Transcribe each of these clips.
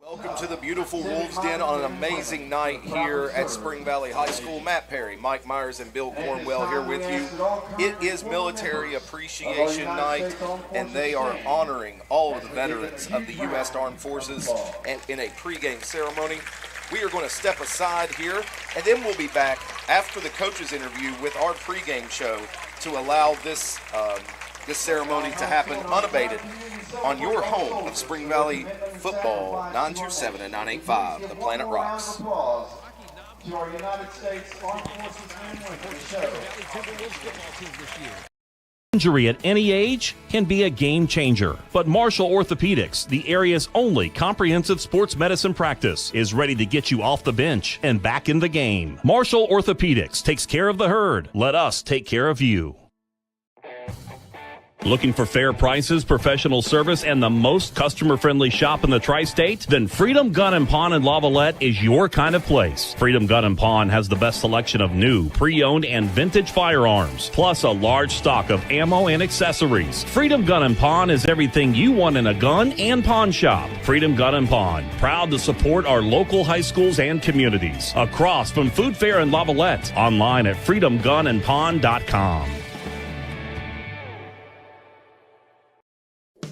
Welcome to the beautiful Wolves Den on an amazing night here at Spring Valley High School. Matt Perry, Mike Myers, and Bill Cornwell here with you. It is Military Appreciation Night, and they are honoring all of the veterans of the U.S. Armed Forces. And in a pregame ceremony, we are going to step aside here, and then we'll be back after the coaches interview with our pregame show to allow this ceremony to happen unabated on your home of Spring Valley football, 927 and 985, the Planet Rocks. To our United States Armed Forces show. Injury at any age can be a game changer, but Marshall Orthopedics, the area's only comprehensive sports medicine practice, is ready to get you off the bench and back in the game. Marshall Orthopedics takes care of the herd. Let us take care of you. Looking for fair prices, professional service, and the most customer-friendly shop in the tri-state? Then Freedom Gun & Pawn in Lavalette is your kind of place. Freedom Gun & Pawn has the best selection of new, pre-owned, and vintage firearms, plus a large stock of ammo and accessories. Freedom Gun & Pawn is everything you want in a gun and pawn shop. Freedom Gun & Pawn, proud to support our local high schools and communities. Across from Food Fair in Lavalette, online at freedomgunandpawn.com.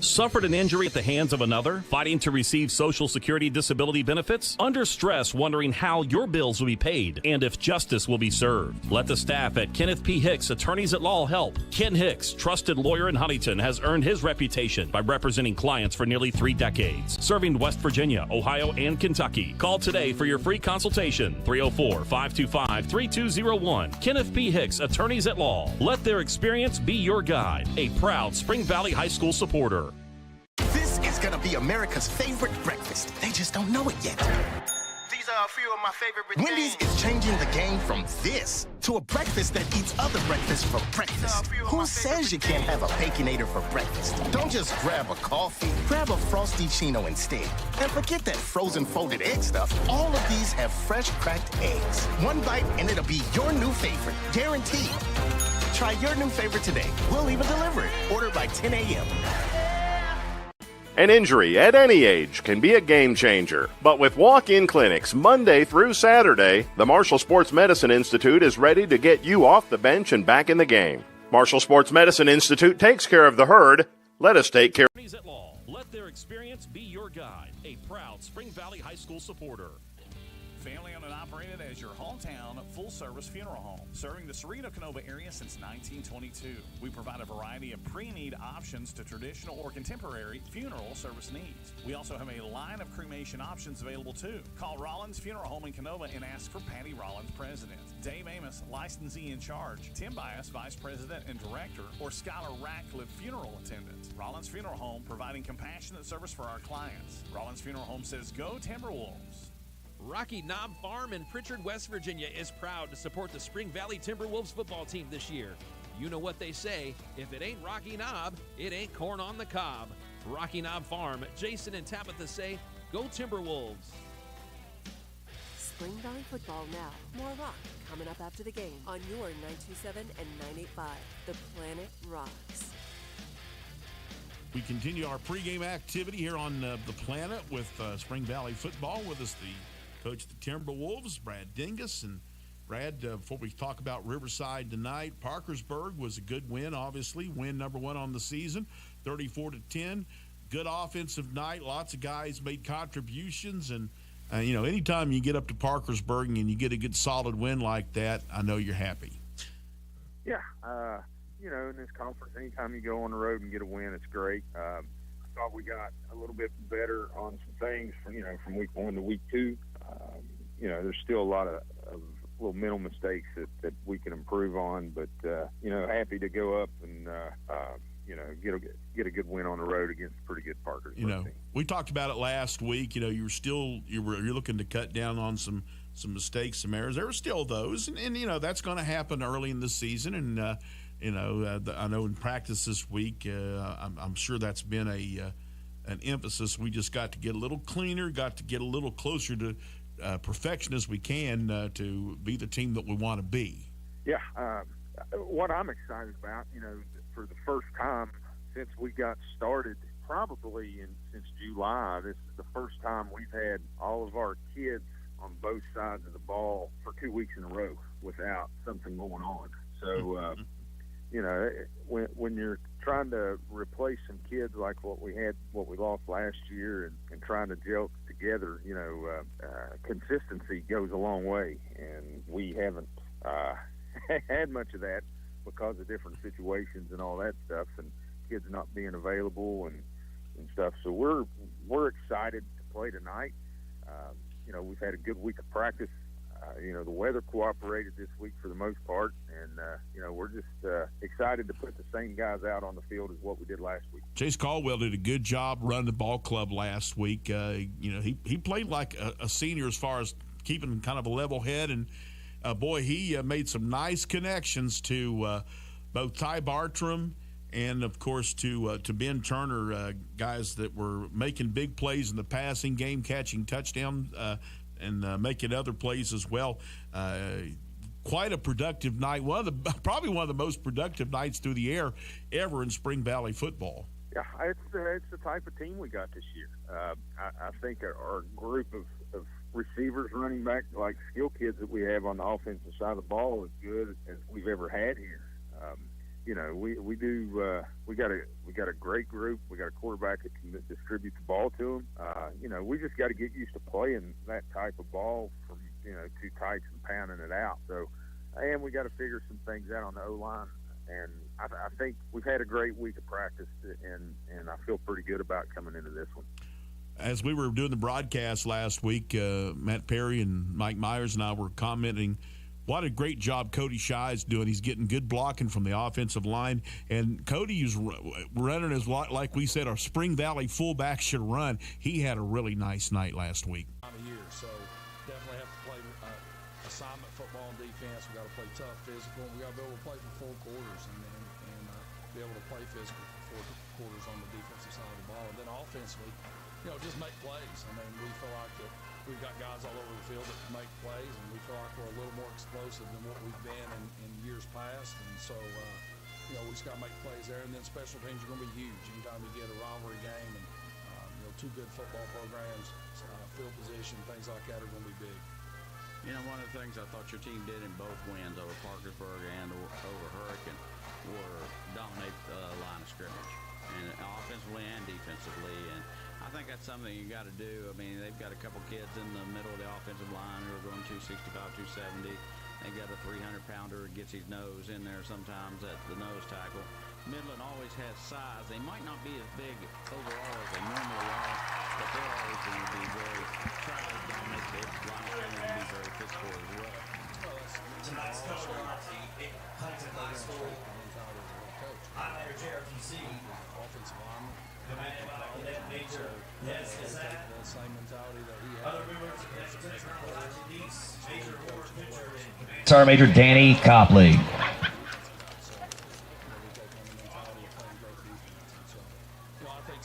Suffered an injury at the hands of another? Fighting to receive Social Security disability benefits? Under stress, wondering how your bills will be paid and if justice will be served? Let the staff at Kenneth P. Hicks Attorneys at Law help. Ken Hicks, trusted lawyer in Huntington, has earned his reputation by representing clients for nearly 3 decades, serving West Virginia, Ohio, and Kentucky. Call today for your free consultation, 304-525-3201. Kenneth P. Hicks Attorneys at Law. Let their experience be your guide. A proud Spring Valley High School supporter. This is gonna be America's favorite breakfast. They just don't know it yet. These are a few of my favorite Wendy's is changing the game from this to a breakfast that eats other breakfasts for breakfast. Who says you can't have a Baconator for breakfast? Don't just grab a coffee. Grab a Frosty Chino instead. And forget that frozen folded egg stuff. All of these have fresh cracked eggs. One bite and it'll be your new favorite. Guaranteed. Try your new favorite today. We'll even deliver it. Order by 10 a.m. An injury at any age can be a game changer. But with walk-in clinics Monday through Saturday, the Marshall Sports Medicine Institute is ready to get you off the bench and back in the game. Marshall Sports Medicine Institute takes care of the herd. Let us take care. At Law. Let their experience be your guide. A proud Spring Valley High School supporter. Family owned and operated as your hometown full-service funeral home, serving the Sereno-Canova area since 1922. We provide a variety of pre-need options to traditional or contemporary funeral service needs. We also have a line of cremation options available too. Call Rollins Funeral Home in Canova and ask for Patty Rollins, president, Dave Amos, licensee in charge, Tim Bias, vice president and director, or Skylar Ratcliffe, funeral attendant. Rollins Funeral Home, providing compassionate service for our clients. Rollins Funeral Home says, go Timberwolves. Rocky Knob Farm in Pritchard, West Virginia is proud to support the Spring Valley Timberwolves football team this year. You know what they say, if it ain't Rocky Knob, it ain't corn on the cob. Rocky Knob Farm, Jason and Tabitha say, go Timberwolves. Spring Valley football now. More rock coming up after the game on your 927 and 985, the Planet Rocks. We continue our pregame activity here on the Planet with Spring Valley football. With us, the coach of the Timberwolves, Brad Dingus. And Brad, before we talk about Riverside tonight, Parkersburg was a good win, obviously. Win number 1 on the season, 34-10. Good offensive night. Lots of guys made contributions. And, anytime you get up to Parkersburg and you get a good solid win like that, I know you're happy. Yeah, in this conference, anytime you go on the road and get a win, it's great. I thought we got a little bit better on some things from week 1 to week 2. There's still a lot of little mental mistakes that we can improve on, but happy to go up and get a good win on the road against a pretty good Parkersburg team. We talked about it last week. You're looking to cut down on some mistakes, some errors. There were still those, and that's going to happen early in the season. And I know in practice this week, I'm sure that's been an emphasis. We just got to get a little cleaner, got to get a little closer to perfection as we can to be the team that we want to be. Yeah, what I'm excited about, for the first time since we got started, probably since July. This is the first time we've had all of our kids on both sides of the ball for 2 weeks in a row without something going on. So, you know, when you're trying to replace some kids like what we lost last year, and trying to gel together, you know, consistency goes a long way, and we haven't had much of that because of different situations and all that stuff, and kids not being available and stuff. So we're excited to play tonight. You know, we've had a good week of practice. You know, the weather cooperated this week for the most part, and you know, we're just excited to put the same guys out on the field as what we did last week. Chase Caldwell did a good job running the ball club last week. You know, he played like a senior as far as keeping kind of a level head, and boy, he made some nice connections to both Ty Bartram and, of course, to Ben Turner, guys that were making big plays in the passing game, catching touchdowns, and making other plays as well. Quite a productive night. Probably one of the most productive nights through the air ever in Spring Valley football. Yeah, it's the type of team we got this year. I think our group of receivers, running back, like skill kids that we have on the offensive side of the ball, is good as we've ever had here. You know, we got a great group. We got a quarterback that can distribute the ball to them. You know, we just got to get used to playing that type of ball from, you know, too tight and pounding it out. So, and we got to figure some things out on the O-line. And I think we've had a great week of practice, and I feel pretty good about coming into this one. As we were doing the broadcast last week, Matt Perry and Mike Myers and I were commenting what a great job Cody Shy is doing. He's getting good blocking from the offensive line, and Cody is running as, like we said, our Spring Valley fullback should run. He had a really nice night last week. So definitely have to play assignment football and defense. We got to play tough, physical. We got to be able to play for 4 quarters and be able to play physical for 4 quarters on the defensive side of the ball. And then offensively, you know, just make plays. I mean, we feel like that we've got guys all over the field that can make plays, and we feel like we're a little more explosive than what we've been in years past. And so, you know, we just got to make plays there. And then special teams are going to be huge. Anytime you get a rivalry game and, you know, 2 good football programs, field position, things like that are going to be big. You know, one of the things I thought your team did in both wins over Parkersburg and over Hurricane were dominate the line of scrimmage, and offensively and defensively. And I think that's something you got to do. I mean, they've got a couple kids in the middle of the offensive line who are going 265, 270. They got a 300-pounder who gets his nose in there sometimes at the nose tackle. Midland always has size. They might not be as big overall as they normally are, but they're always going to be very try to dominate the line of scrimmage and be very physical as well. Tonight's coach on our team, Huntington High School. I'm at JRTC. Offensive lineman. Commanded by Cadet Major Des Gazette. The same mentality that he had. Other members of the Major Award pitcher and Commander. Sergeant Major Danny Copley.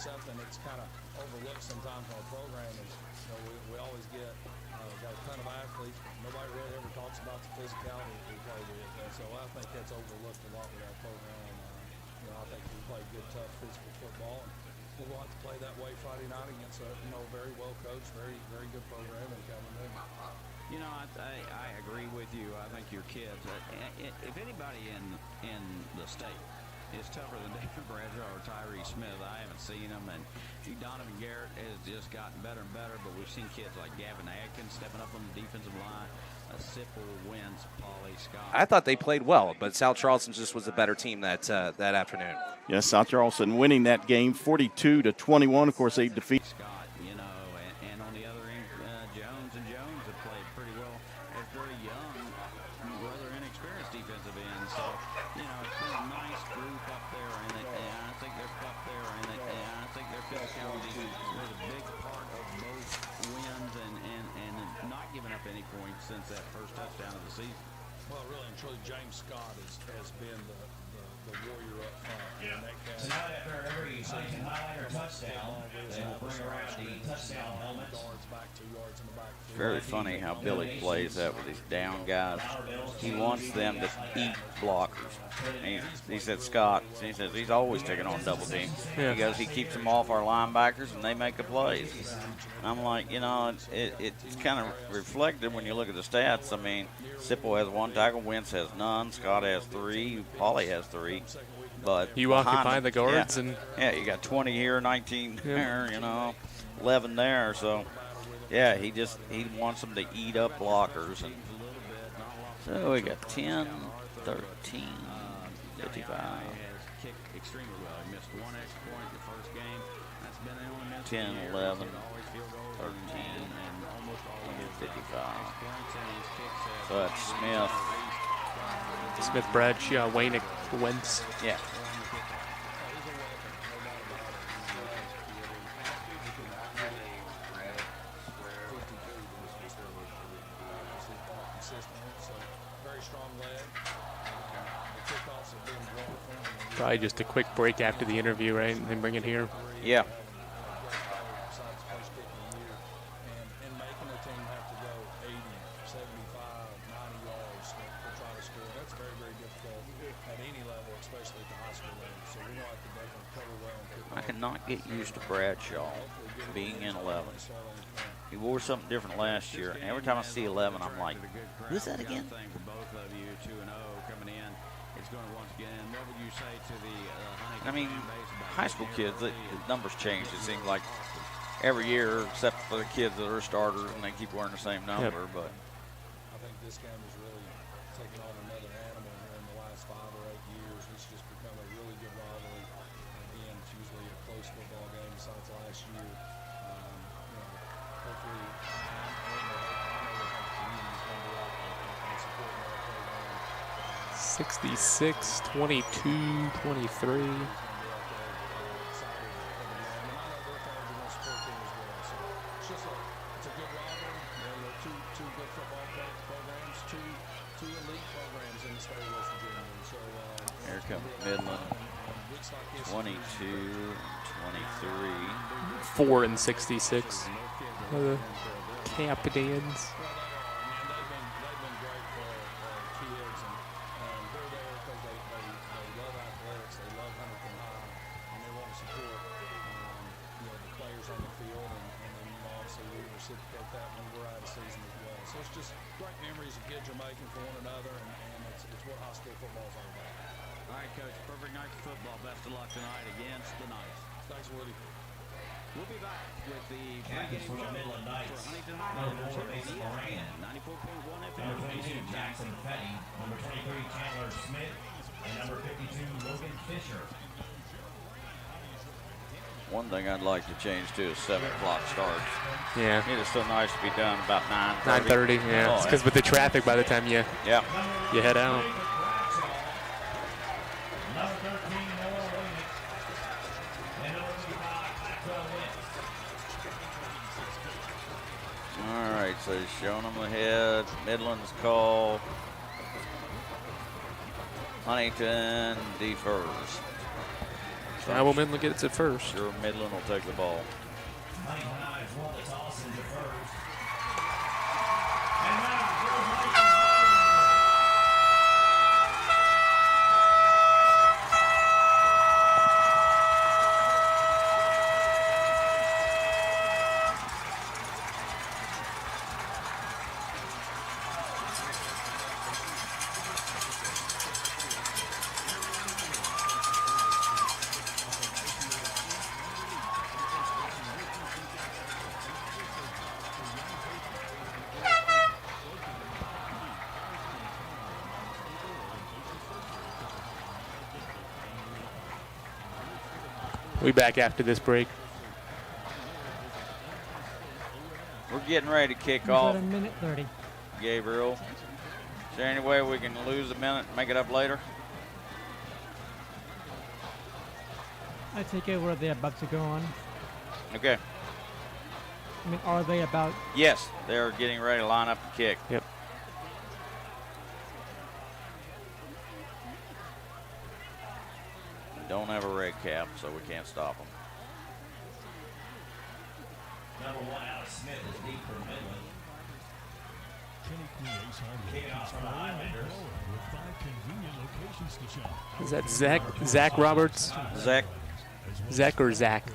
Something that's kind of overlooked sometimes in our program is, you know, we always got a ton of athletes, but nobody really ever talks about the physicality that we play with. And so I think that's overlooked a lot with our program. You know, I think we play good, tough, physical football, and we'll have to play that way Friday night against a, you know, very well coached, very, very good program in Calhoun. You know, I agree with you. I think your kids, if anybody in the state is tougher than David Bradshaw or Tyree Smith, I haven't seen them, and Donovan Garrett has just gotten better and better, but we've seen kids like Gavin Adkins stepping up on the defensive line, Sipple, Wins, Pauly, Scott. I thought they played well, but South Charleston just was a better team that afternoon. Yes, South Charleston winning that game 42-21. Of course, they defeat Scott, you know, and on the other end, Jones have played pretty well as very young, rather inexperienced defensive ends. So, you know, it's been a nice group up there in it, and I think they're up there in it, and I think their physicality was a big part of both wins and not giving up any points since that first touchdown of the season. Well, really and truly, James Scott has been the warrior up front. Yeah. Tonight, after every Huntington highlight or touchdown, they will bring around the touchdown helmet. Yards back, 2 yards in the backfield. very funny how Billy plays that with these down guys. He wants them to eat blockers. He said, Scott, he says he's always taking on double team. Yeah. He goes, he keeps them off our linebackers, and they make the plays. And I'm like, it's kind of reflected when you look at the stats. I mean, Sipple has 1 tackle, Wentz has none, Scott has 3, Pauly has 3. But you occupy the guards, and you got 20 here, 19 there, 11 there. So, yeah, he wants them to eat up blockers. And so we got 10, 13, 55. Kicked extremely well. He missed 1 extra point in the first game. That's been the only miss. 10, 11, 13, 55. So that's Smith, Bradshaw, Wayne, Wentz. Yeah. Probably just a quick break after the interview, right? And then bring it here. Yeah. I cannot get used to Bradshaw being in 11. He wore something different last year. And every time I see 11, I'm like, who's that again? For both of you, 2-0 coming in. It's going to once again. What would you say to the I mean, high school kids, the numbers change. It seems like every year, except for the kids that are starters, and they keep wearing the same number. Yep. But I think this game has really taken on another animal here in the last 5 or 8 years. It's just become a really good rivalry. Again, it's usually a close football game besides last year. Hopefully, I know the community's going to be out and supporting our program. 66, 22, 23. here comes Midland, 22, 23. 4 and 66. The Captains. So it's just great memories the kids are making for one another, and it's what high school football is all about. All right, Coach, perfect night for football. Best of luck tonight against the Knights. Thanks, Woody. We'll be back with the Campus for the Midland Knights. Number 4, Mason Moran. 94.1 FM. Number 22, Jackson Fetty. Number 23, Chandler Smith. And number 52, Logan Fisher. One thing I'd like to change to is 7 o'clock starts. Yeah. It is so nice to be done about 9:30. 9:30, yeah. It's because with the traffic by the time you head out. All right, so he's showing them ahead. Midland's call. Huntington defers. Now Midland gets it first. Sure, Midland will take the ball. We back after this break. We're getting ready to kick off. About a minute 30. Gabriel, is there any way we can lose a minute and make it up later? I take it where they're about to go on. Okay. I mean, are they about? Yes, they're getting ready to line up the kick. Yep. Don't have a red cap, so we can't stop them. Number 1, Alex Smith is deep for Midland. Is that Zach Roberts? Zach or Zach?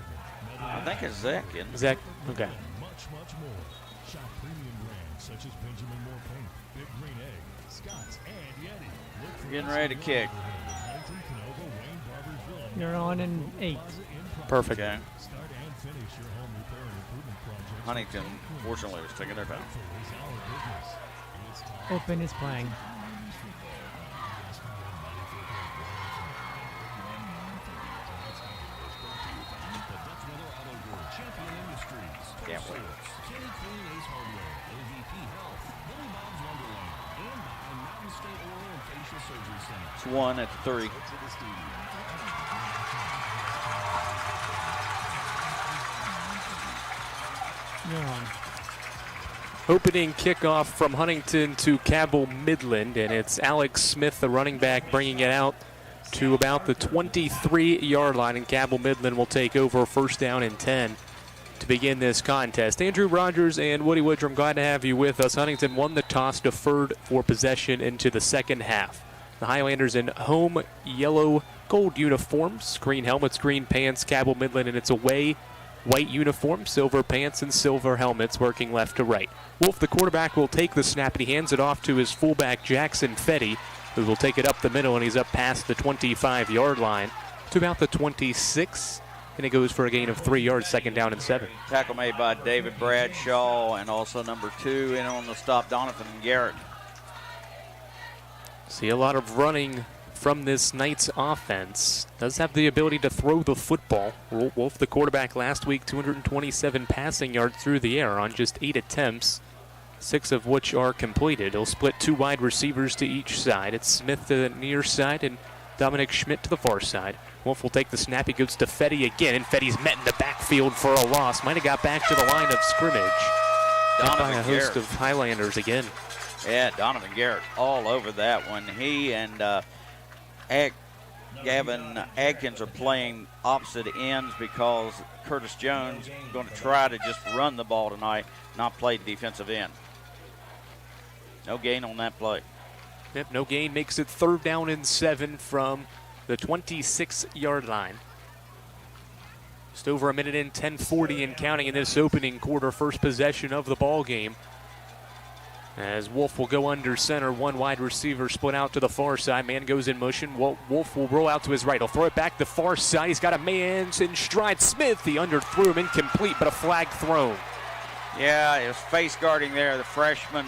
I think it's Zach. Isn't it? Zach. Okay. Getting ready to kick. You're on in 8. Perfect. Okay. Huntington, fortunately, was taking their time. Open is playing. Can't wait. It's 1 at 3. You're on. Opening kickoff from Huntington to Cabell Midland, and it's Alex Smith, the running back, bringing it out to about the 23-yard line, and Cabell Midland will take over first down and 10 to begin this contest. Andrew Rogers and Woody Woodrum, glad to have you with us. Huntington won the toss, deferred for possession into the second half. The Highlanders in home yellow gold uniforms, green helmets, green pants, Cabell Midland, and it's away white uniform, silver pants and silver helmets, working left to right. Wolf, the quarterback, will take the snap, and he hands it off to his fullback, Jackson Fetty, who will take it up the middle, and he's up past the 25-yard line to about the 26, and it goes for a gain of 3 yards, second down and 7. Tackle made by David Bradshaw, and also number 2 in on the stop, Donovan Garrett. See a lot of running from this Knights offense. Does have the ability to throw the football. Wolf, the quarterback, last week, 227 passing yards through the air on just 8 attempts, 6 of which are completed. He'll split 2 wide receivers to each side. It's Smith to the near side and Dominic Schmidt to the far side. Wolf will take the snap. He goes to Fetty again, and Fetty's met in the backfield for a loss. Might have got back to the line of scrimmage. By a host of Highlanders again. Yeah, Donovan Garrett all over that one. He and Gavin Adkins are playing opposite ends because Curtis Jones is going to try to just run the ball tonight, not play defensive end. No gain on that play. Yep, no gain. Makes it third down and 7 from the 26-yard line. Just over a minute in, 10:40 and counting in this opening quarter, first possession of the ball game. As Wolf will go under center, 1 wide receiver split out to the far side. Man goes in motion. Wolf will roll out to his right. He'll throw it back to the far side. He's got a man in stride. Smith, he underthrew him, incomplete, but a flag thrown. Yeah, it was face guarding there. The freshman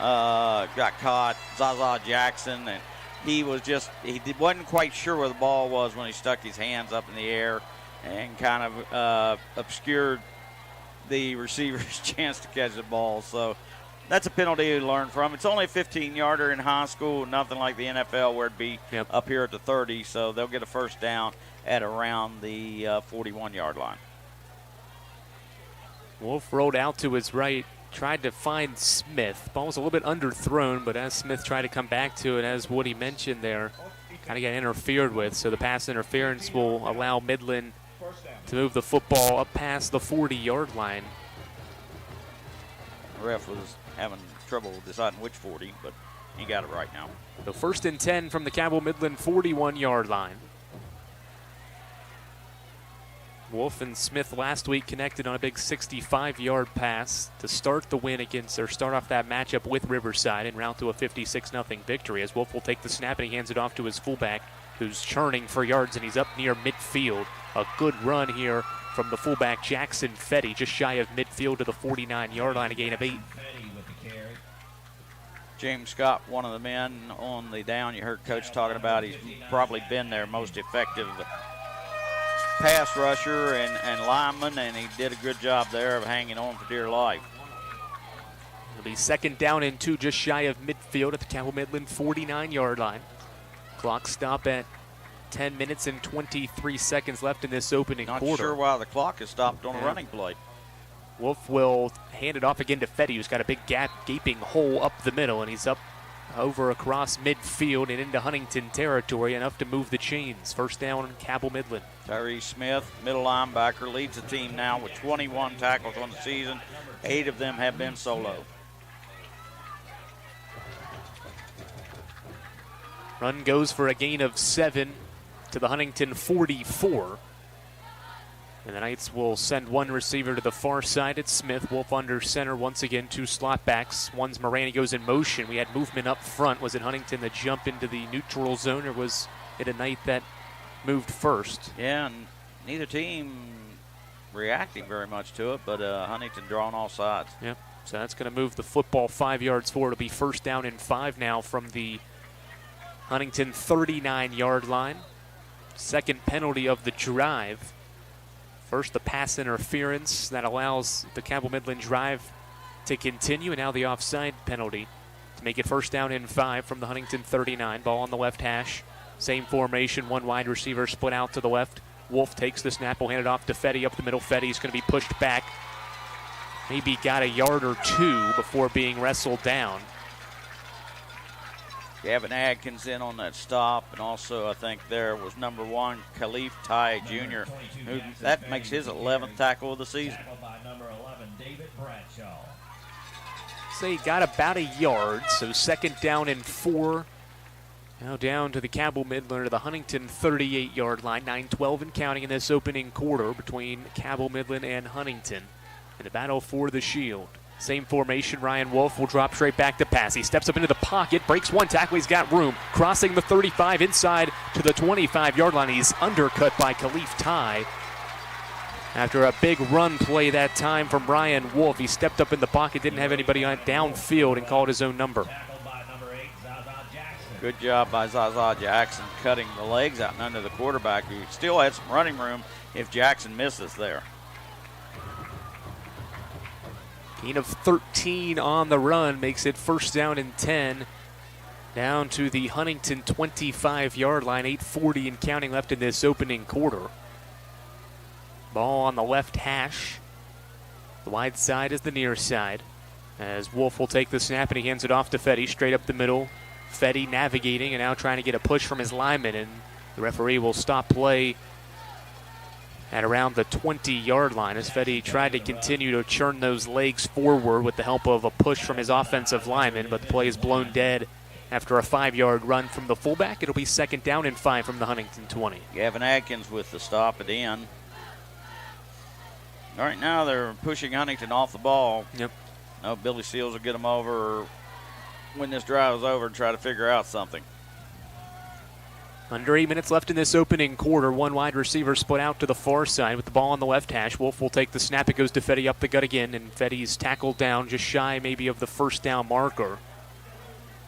got caught, Zaza Jackson, and he wasn't quite sure where the ball was when he stuck his hands up in the air and kind of obscured the receiver's chance to catch the ball. So that's a penalty to learn from. It's only a 15-yarder in high school, nothing like the NFL where it'd be up here at the 30, so they'll get a first down at around the 41-yard line. Wolf rolled out to his right, tried to find Smith. Ball was a little bit underthrown, but as Smith tried to come back to it, as Woody mentioned there, kind of got interfered with, so the pass interference will allow Midland to move the football up past the 40-yard line. The ref was having trouble deciding which 40, but he got it right now. The first and 10 from the Cabell Midland 41-yard line. Wolf and Smith last week connected on a big 65-yard pass to start the win against, or start off that matchup with Riverside en route to a 56-0 victory. As Wolf will take the snap and he hands it off to his fullback, who's churning for yards, and he's up near midfield. A good run here from the fullback, Jackson Fetty, just shy of midfield to the 49-yard line, a gain of 8. James Scott, one of the men on the down. You heard Coach talking about he's probably been their most effective pass rusher and lineman, and he did a good job there of hanging on for dear life. It'll be second down and 2, just shy of midfield at the Cabell Midland 49-yard line. Clock stop at 10 minutes and 23 seconds left in this opening quarter. Not sure why the clock is stopped on a running play. Wolf will hand it off again to Fetty, who's got a big gaping hole up the middle, and he's up over across midfield and into Huntington territory, enough to move the chains. First down on Cabell Midland. Tyree Smith, middle linebacker, leads the team now with 21 tackles on the season. 8 of them have been solo. Run goes for a gain of 7 to the Huntington 44. And the Knights will send one receiver to the far side. It's Smith. Wolf under center once again. 2 slot backs. One's Moran. He goes in motion. We had movement up front. Was it Huntington that jumped into the neutral zone, or was it a Knight that moved first? Yeah, and neither team reacting very much to it, but Huntington drawing all sides. Yep. So that's going to move the football 5 yards forward. It'll be 1st down and 5 now from the Huntington 39-yard line. Second penalty of the drive. First, the pass interference that allows the Cabell Midland drive to continue, and now the offside penalty to make it 1st down and 5 from the Huntington 39. Ball on the left hash. Same formation, one wide receiver split out to the left. Wolf takes the snap, will hand it off to Fetty up the middle. Fetty's going to be pushed back. Maybe got a yard or 2 before being wrestled down. Gavin Adkins in on that stop, and also I think there was number 1, Khalif Ty Jr., who that makes his 11th tackle of the season. So he got about a yard, so 2nd down and 4. Now down to the Cabell Midland, to the Huntington 38-yard line. 9-12 and counting in this opening quarter between Cabell Midland and Huntington in the battle for the Shield. Same formation, Ryan Wolf will drop straight back to pass. He steps up into the pocket, breaks one tackle, he's got room. Crossing the 35 inside to the 25-yard line. He's undercut by Khalif Ty. After a big run play that time from Ryan Wolf, he stepped up in the pocket, didn't have anybody on downfield, and called his own number. Good job by Zaza Jackson cutting the legs out and under the quarterback, who still had some running room if Jackson misses there. Gain of 13 on the run makes it 1st down and 10. Down to the Huntington 25-yard line. 8:40 and counting left in this opening quarter. Ball on the left hash. The wide side is the near side. As Wolf will take the snap and he hands it off to Fetty straight up the middle. Fetty navigating and now trying to get a push from his lineman, and the referee will stop play at around the 20-yard line as Fetty tried to continue to churn those legs forward with the help of a push from his offensive lineman, but the play is blown dead after a 5-yard run from the fullback. It'll be 2nd down and 5 from the Huntington 20. Gavin Adkins with the stop at the end. All right, now they're pushing Huntington off the ball. Yep. No, Billy Seals will get them over when this drive is over and try to figure out something. Under 8 minutes left in this opening quarter. One wide receiver split out to the far side with the ball on the left hash. Wolf will take the snap. It goes to Fetty up the gut again, and Fetty's tackled down just shy maybe of the 1st down marker.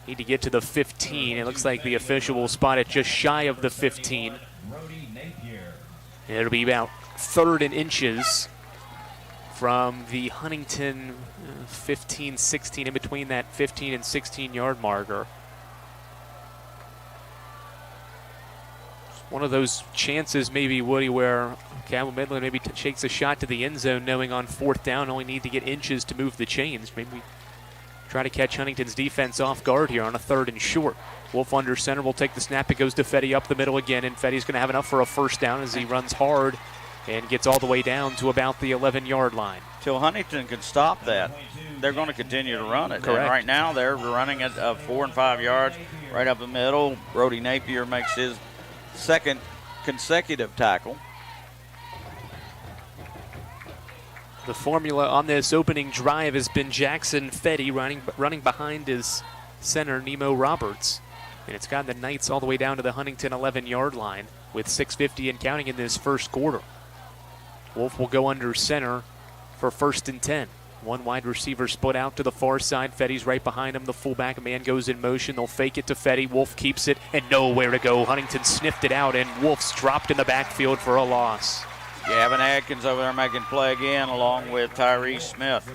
Need to get to the 15. It looks like the official will spot it just shy of the 15. It'll be about 3rd and inches from the Huntington 15, 16, in between that 15 and 16-yard marker. One of those chances maybe, Woody, where Cabell Midland maybe shakes a shot to the end zone knowing on 4th down only need to get inches to move the chains. Maybe try to catch Huntington's defense off guard here on a 3rd and short. Wolf under center will take the snap. It goes to Fetty up the middle again, and Fetty's going to have enough for a 1st down as he runs hard and gets all the way down to about the 11-yard line. Till Huntington can stop that, they're going to continue to run it. Correct. And right now they're running it 4 and 5 yards right up the middle. Brody Napier makes his 2nd consecutive tackle. The formula on this opening drive has been Jackson Fetty running behind his center, Nemo Roberts. And it's gotten the Knights all the way down to the Huntington 11-yard line with 6:50 and counting in this 1st quarter. Wolf will go under center for 1st and 10. One wide receiver split out to the far side. Fetty's right behind him. The fullback man goes in motion. They'll fake it to Fetty. Wolf keeps it and nowhere to go. Huntington sniffed it out, and Wolf's dropped in the backfield for a loss. Gavin Adkins over there making play again along with Tyrese Smith.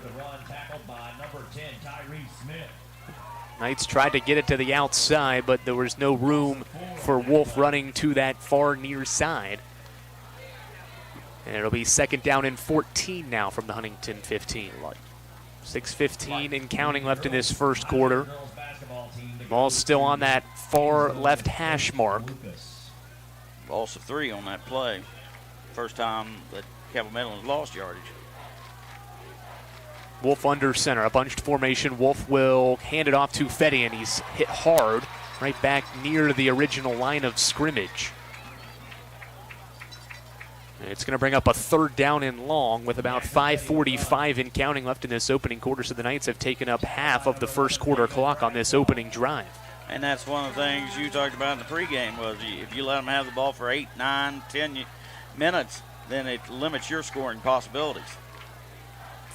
Knights tried to get it to the outside, but there was no room for Wolf running to that far near side. And it'll be 2nd down and 14 now from the Huntington 15. 6:15 and counting left in this 1st quarter. Ball's still on that far left hash mark. Loss of 3 on that play. First time that Cabell Midland has lost yardage. Wolf under center, a bunched formation. Wolf will hand it off to Fetty, and he's hit hard right back near the original line of scrimmage. It's going to bring up a 3rd down and long with about 5:45 and counting left in this opening quarter, so the Knights have taken up half of the first quarter clock on this opening drive. And that's one of the things you talked about in the pregame was if you let them have the ball for 8, 9, 10 minutes, then it limits your scoring possibilities.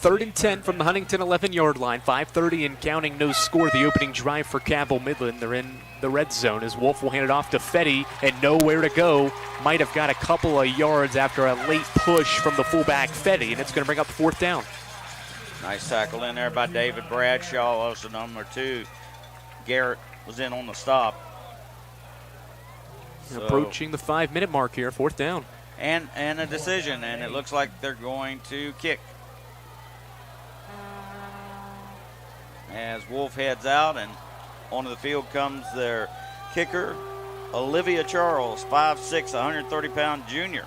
3rd and 10 from the Huntington 11-yard line. 5:30 and counting, no score. The opening drive for Cabell Midland. They're in the red zone as Wolf will hand it off to Fetty and nowhere to go. Might have got a couple of yards after a late push from the fullback Fetty, and it's going to bring up 4th down. Nice tackle in there by David Bradshaw, also number 2. Garrett was in on the stop. Approaching the 5-minute mark here, 4th down. And a decision, and it looks like they're going to kick. As Wolf heads out, and onto the field comes their kicker, Olivia Charles, 5'6", 130-pound junior.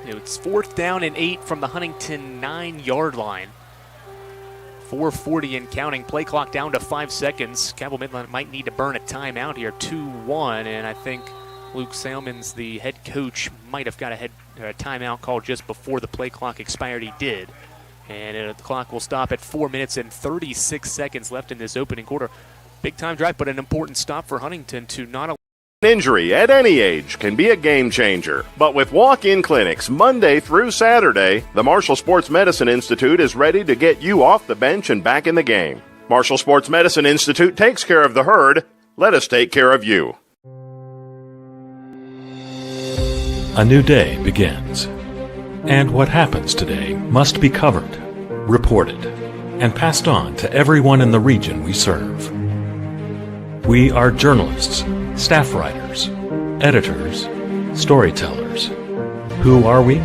It's 4th down and 8 from the Huntington 9-yard line. 4:40 and counting. Play clock down to 5 seconds. Cabell Midland might need to burn a timeout here. 2-1, and I think Luke Salmons, the head coach, might have got a timeout call just before the play clock expired. He did. And the clock will stop at 4 minutes and 36 seconds left in this opening quarter. Big time drive, but an important stop for Huntington to not allow. Injury at any age can be a game changer, but with walk-in clinics Monday through Saturday, the Marshall Sports Medicine Institute is ready to get you off the bench and back in the game. Marshall Sports Medicine Institute takes care of the herd. Let us take care of you. A new day begins. And what happens today must be covered, reported, and passed on to everyone in the region we serve. We are journalists, staff writers, editors, storytellers. Who are we?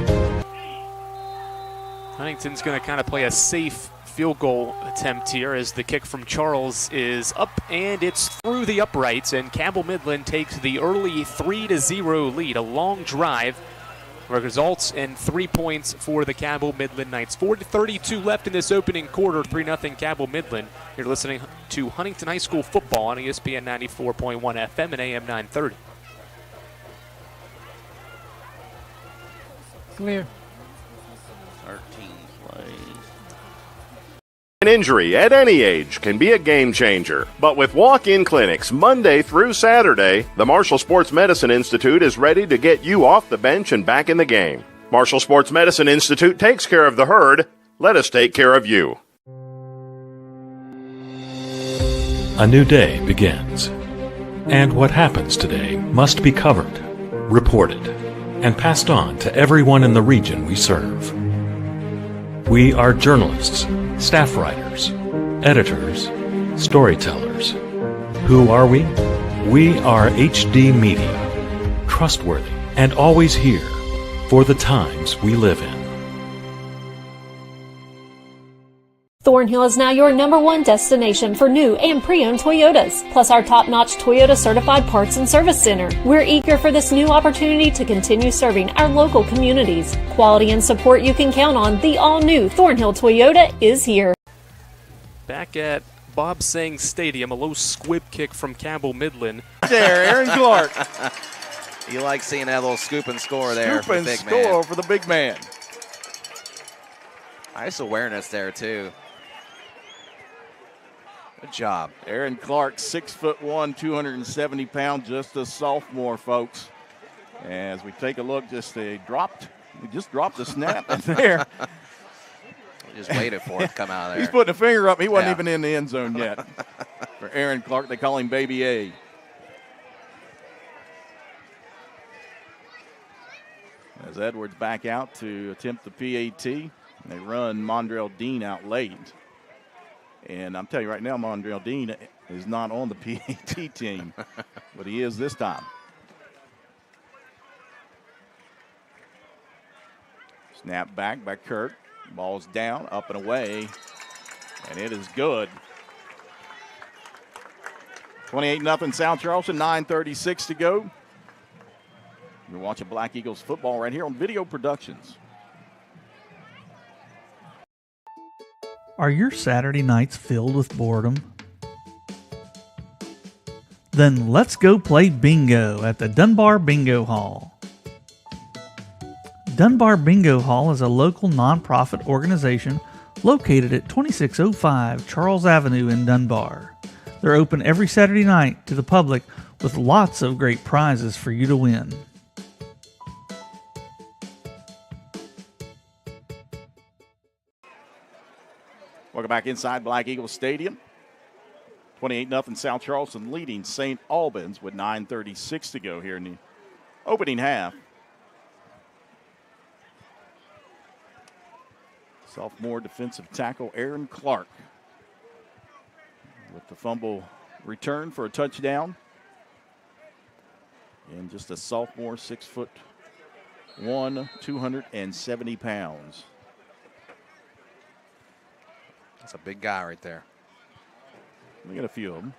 Huntington's going to kind of play a safe field goal attempt here as the kick from Charles is up and it's through the uprights, and Cabell Midland takes the early 3-0 lead. A long drive results in 3 points for the Cabell Midland Knights. 4:32 left in this opening quarter, 3-0 Cabell Midland. You're listening to Huntington High School football on ESPN 94.1 FM and AM 930. Clear. 13 plays. An injury at any age can be a game changer, but with walk-in clinics Monday through Saturday, the Marshall Sports Medicine Institute is ready to get you off the bench and back in the game. Marshall Sports Medicine Institute takes care of the herd. Let us take care of you. A new day begins. And what happens today must be covered, reported, and passed on to everyone in the region we serve. We are journalists, staff writers, editors, storytellers. Who are we? We are HD Media, trustworthy and always here for the times we live in. Thornhill is now your #1 destination for new and pre-owned Toyotas, plus our top-notch Toyota certified parts and service center. We're eager for this new opportunity to continue serving our local communities. Quality and support you can count on. The all-new Thornhill Toyota is here. Back at Bob Sang Stadium, a low squib kick from Cabell Midland. There, Aaron Clark. You like seeing that little scoop and score there. Scoop and score for the big man. Nice awareness there, too. Good job. Aaron Clark, 6'1", 270 pounds, just a sophomore, folks. As we take a look, we just dropped the snap in there. We just waited for it to come out of there. He's putting a finger up. He wasn't even in the end zone yet. For Aaron Clark, they call him Baby A. As Edwards back out to attempt the PAT, they run Mondrell Dean out late. And I'm telling you right now, Mondrell Dean is not on the PAT team, but he is this time. Snap back by Kurt. Ball's down, up and away, and it is good. 28-0 South Charleston, 9:36 to go. You're watching Black Eagles football right here on Video Productions. Are your Saturday nights filled with boredom? Then let's go play bingo at the Dunbar Bingo Hall. Dunbar Bingo Hall is a local nonprofit organization located at 2605 Charles Avenue in Dunbar. They're open every Saturday night to the public with lots of great prizes for you to win. Welcome back inside Black Eagle Stadium. 28-0 South Charleston leading St. Albans with 9:36 to go here in the opening half. Sophomore defensive tackle Aaron Clark with the fumble return for a touchdown. And just a sophomore, 6'1", 270 pounds. That's a big guy right there. We got a few of them.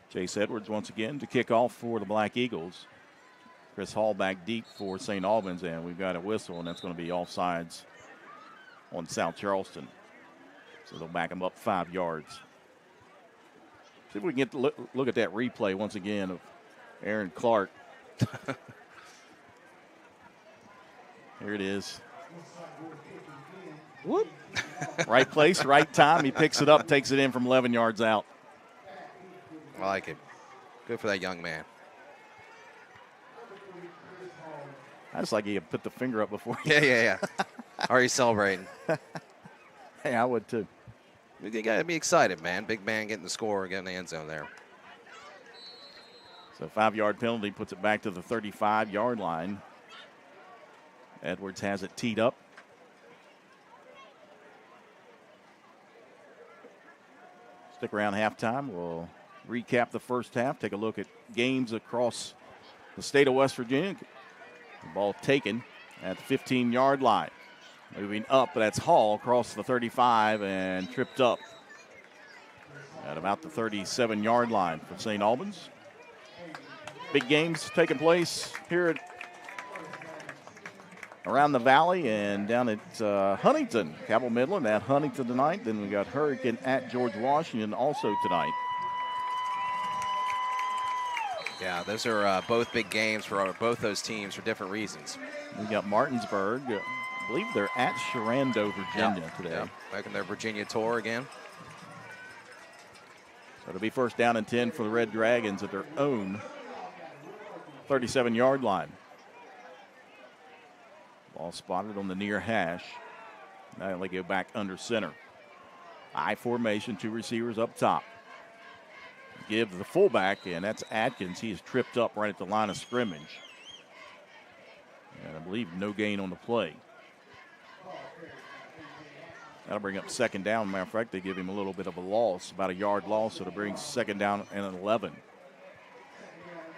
Chase Edwards once again to kick off for the Black Eagles. Chris Hall back deep for St. Albans, and we've got a whistle, and that's going to be offsides on South Charleston. So they'll back them up 5 yards. See if we can get to look at that replay once again of Aaron Clark. Here it is. Whoop. Right place, right time. He picks it up, takes it in from 11 yards out. I like it. Good for that young man. I just like he put the finger up before. Yeah. Are you celebrating? Hey, I would too. You got to be excited, man. Big man getting the score, getting the end zone there. So 5-yard penalty puts it back to the 35-yard line. Edwards has it teed up. Stick around halftime. We'll recap the first half, take a look at games across the state of West Virginia. The ball taken at the 15-yard line. Moving up, but that's Hall across the 35 and tripped up at about the 37-yard line for St. Albans. Big games taking place here around the valley and down at Huntington. Cabell Midland at Huntington tonight. Then we got Hurricane at George Washington also tonight. Yeah, those are both big games for both those teams for different reasons. We got Martinsburg. I believe they're at Shenandoah, Virginia today. Yeah, making their Virginia tour again. So it'll be first down and 10 for the Red Dragons at their own 37-yard line. Ball spotted on the near hash. Now they go back under center. I formation, 2 receivers up top. Give to the fullback, and that's Atkins. He is tripped up right at the line of scrimmage. And I believe no gain on the play. That'll bring up second down. Matter of fact, they give him a little bit of a loss, about a yard loss, so it'll bring second down and an 11.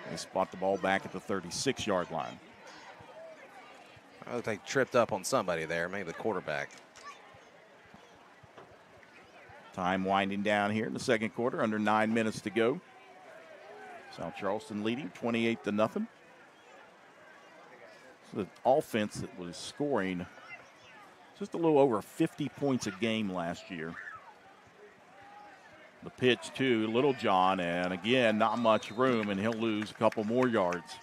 They spot the ball back at the 36-yard line. I think they tripped up on somebody there, maybe the quarterback. Time winding down here in the second quarter, under 9 minutes to go. South Charleston leading 28-0. So the offense that was scoring just a little over 50 points a game last year. The pitch to Little John, and again, not much room, and he'll lose a couple more yards.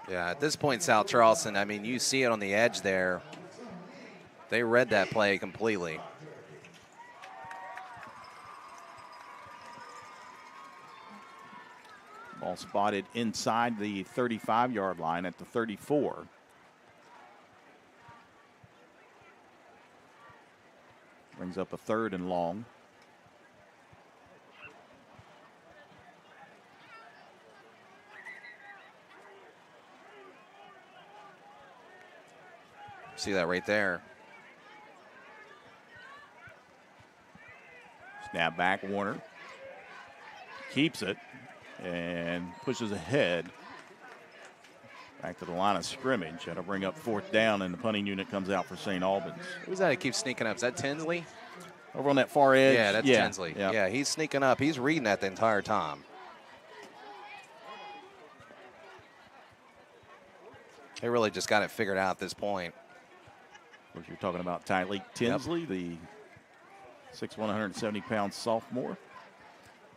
Yeah, at this point, South Charleston, I mean, you see it on the edge there. They read that play completely. Ball spotted inside the 35-yard line at the 34. Brings up a 3rd and long. See that right there. Snap back, Warner. Keeps it and pushes ahead. Back to the line of scrimmage. That'll bring up 4th down, and the punting unit comes out for St. Albans. Who's that? He keeps sneaking up. Is that Tinsley? Over on that far edge? Yeah, that's Tinsley. Yeah, he's sneaking up. He's reading that the entire time. They really just got it figured out at this point. Of course, you're talking about Tyleek Tinsley, the 6'1", 170-pound sophomore.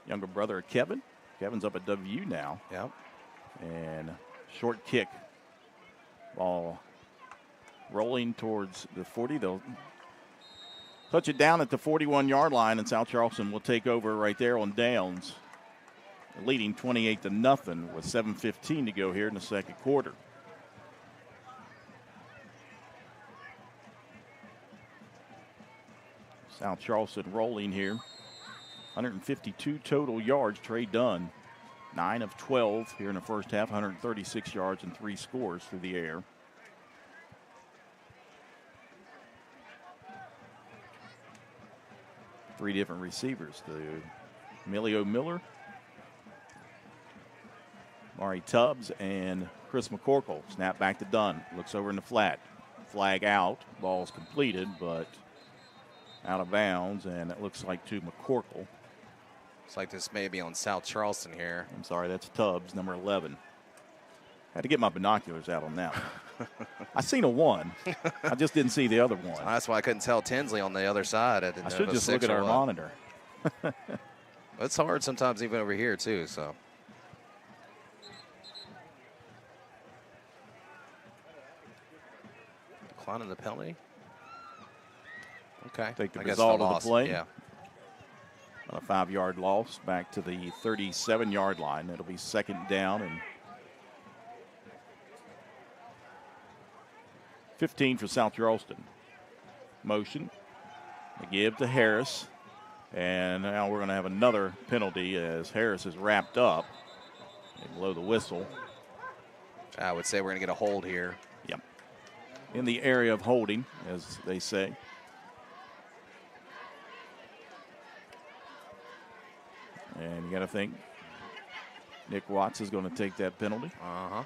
Younger brother of Kevin. Kevin's up at WU now. Yep. And short kick. Ball rolling towards the 40. They'll touch it down at the 41-yard line, and South Charleston will take over right there on downs, leading 28-0 with 7:15 to go here in the second quarter. South Charleston rolling here. 152 total yards. Trey Dunn, 9 of 12 here in the first half, 136 yards and 3 scores through the air. Three different receivers. Emilio Miller, Mari Tubbs, and Chris McCorkle. Snap back to Dunn. Looks over in the flat. Flag out. Ball's completed, but out of bounds, and it looks like to McCorkle. Looks like this may be on South Charleston here. I'm sorry, that's Tubbs, number 11. Had to get my binoculars out on that one. I seen a 1. I just didn't see the other one. That's why I couldn't tell Tinsley on the other side. I should just look at our monitor. It's hard sometimes even over here too, so. Declining the penalty. Okay. Take the I guess result of the play. Yeah. On a 5-yard loss back to the 37-yard line. It'll be second down and 15 for South Charleston. Motion. They give to Harris. And now we're going to have another penalty as Harris is wrapped up. They blow the whistle. I would say we're going to get a hold here. Yep. In the area of holding, as they say. And you got to think Nick Watts is going to take that penalty. Uh-huh.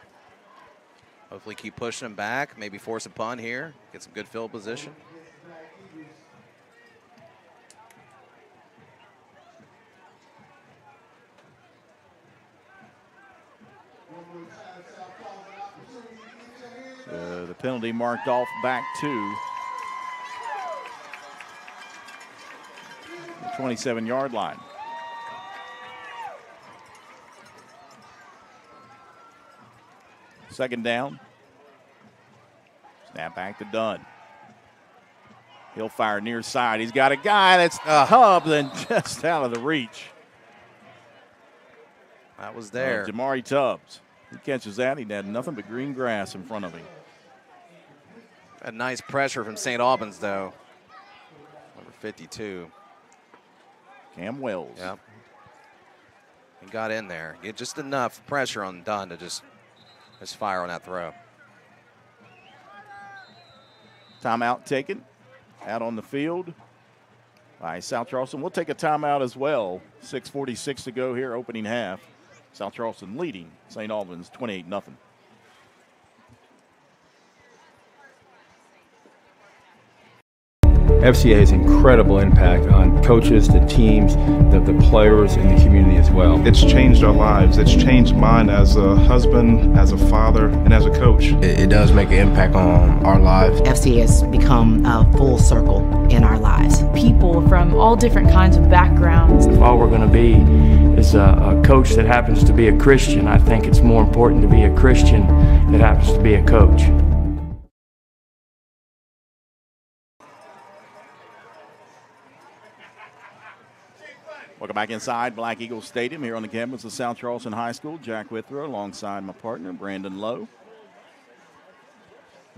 Hopefully keep pushing him back. Maybe force a punt here. Get some good field position. The penalty marked off back to the 27-yard line. Second down. Snap back to Dunn. He'll fire near side. He's got a guy that's Tubbs and just out of the reach. That was there. Jamari Tubbs. He catches that. He had nothing but green grass in front of him. A nice pressure from St. Albans, though. Number 52. Cam Wells. Yep. He got in there. Get just enough pressure on Dunn to just fire on that throw. Timeout taken out on the field by South Charleston. We'll take a timeout as well. 6:46 to go here, opening half. South Charleston leading St. Albans 28-0. FCA has incredible impact on coaches, the teams, the players, and the community as well. It's changed our lives. It's changed mine as a husband, as a father, and as a coach. It does make an impact on our lives. FCA has become a full circle in our lives. People from all different kinds of backgrounds. If all we're going to be is a coach that happens to be a Christian, I think it's more important to be a Christian that happens to be a coach. Welcome back inside Black Eagle Stadium here on the campus of South Charleston High School. Jack Withrow alongside my partner, Brandon Lowe.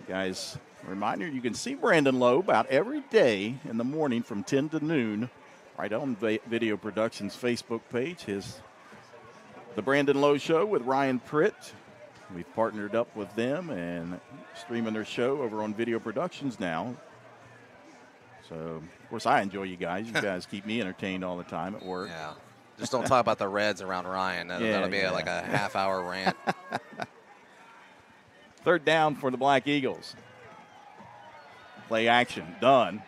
Guys, a reminder, you can see Brandon Lowe about every day in the morning from 10 to noon right on Video Productions Facebook page. The Brandon Lowe Show with Ryan Pritt. We've partnered up with them and streaming their show over on Video Productions now. So, of course, I enjoy you guys. You guys keep me entertained all the time at work. Yeah. Just don't talk about the Reds around Ryan. That'll be like a half-hour rant. Third down for the Black Eagles. Play action. Dunn.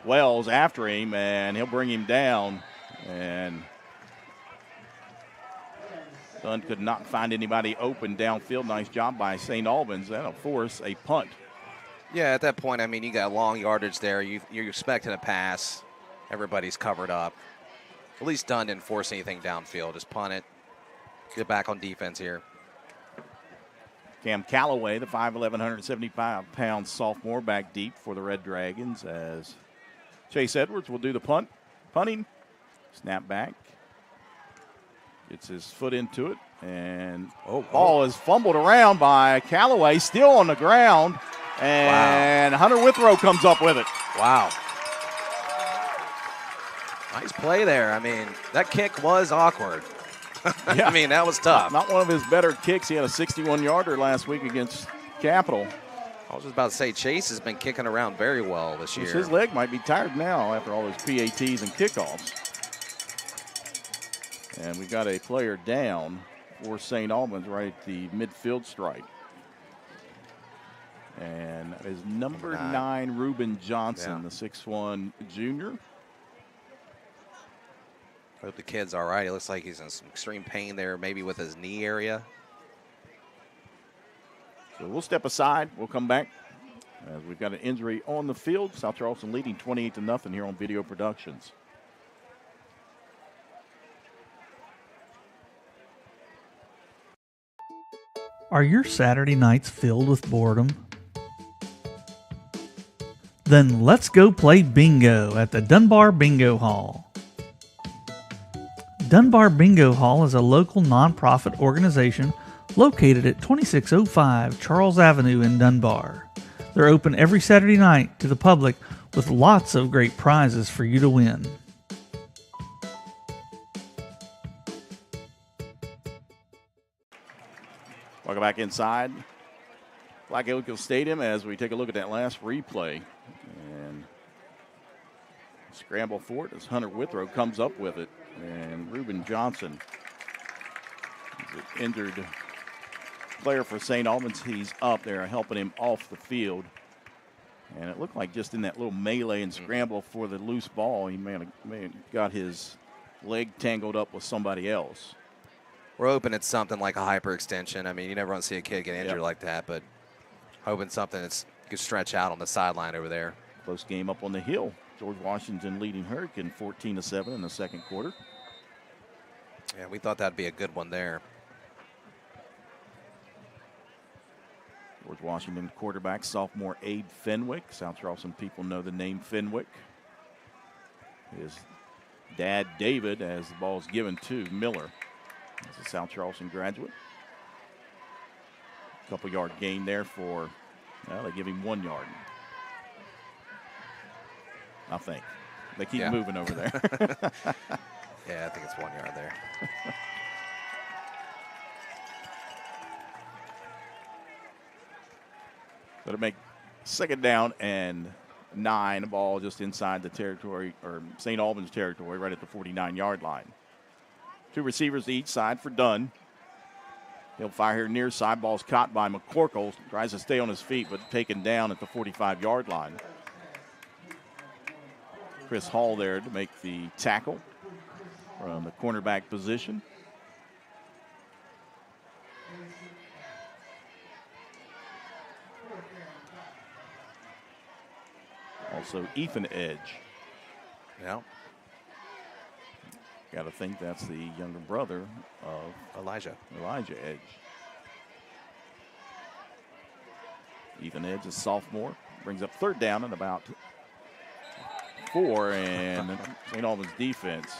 Wells after him, and he'll bring him down. And Dunn could not find anybody open downfield. Nice job by St. Albans. That'll force a punt. Yeah, at that point, I mean, you got long yardage there. You're expecting a pass. everybody's covered up. At least Dunn didn't force anything downfield. Just punt it. Get back on defense here. Cam Calloway, the 5'11", 175-pound sophomore, back deep for the Red Dragons as Chase Edwards will do the punt. Punting. Snap back. Gets his foot into it. And ball is fumbled around by Calloway, still on the ground. And Hunter Withrow comes up with it. Wow. Nice play there. I mean, that kick was awkward. Yeah. I mean, that was tough. Not one of his better kicks. He had a 61-yarder last week against Capital. I was just about to say, Chase has been kicking around very well this year. His leg might be tired now after all those PATs and kickoffs. And we've got a player down for St. Albans right at the midfield stripe. And that is number 9, Reuben Johnson, the 6'1" junior. I hope the kid's all right. It looks like he's in some extreme pain there, maybe with his knee area. So we'll step aside. We'll come back as we've got an injury on the field. South Charleston leading 28-0 here on Video Productions. Are your Saturday nights filled with boredom? Then let's go play bingo at the Dunbar Bingo Hall. Dunbar Bingo Hall is a local nonprofit organization located at 2605 Charles Avenue in Dunbar. They're open every Saturday night to the public with lots of great prizes for you to win. Welcome back inside Black Elk Stadium as we take a look at that last replay. And scramble for it as Hunter Withrow comes up with it. And Reuben Johnson is an injured player for St. Albans. He's up there helping him off the field. And it looked like just in that little melee and scramble for the loose ball, he may have got his leg tangled up with somebody else. We're hoping it's something like a hyperextension. I mean, you never want to see a kid get injured like that, but hoping something that's could stretch out on the sideline over there. Close game up on the hill. George Washington leading Hurricane 14-7 in the second quarter. Yeah, we thought that'd be a good one there. George Washington quarterback, sophomore Abe Fenwick. South Charleston people know the name Fenwick. His dad, David, as the ball is given to Miller. He's a South Charleston graduate. Couple yard gain there for, well, they give him 1 yard. I think. They keep moving over there. Yeah, I think it's 1 yard there. Better make second down and 9. Ball just inside the territory, or St. Albans territory, right at the 49-yard line. 2 receivers to each side for Dunn. He'll fire here near side. Ball's caught by McCorkle. Tries to stay on his feet, but taken down at the 45-yard line. Chris Hall there to make the tackle from the cornerback position. Also Ethan Edge. Yeah. Got to think that's the younger brother of Elijah Edge. Ethan Edge, a sophomore, brings up third down and about 4, and St. Albans defense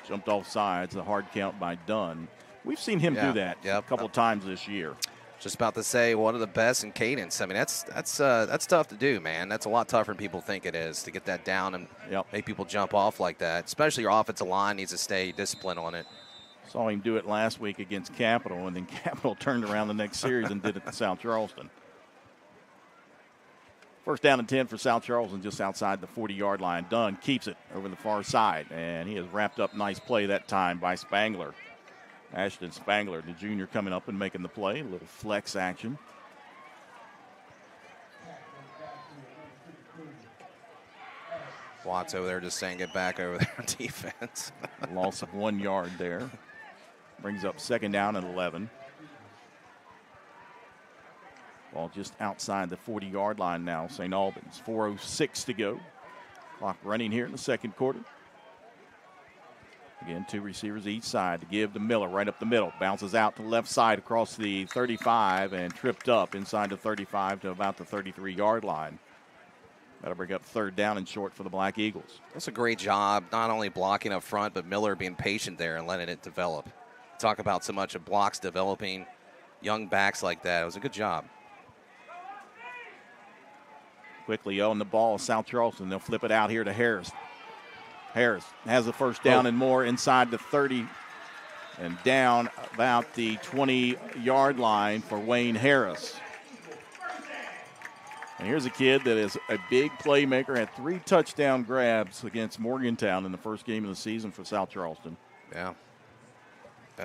jumped off sides. A hard count by Dunn. We've seen him do that a couple times this year. Just about to say one of the best in cadence. I mean, that's tough to do, man. That's a lot tougher than people think it is to get that down and make people jump off like that. Especially your offensive line needs to stay disciplined on it. Saw him do it last week against Capital, and then Capital turned around the next series and did it to South Charleston. First down and 10 for South Charleston, just outside the 40-yard line. Dunn keeps it over the far side, and he has wrapped up nice play that time by Spangler. Ashton Spangler, the junior, coming up and making the play. A little flex action. Watts over there just saying get back over there on defense. Loss of 1 yard there. Brings up second down and 11. Ball just outside the 40-yard line now, St. Albans. 4:06 to go. Clock running here in the second quarter. Again, 2 receivers each side to give to Miller right up the middle. Bounces out to the left side across the 35 and tripped up inside the 35 to about the 33-yard line. That'll bring up 3rd down and short for the Black Eagles. That's a great job, not only blocking up front, but Miller being patient there and letting it develop. Talk about so much of blocks developing, young backs like that. It was a good job. Quickly on the ball, South Charleston. They'll flip it out here to Harris. Harris has the first down and more inside the 30 and down about the 20-yard line for Wayne Harris. And here's a kid that is a big playmaker, had 3 touchdown grabs against Morgantown in the first game of the season for South Charleston. Yeah.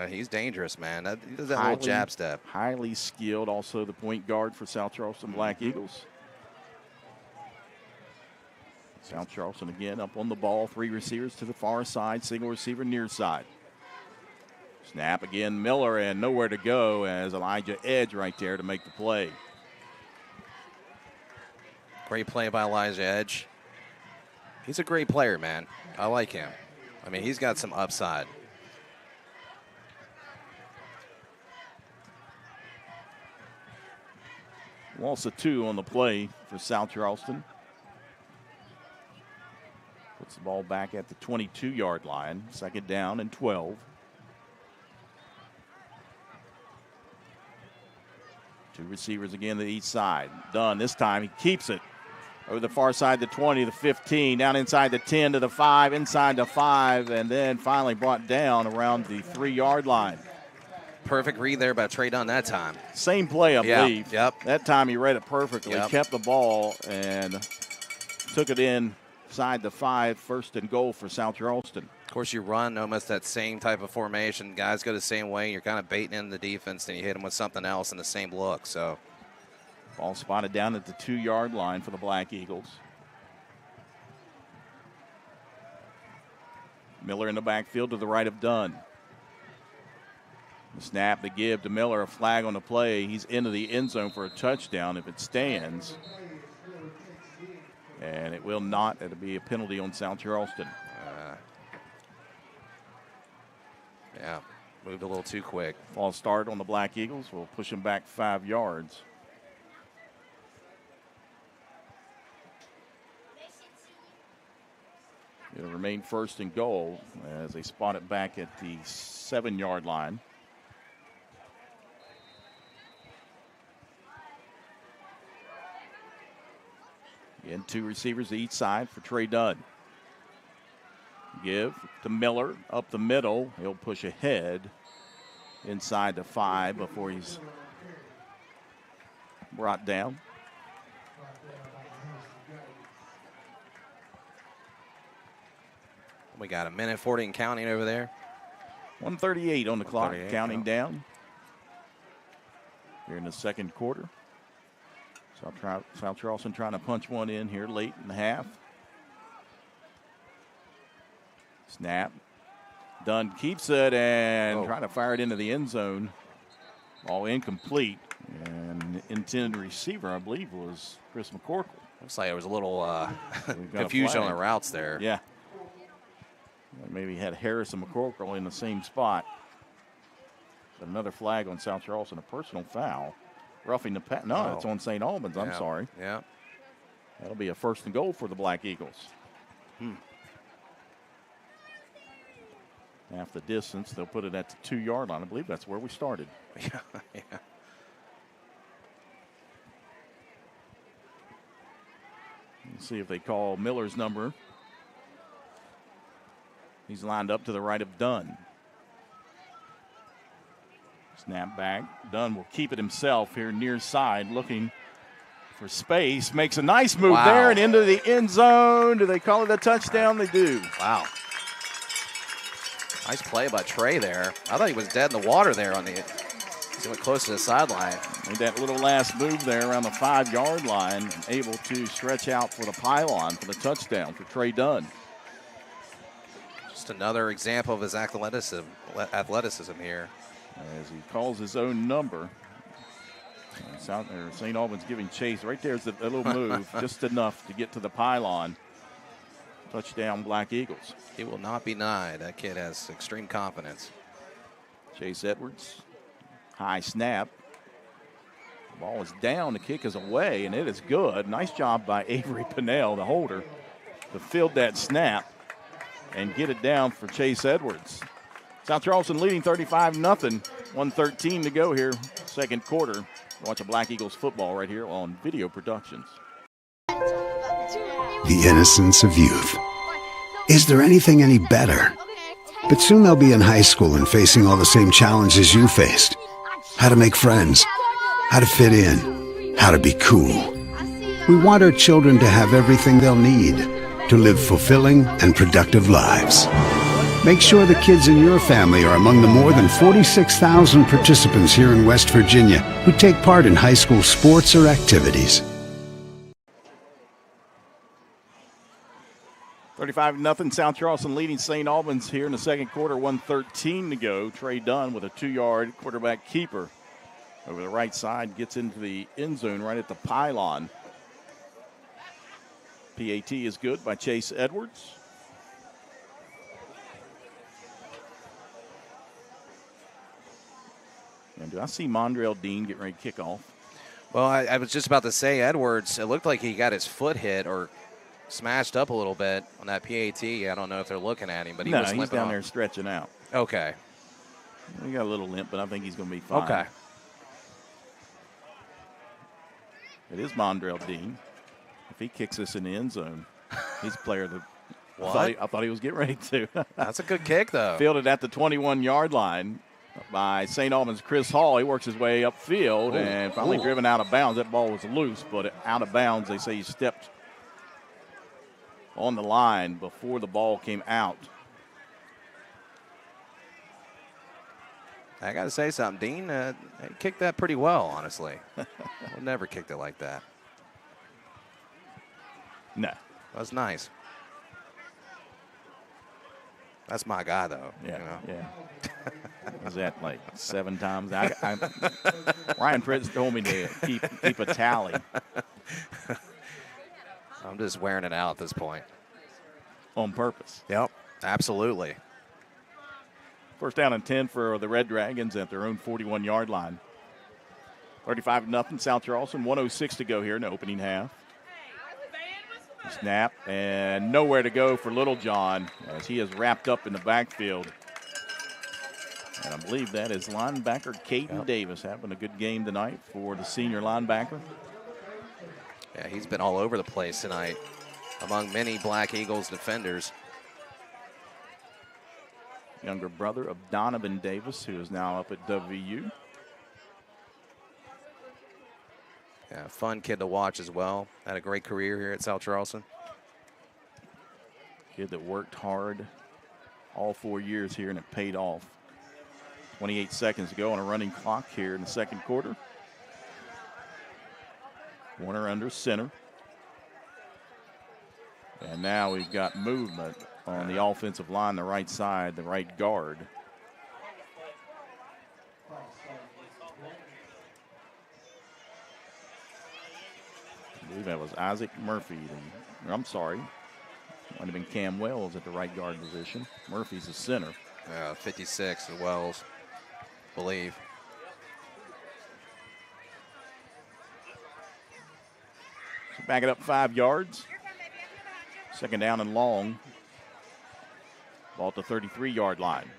He's dangerous, man. He does that little jab step. Highly skilled, also the point guard for South Charleston Black Eagles. South Charleston again up on the ball. 3 receivers to the far side, single receiver near side. Snap again, Miller, and nowhere to go as Elijah Edge right there to make the play. Great play by Elijah Edge. He's a great player, man. I like him. I mean, he's got some upside. Loss of 2 on the play for South Charleston. Puts the ball back at the 22-yard line. 2nd down and 12. 2 receivers again to each side. Dunn this time, he keeps it. Over the far side, the 20, the 15, down inside the 10 to the 5, inside the 5, and then finally brought down around the 3-yard line. Perfect read there by Trey Dunn that time. Same play, I believe. Yep. That time he read it perfectly. Yep. Kept the ball and took it inside the 5, 1st and goal for South Charleston. Of course, you run almost that same type of formation. Guys go the same way. You're kind of baiting in the defense, and you hit them with something else in the same look. So, ball spotted down at the 2-yard line for the Black Eagles. Miller in the backfield to the right of Dunn. The snap, the give to Miller, a flag on the play. He's into the end zone for a touchdown if it stands. And it will not. It'll be a penalty on South Charleston. Yeah, moved a little too quick. False start on the Black Eagles. We'll push them back 5 yards. It'll remain 1st and goal as they spot it back at the 7-yard line. Again, 2 receivers to each side for Trey Dunn. Give to Miller up the middle. He'll push ahead inside the 5 before he's brought down. We got 1:40 and counting over there. 1:38 on the clock, counting down. Here in the second quarter. South Charleston trying to punch one in here late in the half. Snap. Dunn keeps it and trying to fire it into the end zone. All incomplete. And intended receiver, I believe, was Chris McCorkle. Looks like there was a little confusion on the routes there. Yeah. Maybe had Harris and McCorkle in the same spot. But another flag on South Charleston, a personal foul. Roughing the pass. No, it's on St. Albans. I'm sorry. Yeah. That'll be a 1st and goal for the Black Eagles. Half the distance. They'll put it at the 2-yard line. I believe that's where we started. Yeah. Let's see if they call Miller's number. He's lined up to the right of Dunn. Snap back. Dunn will keep it himself here near side, looking for space. Makes a nice move there and into the end zone. Do they call it a touchdown? They do. Wow. Nice play by Trey there. I thought he was dead in the water there on the. He went close to the sideline. Made that little last move there around the 5-yard line, able to stretch out for the pylon for the touchdown for Trey Dunn. Just another example of his athleticism here. As he calls his own number. St. Albans giving chase. Right there's a little move, just enough to get to the pylon. Touchdown, Black Eagles. He will not be denied. That kid has extreme confidence. Chase Edwards, high snap. Ball is down, the kick is away, and it is good. Nice job by Avery Pinnell, the holder, to field that snap and get it down for Chase Edwards. South Charleston leading 35-0, 1:13 to go here, second quarter. Watch a Black Eagles football right here on Video Productions. The innocence of youth. Is there anything any better? But soon they'll be in high school and facing all the same challenges you faced. How to make friends, how to fit in, how to be cool. We want our children to have everything they'll need to live fulfilling and productive lives. Make sure the kids in your family are among the more than 46,000 participants here in West Virginia who take part in high school sports or activities. 35-0, South Charleston leading St. Albans here in the second quarter, 1:13 to go. Trey Dunn with a 2-yard quarterback keeper over the right side, gets into the end zone right at the pylon. PAT is good by Chase Edwards. And do I see Mondrell Dean getting ready to kick off? Well, I was just about to say, Edwards, it looked like he got his foot hit or smashed up a little bit on that PAT. I don't know if they're looking at him, but he was limping. He's down there stretching out. Okay. He got a little limp, but I think he's going to be fine. Okay. It is Mondrell Dean. If he kicks us in the end zone, he's a player that What? I thought he was getting ready to. That's a good kick, though. Fielded at the 21-yard line by St. Albans' Chris Hall. He works his way upfield and finally driven out of bounds. That ball was loose, but out of bounds. They say he stepped on the line before the ball came out. I got to say something. Dean kicked that pretty well, honestly. I've never kicked it like that. No. That was nice. That's my guy, though. Yeah, you know? yeah. Was that like 7 times? Ryan Pritz told me to keep a tally. I'm just wearing it out at this point. On purpose. Yep, absolutely. First down and 10 for the Red Dragons at their own 41-yard line. 35-0 South Charleston, 1:06 to go here in the opening half. Snap, and nowhere to go for Little John as he is wrapped up in the backfield. And I believe that is linebacker Caden Davis having a good game tonight for the senior linebacker. Yeah, he's been all over the place tonight among many Black Eagles defenders. Younger brother of Donovan Davis, who is now up at WVU. Yeah, fun kid to watch as well. Had a great career here at South Charleston. Kid that worked hard all 4 years here, and it paid off. 28 seconds to go on a running clock here in the second quarter. Warner under center. And now we've got movement on the offensive line, the right side, the right guard. I believe that was Isaac Murphy. I'm sorry. Might have been Cam Wells at the right guard position. Murphy's the center. 56 at Wells, I believe. So back it up 5 yards. Second down and long. Ball at the 33-yard line.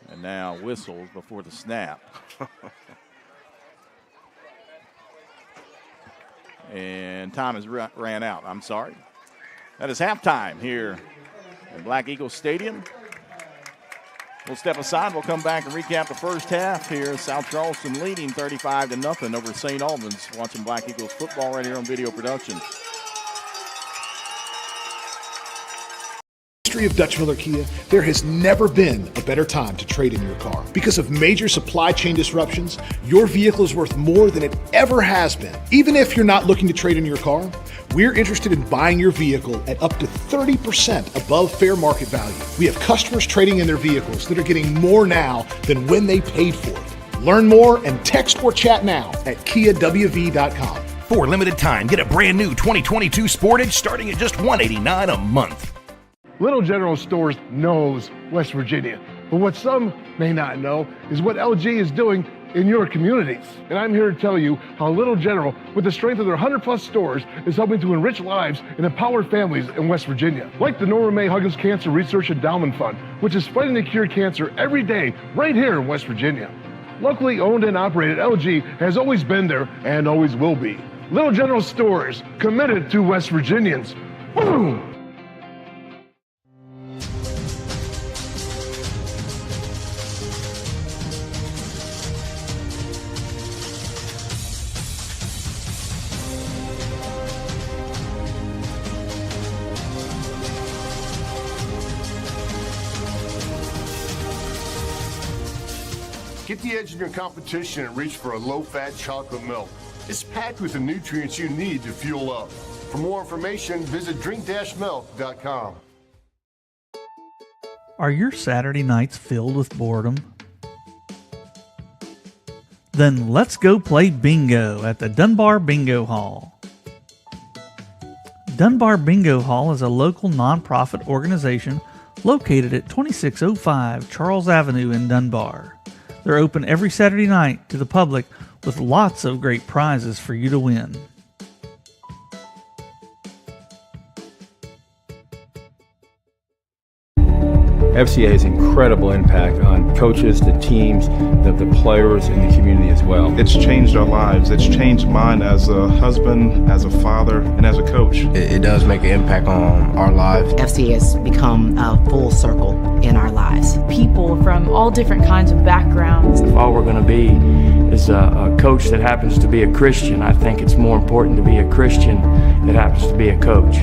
And now whistles before the snap. And time has ran out. I'm sorry. That is halftime here at Black Eagle Stadium. We'll step aside. We'll come back and recap the first half here. South Charleston leading 35-0 over St. Albans. Watching Black Eagles football right here on Video Production. Of Dutch Miller Kia, there has never been a better time to trade in your car. Because of major supply chain disruptions, your vehicle is worth more than it ever has been. Even if you're not looking to trade in your car, we're interested in buying your vehicle at up to 30% above fair market value. We have customers trading in their vehicles that are getting more now than when they paid for it. Learn more and text or chat now at KiaWV.com. For a limited time, get a brand new 2022 Sportage starting at just $189 a month. Little General Stores knows West Virginia, but what some may not know is what LG is doing in your communities. And I'm here to tell you how Little General, with the strength of their 100+ stores, is helping to enrich lives and empower families in West Virginia. Like the Norma May Huggins Cancer Research Endowment Fund, which is fighting to cure cancer every day right here in West Virginia. Locally owned and operated, LG has always been there and always will be. Little General Stores, committed to West Virginians. Boom! Get the edge in your competition and reach for a low-fat chocolate milk. It's packed with the nutrients you need to fuel up. For more information, visit drink-milk.com. Are your Saturday nights filled with boredom? Then let's go play bingo at the Dunbar Bingo Hall. Dunbar Bingo Hall is a local nonprofit organization located at 2605 Charles Avenue in Dunbar. They're open every Saturday night to the public with lots of great prizes for you to win. FCA has incredible impact on coaches, the teams, the players, and the community as well. It's changed our lives. It's changed mine as a husband, as a father, and as a coach. It does make an impact on our lives. FCA has become a full circle in our lives. People from all different kinds of backgrounds. If all we're going to be is a coach that happens to be a Christian, I think it's more important to be a Christian that happens to be a coach.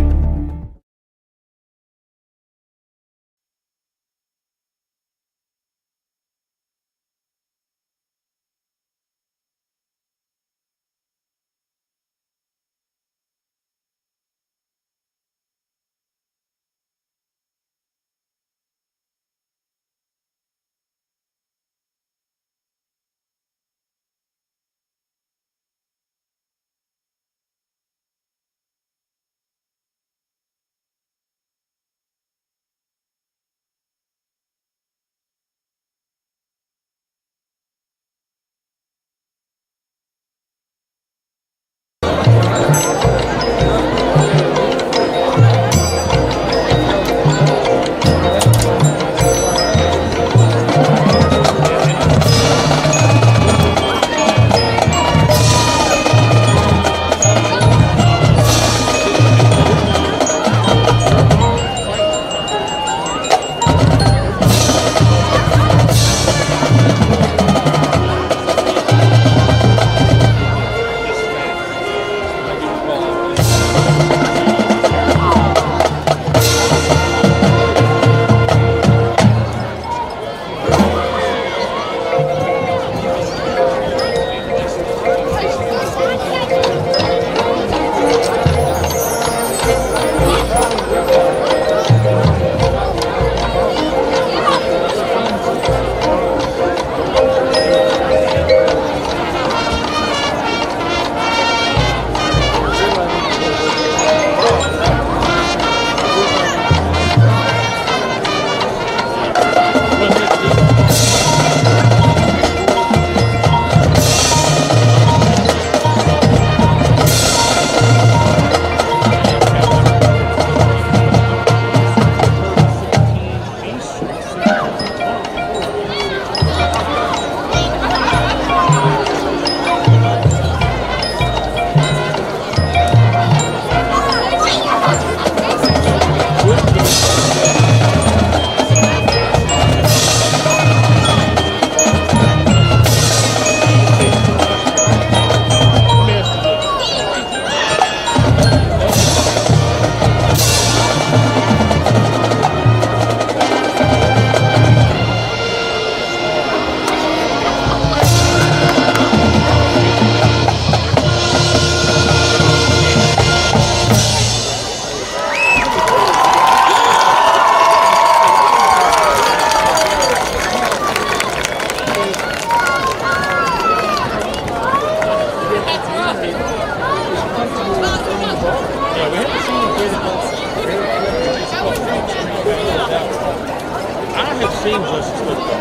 seamless instead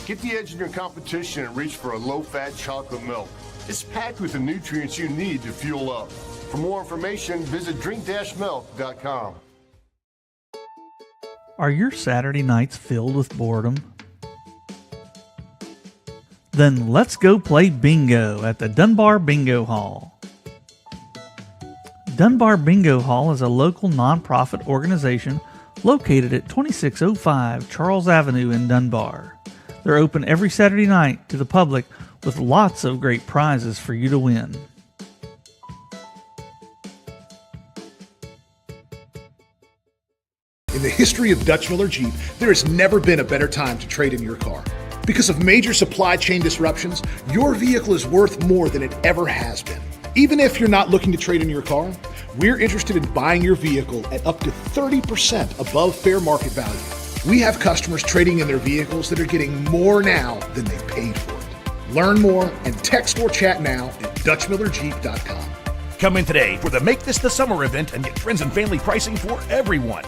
Get the edge in your competition and reach for a low-fat chocolate milk. It's packed with the nutrients you need to fuel up. For more information, visit drink-milk.com. Are your Saturday nights filled with boredom? Then let's go play bingo at the Dunbar Bingo Hall. Dunbar Bingo Hall is a local nonprofit organization located at 2605 Charles Avenue in Dunbar. They're open every Saturday night to the public with lots of great prizes for you to win. In the history of Dutch Miller Jeep, there has never been a better time to trade in your car. Because of major supply chain disruptions, your vehicle is worth more than it ever has been. Even if you're not looking to trade in your car, we're interested in buying your vehicle at up to 30% above fair market value. We have customers trading in their vehicles that are getting more now than they paid for it. Learn more and text or chat now at DutchMillerJeep.com. Come in today for the Make This the Summer event and get friends and family pricing for everyone.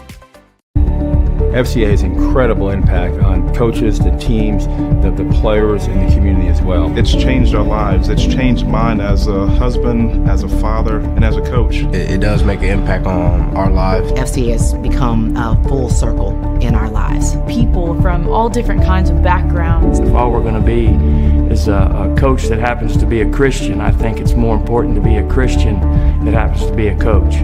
FCA has incredible impact on coaches, the teams, the players, and the community as well. It's changed our lives. It's changed mine as a husband, as a father, and as a coach. It does make an impact on our lives. FCA has become a full circle in our lives. People from all different kinds of backgrounds. If all we're going to be is a coach that happens to be a Christian, I think it's more important to be a Christian that happens to be a coach.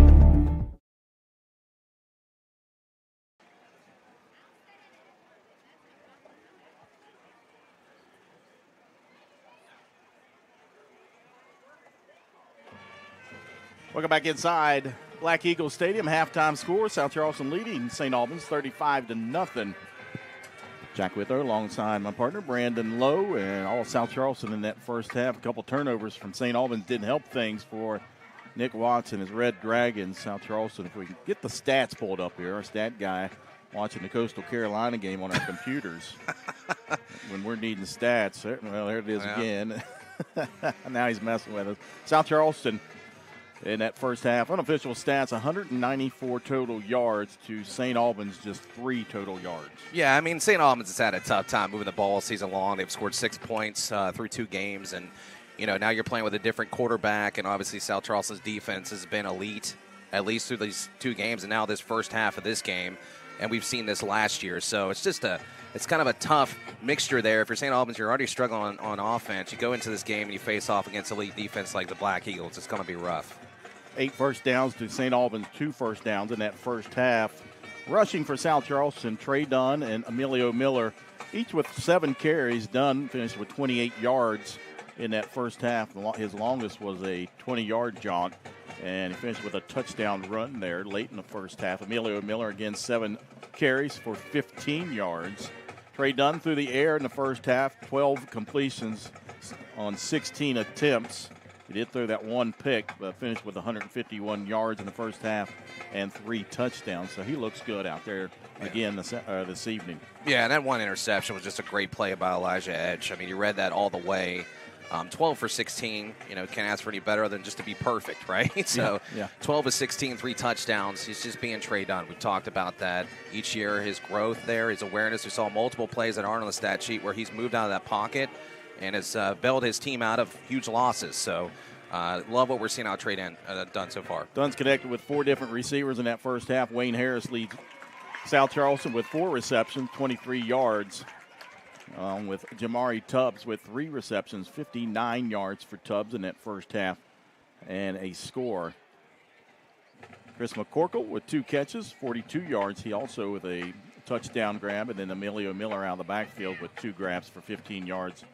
Welcome back inside Black Eagle Stadium. Halftime score, South Charleston leading St. Albans 35-0. Jack Withrow alongside my partner Brandon Lowe, and all South Charleston in that first half. A couple turnovers from St. Albans didn't help things for Nick Watts and his Red Dragons. South Charleston, if we can get the stats pulled up here, our stat guy watching the Coastal Carolina game on our computers. When we're needing stats, well, there it is again. Now he's messing with us. South Charleston in that first half, unofficial stats, 194 total yards to St. Albans, just 3 total yards. Yeah, I mean, St. Albans has had a tough time moving the ball all season long. They've scored 6 points through 2 games, and, you know, now you're playing with a different quarterback, and obviously South Charleston's defense has been elite, at least through these 2 games, and now this first half of this game, and we've seen this last year. So it's just it's kind of a tough mixture there. If you're St. Albans, you're already struggling on offense. You go into this game and you face off against elite defense like the Black Eagles. It's going to be rough. 8 first downs to St. Albans, 2 first downs in that first half. Rushing for South Charleston, Trey Dunn and Emilio Miller, each with 7 carries. Dunn finished with 28 yards in that first half. His longest was a 20-yard jaunt, and he finished with a touchdown run there late in the first half. Emilio Miller, again, 7 carries for 15 yards. Trey Dunn through the air in the first half, 12 completions on 16 attempts. He did throw that 1 pick, but finished with 151 yards in the first half and 3 touchdowns. So he looks good out there again this evening. Yeah, and that 1 interception was just a great play by Elijah Edge. I mean, you read that all the way. 12 for 16, you know, can't ask for any better than just to be perfect, right? So yeah. 12 for 16, 3 touchdowns. He's just being Trey Dunn. We've talked about that each year, his growth there, his awareness. We saw multiple plays that aren't on the stat sheet where he's moved out of that pocket and has bailed his team out of huge losses. So love what we're seeing out Trey Dunn done so far. Dunn's connected with 4 different receivers in that first half. Wayne Harris leads South Charleston with 4 receptions, 23 yards. With Jamari Tubbs with 3 receptions, 59 yards for Tubbs in that first half, and a score. Chris McCorkle with 2 catches, 42 yards. He also with a touchdown grab, and then Emilio Miller out of the backfield with 2 grabs for 15 yards.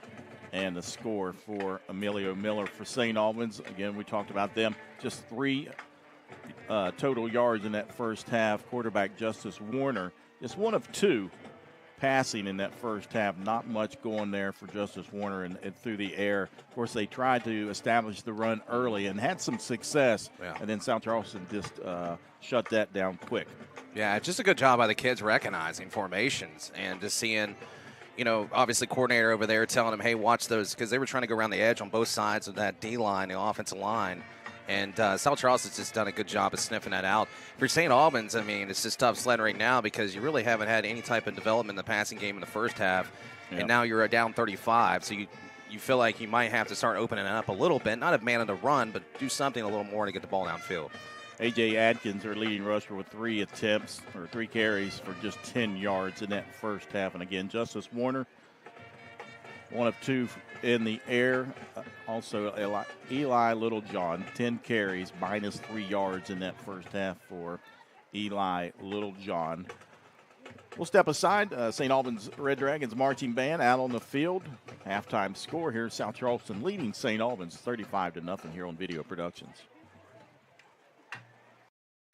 And the score for Emilio Miller for St. Albans. Again, we talked about them. Just 3 total yards in that first half. Quarterback Justice Warner, just 1 of 2 passing in that first half. Not much going there for Justice Warner and through the air. Of course, they tried to establish the run early and had some success. Yeah. And then South Charleston just shut that down quick. Yeah, just a good job by the kids recognizing formations and just seeing, you know, obviously coordinator over there telling them, hey, watch those, because they were trying to go around the edge on both sides of that D-line, the offensive line. And South Charleston's just done a good job of sniffing that out. For St. Albans, I mean, it's just tough sledding right now because you really haven't had any type of development in the passing game in the first half. Yep. And now you're down 35. So you you feel like you might have to start opening it up a little bit. Not a man on the run, but do something a little more to get the ball downfield. A.J. Adkins, their leading rusher, with 3 attempts or 3 carries for just 10 yards in that first half. And again, Justice Warner, 1 of 2 in the air. Also, Eli Littlejohn, 10 carries, minus 3 yards in that first half for Eli Littlejohn. We'll step aside. St. Albans Red Dragons marching band out on the field. Halftime score here. South Charleston leading St. Albans 35-0 here on Video Productions.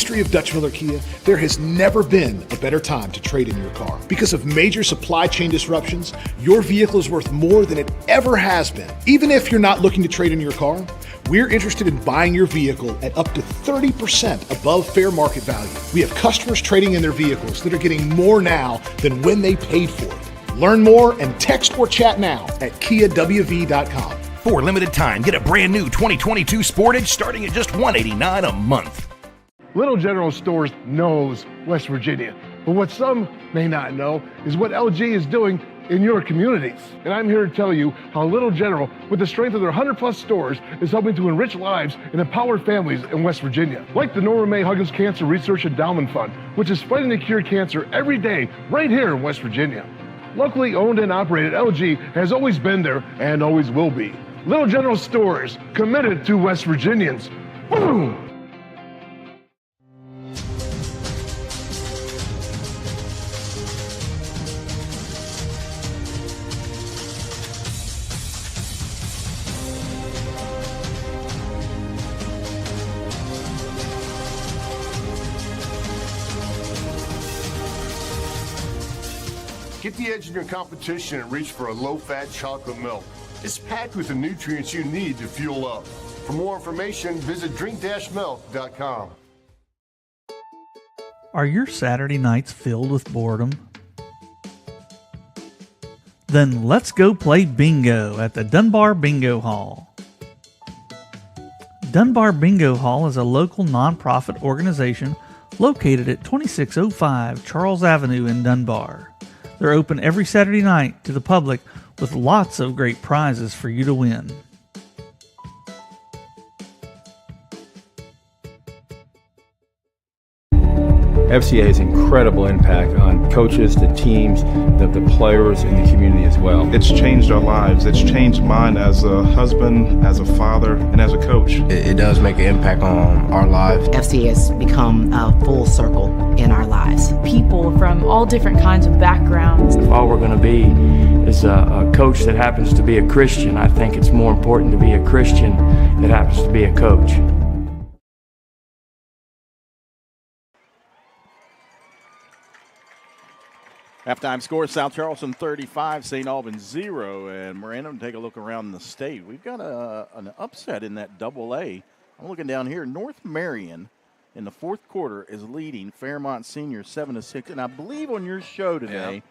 History of Dutch Miller Kia, there has never been a better time to trade in your car. Because of major supply chain disruptions, your vehicle is worth more than it ever has been. Even if you're not looking to trade in your car, we're interested in buying your vehicle at up to 30% above fair market value. We have customers trading in their vehicles that are getting more now than when they paid for it. Learn more and text or chat now at KiaWV.com. For a limited time, get a brand new 2022 Sportage starting at just $189 a month. Little General Stores knows West Virginia, but what some may not know is what LG is doing in your communities. And I'm here to tell you how Little General, with the strength of their 100+ stores, is helping to enrich lives and empower families in West Virginia. Like the Norma May Huggins Cancer Research Endowment Fund, which is fighting to cure cancer every day right here in West Virginia. Locally owned and operated, LG has always been there and always will be. Little General Stores, committed to West Virginians. Boom! Get the edge in your competition and reach for a low-fat chocolate milk. It's packed with the nutrients you need to fuel up. For more information, visit drink-milk.com. Are your Saturday nights filled with boredom? Then let's go play bingo at the Dunbar Bingo Hall. Dunbar Bingo Hall is a local nonprofit organization located at 2605 Charles Avenue in Dunbar. They're open every Saturday night to the public with lots of great prizes for you to win. FCA has incredible impact on coaches, the teams, the players, and the community as well. It's changed our lives. It's changed mine as a husband, as a father, and as a coach. It does make an impact on our lives. FCA has become a full circle in our lives. People from all different kinds of backgrounds. If all we're going to be is a coach that happens to be a Christian, I think it's more important to be a Christian that happens to be a coach. Halftime score, South Charleston 35, St. Albans 0. And Miranda, take a look around the state. We've got an upset in that AA. I'm looking down here. North Marion in the fourth quarter is leading Fairmont Senior 7-6. And I believe on your show today,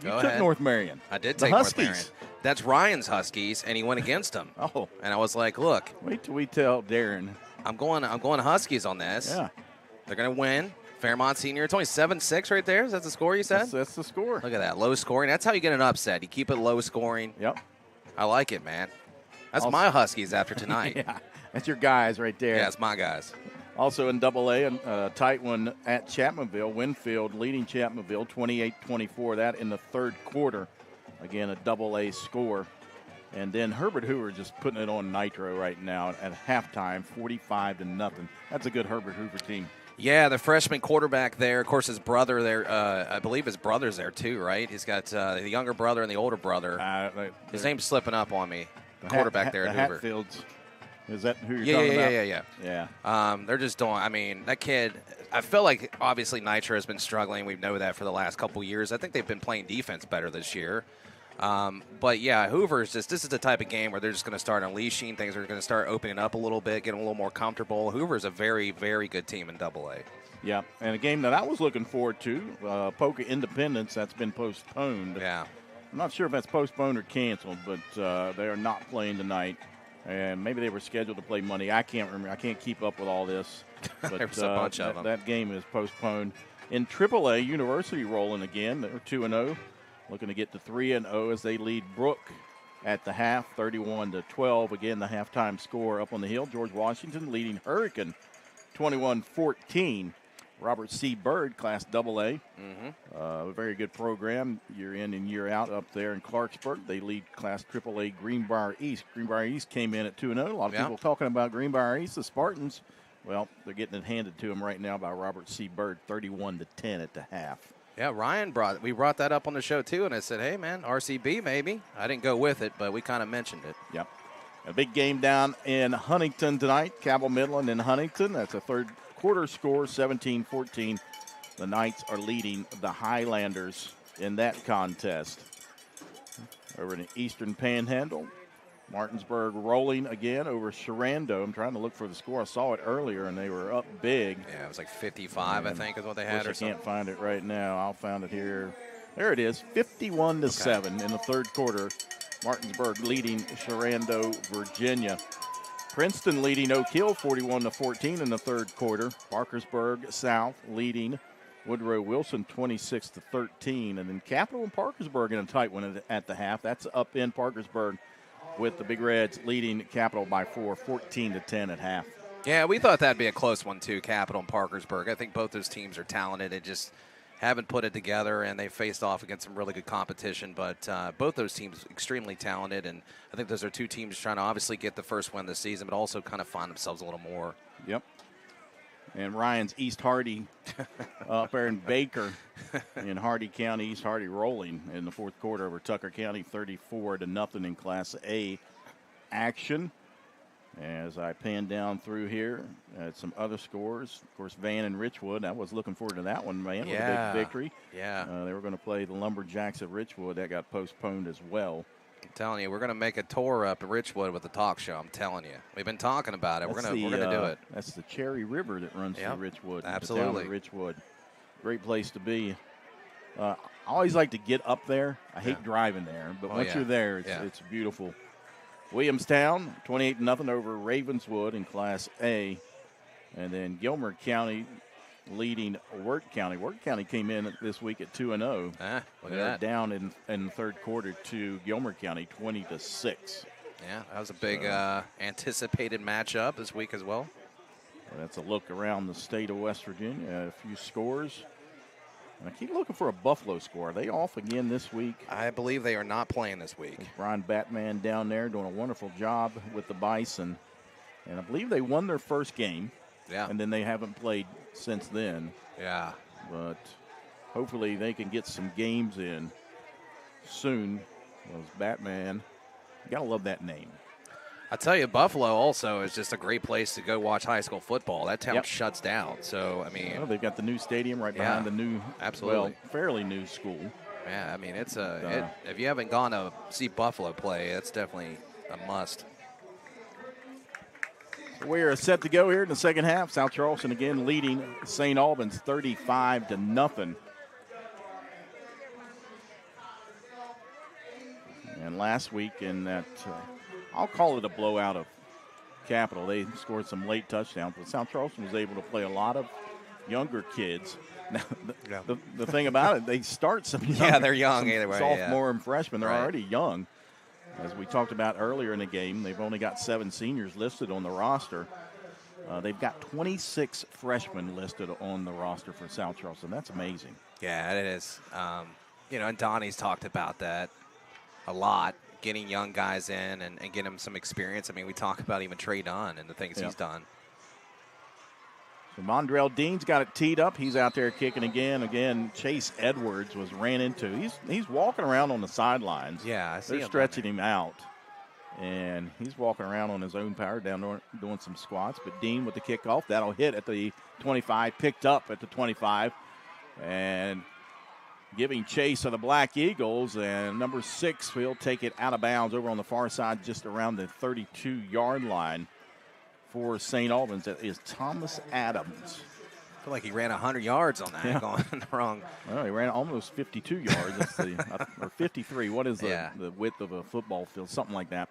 you took North Marion. I did take North Marion. That's Ryan's Huskies, and he went against them. Oh. And I was like, look. Wait till we tell Darren. I'm going Huskies on this. Yeah. They're going to win. Fairmont Senior, 27-6 right there. Is that the score you said? That's the score. Look at that, low scoring. That's how you get an upset. You keep it low scoring. Yep. I like it, man. That's my Huskies after tonight. Yeah, that's your guys right there. Yeah, it's my guys. Also in AA, a tight one at Chapmanville. Winfield leading Chapmanville 28-24. That in the third quarter. Again, a AA score. And then Herbert Hoover just putting it on nitro right now at halftime, 45-0. That's a good Herbert Hoover team. Yeah, the freshman quarterback there. Of course, his brother there. I believe his brother's there too, right? He's got the younger brother and the older brother. His name's slipping up on me. Quarterback there at Hoover. Hatfields. Is that who you're talking about? Yeah. They're just doing. I mean, that kid. I feel like obviously Nitro has been struggling. We know that for the last couple years. I think they've been playing defense better this year. But yeah, Hoover's this is the type of game where they're just going to start unleashing. Things are going to start opening up a little bit, getting a little more comfortable. Hoover's a very, very good team in AA. Yeah, and a game that I was looking forward to, Poca Independence, that's been postponed. Yeah. I'm not sure if that's postponed or canceled, but they are not playing tonight. And maybe they were scheduled to play Monday. I can't remember. I can't keep up with all this. But There's a bunch of them. That game is postponed. In AAA, University rolling again. They're 2-0. Looking to get to 3-0 as they lead Brooke at the half, 31-12. Again, the halftime score up on the hill. George Washington leading Hurricane 21-14. Robert C. Byrd, Class AA. A very good program year in and year out up there in Clarksburg. They lead Class AAA Greenbrier East. Greenbrier East came in at 2-0. A lot of people talking about Greenbrier East. The Spartans, well, they're getting it handed to them right now by Robert C. Byrd, 31-10 at the half. Yeah, Ryan brought that up on the show too, and I said, hey, man, RCB maybe. I didn't go with it, but we kind of mentioned it. Yep. A big game down in Huntington tonight. Cabell Midland in Huntington. That's a third quarter score, 17-14. The Knights are leading the Highlanders in that contest. Over in the Eastern Panhandle, Martinsburg rolling again over Sharando. I'm trying to look for the score. I saw it earlier, and they were up big. Yeah, it was like 55, I think, is what they had. I can't find it right now. I'll find it here. There it is, 51-7 in the third quarter. Martinsburg leading Sharando, Virginia. Princeton leading Oak Hill 41-14 in the third quarter. Parkersburg South leading Woodrow Wilson 26-13. And then Capital and Parkersburg in a tight one at the half. That's up in Parkersburg with the Big Reds leading Capital by 4, 14-10 at half. Yeah, we thought that'd be a close one too, Capital and Parkersburg. I think both those teams are talented. They just haven't put it together, and they faced off against some really good competition. But both those teams extremely talented, and I think those are two teams trying to obviously get the first win this season, but also kind of find themselves a little more. Yep. And Ryan's East Hardy up there in Baker in Hardy County. East Hardy rolling in the fourth quarter over Tucker County, 34-0 in Class A action. As I pan down through here at some other scores, of course, Van and Richwood. I was looking forward to that one, man. Yeah. With a big victory. Yeah. They were going to play the Lumberjacks at Richwood. That got postponed as well. I'm telling you, we're going to make a tour up to Richwood with the talk show. I'm telling you. We've been talking about it. We're going to do it. That's the Cherry River that runs through Richwood. Absolutely. Richwood. Great place to be. I always like to get up there. I hate driving there, but once you're there, it's beautiful. Williamstown, 28-0 over Ravenswood in Class A. And then Gilmer County leading Wirt County. Wirt County came in this week at 2-0. Look at that. Down in the third quarter to Gilmer County, 20-6. Yeah, that was a big anticipated matchup this week as well. That's a look around the state of West Virginia. A few scores. And I keep looking for a Buffalo score. Are they off again this week? I believe they are not playing this week. Brian Batman down there doing a wonderful job with the Bison. And I believe they won their first game. Yeah. And then they haven't played since then. Yeah. But hopefully they can get some games in soon. Well, Batman, you got to love that name. I tell you, Buffalo also is just a great place to go watch high school football. That town shuts down. So, I mean. Well, they've got the new stadium right behind the new, fairly new school. Yeah, I mean, it's if you haven't gone to see Buffalo play, it's definitely a must. We are set to go here in the second half. South Charleston again leading St. Albans 35-0. And last week in that, I'll call it a blowout of Capital. They scored some late touchdowns, but South Charleston was able to play a lot of younger kids. Now, the thing about it, they start some young, they're young either way. Sophomore and freshmen. They're already young. As we talked about earlier in the game, they've only got 7 seniors listed on the roster. They've got 26 freshmen listed on the roster for South Charleston. That's amazing. Yeah, it is. And Donnie's talked about that a lot, getting young guys in and getting them some experience. I mean, we talk about even Trey Dunn and the things he's done. So Mondrell Dean's got it teed up. He's out there kicking again. Again, Chase Edwards was ran into. He's walking around on the sidelines. Yeah, I see. They're stretching him out. And he's walking around on his own power down there doing some squats. But Dean with the kickoff. That'll hit at the 25, picked up at the 25. And giving chase of the Black Eagles. And number 6, he'll take it out of bounds over on the far side just around the 32-yard line. For St. Albans, that is Thomas Adams. I feel like he ran 100 yards on that, going wrong. Well, he ran almost 52 yards. That's or 53. What is the width of a football field? Something like that.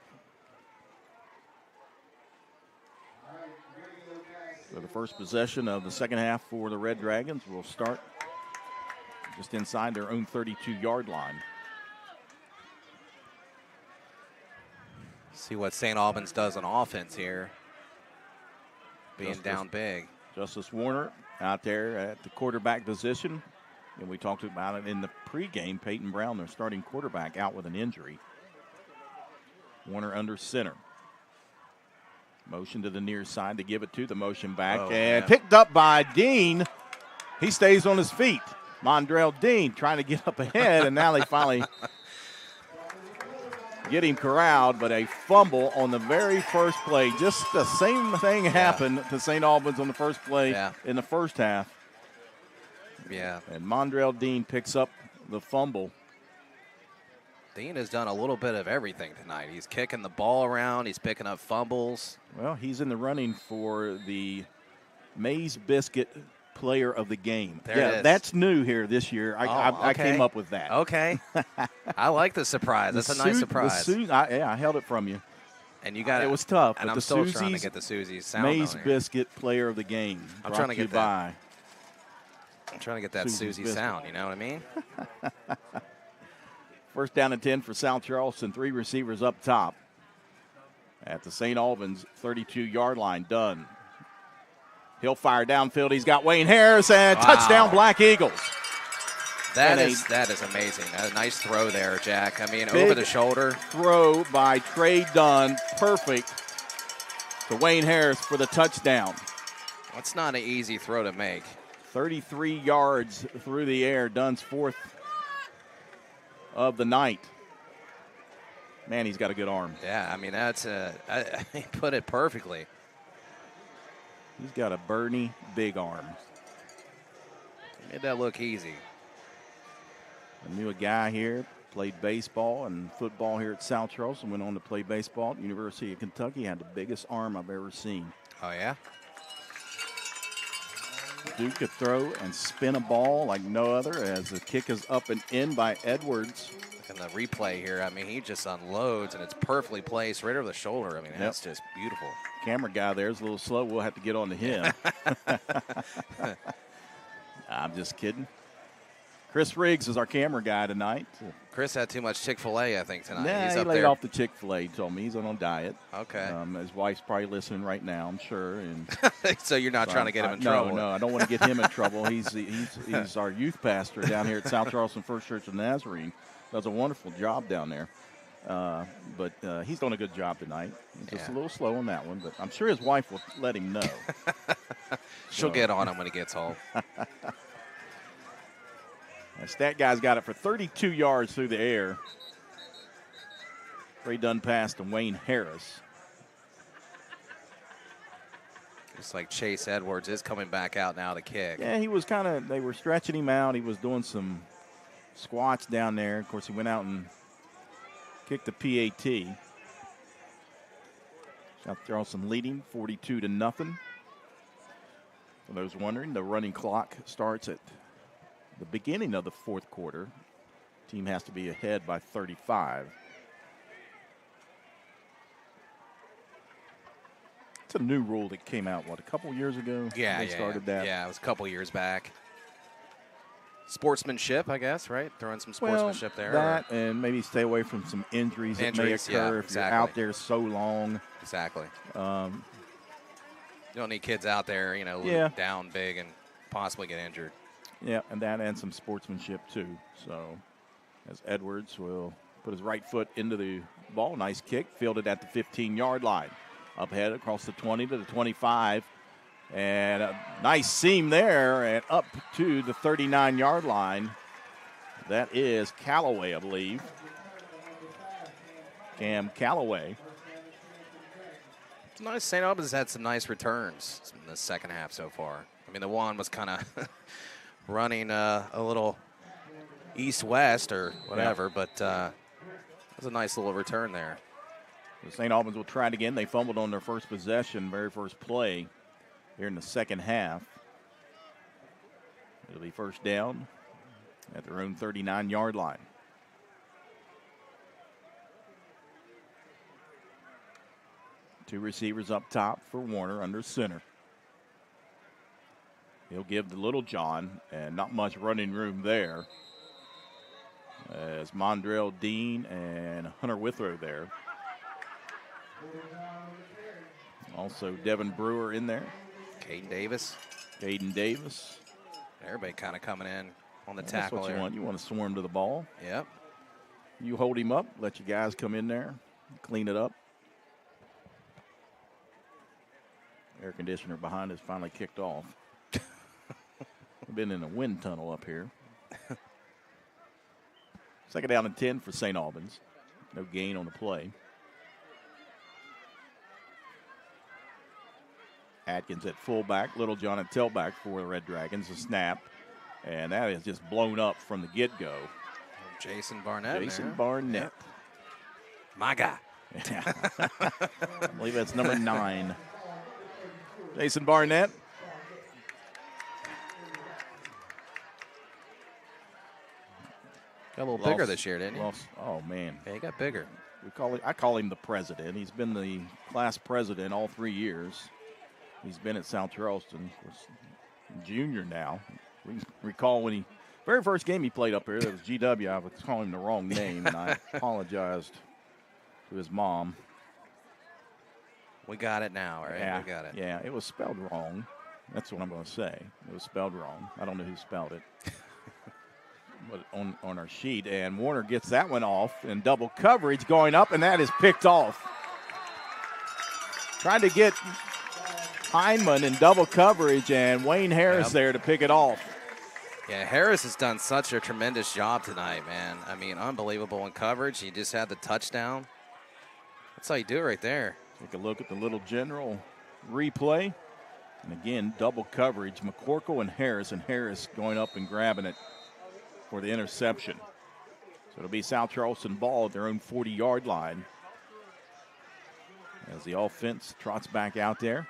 So the first possession of the second half for the Red Dragons will start just inside their own 32-yard line. See what St. Albans does on offense here. Being down big. Justice Warner out there at the quarterback position. And we talked about it in the pregame. Peyton Brown, their starting quarterback, out with an injury. Warner under center. Motion to the near side to give it to the motion back. Picked up by Dean. He stays on his feet. Mondrell Dean trying to get up ahead, and now they finally get him corralled, but a fumble on the very first play. Just the same thing happened to St. Albans on the first play in the first half. Yeah. And Mondrell Dean picks up the fumble. Dean has done a little bit of everything tonight. He's kicking the ball around. He's picking up fumbles. Well, he's in the running for the Maize Biscuit Player of the Game. There it is. That's new here this year. I came up with that. Okay. I like the surprise. That's a nice surprise. I held it from you. And you got it. was tough. And but I'm the still Susie's trying to get the Susie's sound Maize on here. Biscuit Player of the Game. I'm trying to get that. by I'm trying to get that Susie sound, you know what I mean? First down and 10 for South Charleston. 3 receivers up top. At the St. Albans 32-yard line. Dunn. He'll fire downfield. He's got Wayne Harris and touchdown Black Eagles. That is amazing. A nice throw there, Jack. I mean, over the shoulder. Throw by Trey Dunn. Perfect to Wayne Harris for the touchdown. That's not an easy throw to make. 33 yards through the air. Dunn's 4th of the night. Man, he's got a good arm. Yeah, I mean, he put it perfectly. He's got a Bernie big arm. Made that look easy. I knew a guy here, played baseball and football here at South Charleston, went on to play baseball at the University of Kentucky, had the biggest arm I've ever seen. Oh, yeah? Duke could throw and spin a ball like no other as the kick is up and in by Edwards. Look at the replay here. I mean, he just unloads, and it's perfectly placed right over the shoulder. I mean, that's just beautiful. Camera guy there is a little slow. We'll have to get on to him. I'm just kidding. Chris Riggs is our camera guy tonight. Chris had too much Chick-fil-A, I think, tonight. Nah, He's he up laid there. off the Chick-fil-A. He told me he's on a diet. Okay. His wife's probably listening right now, I'm sure. And so you're not trying to get him in trouble? No, I don't want to get him in trouble. He's our youth pastor down here at South Charleston First Church of Nazarene. Does a wonderful job down there. But he's done a good job tonight. He's just a little slow on that one, but I'm sure his wife will let him know. She'll get on him when he gets home. That stat guy's got it for 32 yards through the air. Trey Dunn pass to Wayne Harris. Looks like Chase Edwards is coming back out now to kick. Yeah, he was they were stretching him out. He was doing some squats down there. Of course, he went out and kicked the PAT. South Charleston leading 42-0. For those wondering, the running clock starts at the beginning of the fourth quarter. Team has to be ahead by 35. It's a new rule that came out, a couple years ago? Yeah, they started that. Yeah, it was a couple years back. Sportsmanship, I guess, right? Throwing some sportsmanship there. That and maybe stay away from some injuries that may occur if you're out there so long. Exactly. You don't need kids out there, down big and possibly get injured. Yeah, and some sportsmanship too. So as Edwards will put his right foot into the ball. Nice kick, fielded at the 15-yard line. Up ahead across the 20 to the 25. And a nice seam there and up to the 39-yard line. That is Callaway, I believe. Cam Callaway. It's nice. St. Albans had some nice returns in the second half so far. I mean, the one was kind of running a little east-west or whatever, but it was a nice little return there. St. Albans will try it again. They fumbled on their first possession, very first play here in the second half. It'll be first down at their own 39-yard line. Two receivers up top for Warner under center. He'll give to Little John, and not much running room there. As Mondrell Dean and Hunter Withrow there. Also, Devin Brewer in there. Caden Davis. Caden Davis. Everybody kind of coming in on the That's tackle what you there. want. You want to swarm to the ball. Yep. You hold him up, let your guys come in there, clean it up. Air conditioner behind us finally kicked off. We've been in a wind tunnel up here. Second down and 10 for St. Albans. No gain on the play. Atkins at fullback, Littlejohn at tailback for the Red Dragons. A snap, and that is just blown up from the get-go. Jason Barnett. Jason Barnett. Yep. My guy. Yeah. I believe that's number 9. Jason Barnett. Got a little bigger this year, didn't he? Oh, man. Yeah, he got bigger. I call him the president. He's been the class president all 3 years. He's been at South Charleston. Of course, junior now. Recall when very first game he played up here, that was GW. I was calling him the wrong name, and I apologized to his mom. We got it now, right? Yeah, we got it. Yeah, it was spelled wrong. That's what I'm going to say. It was spelled wrong. I don't know who spelled it. But on our sheet, and Warner gets that one off, and double coverage going up, and that is picked off. Trying to get Heineman in double coverage, and Wayne Harris there to pick it off. Yeah, Harris has done such a tremendous job tonight, man. I mean, unbelievable in coverage. He just had the touchdown. That's how you do it right there. Take a look at the Little General replay. And again, double coverage. McCorkle and Harris going up and grabbing it for the interception. So it'll be South Charleston ball at their own 40-yard line as the offense trots back out there.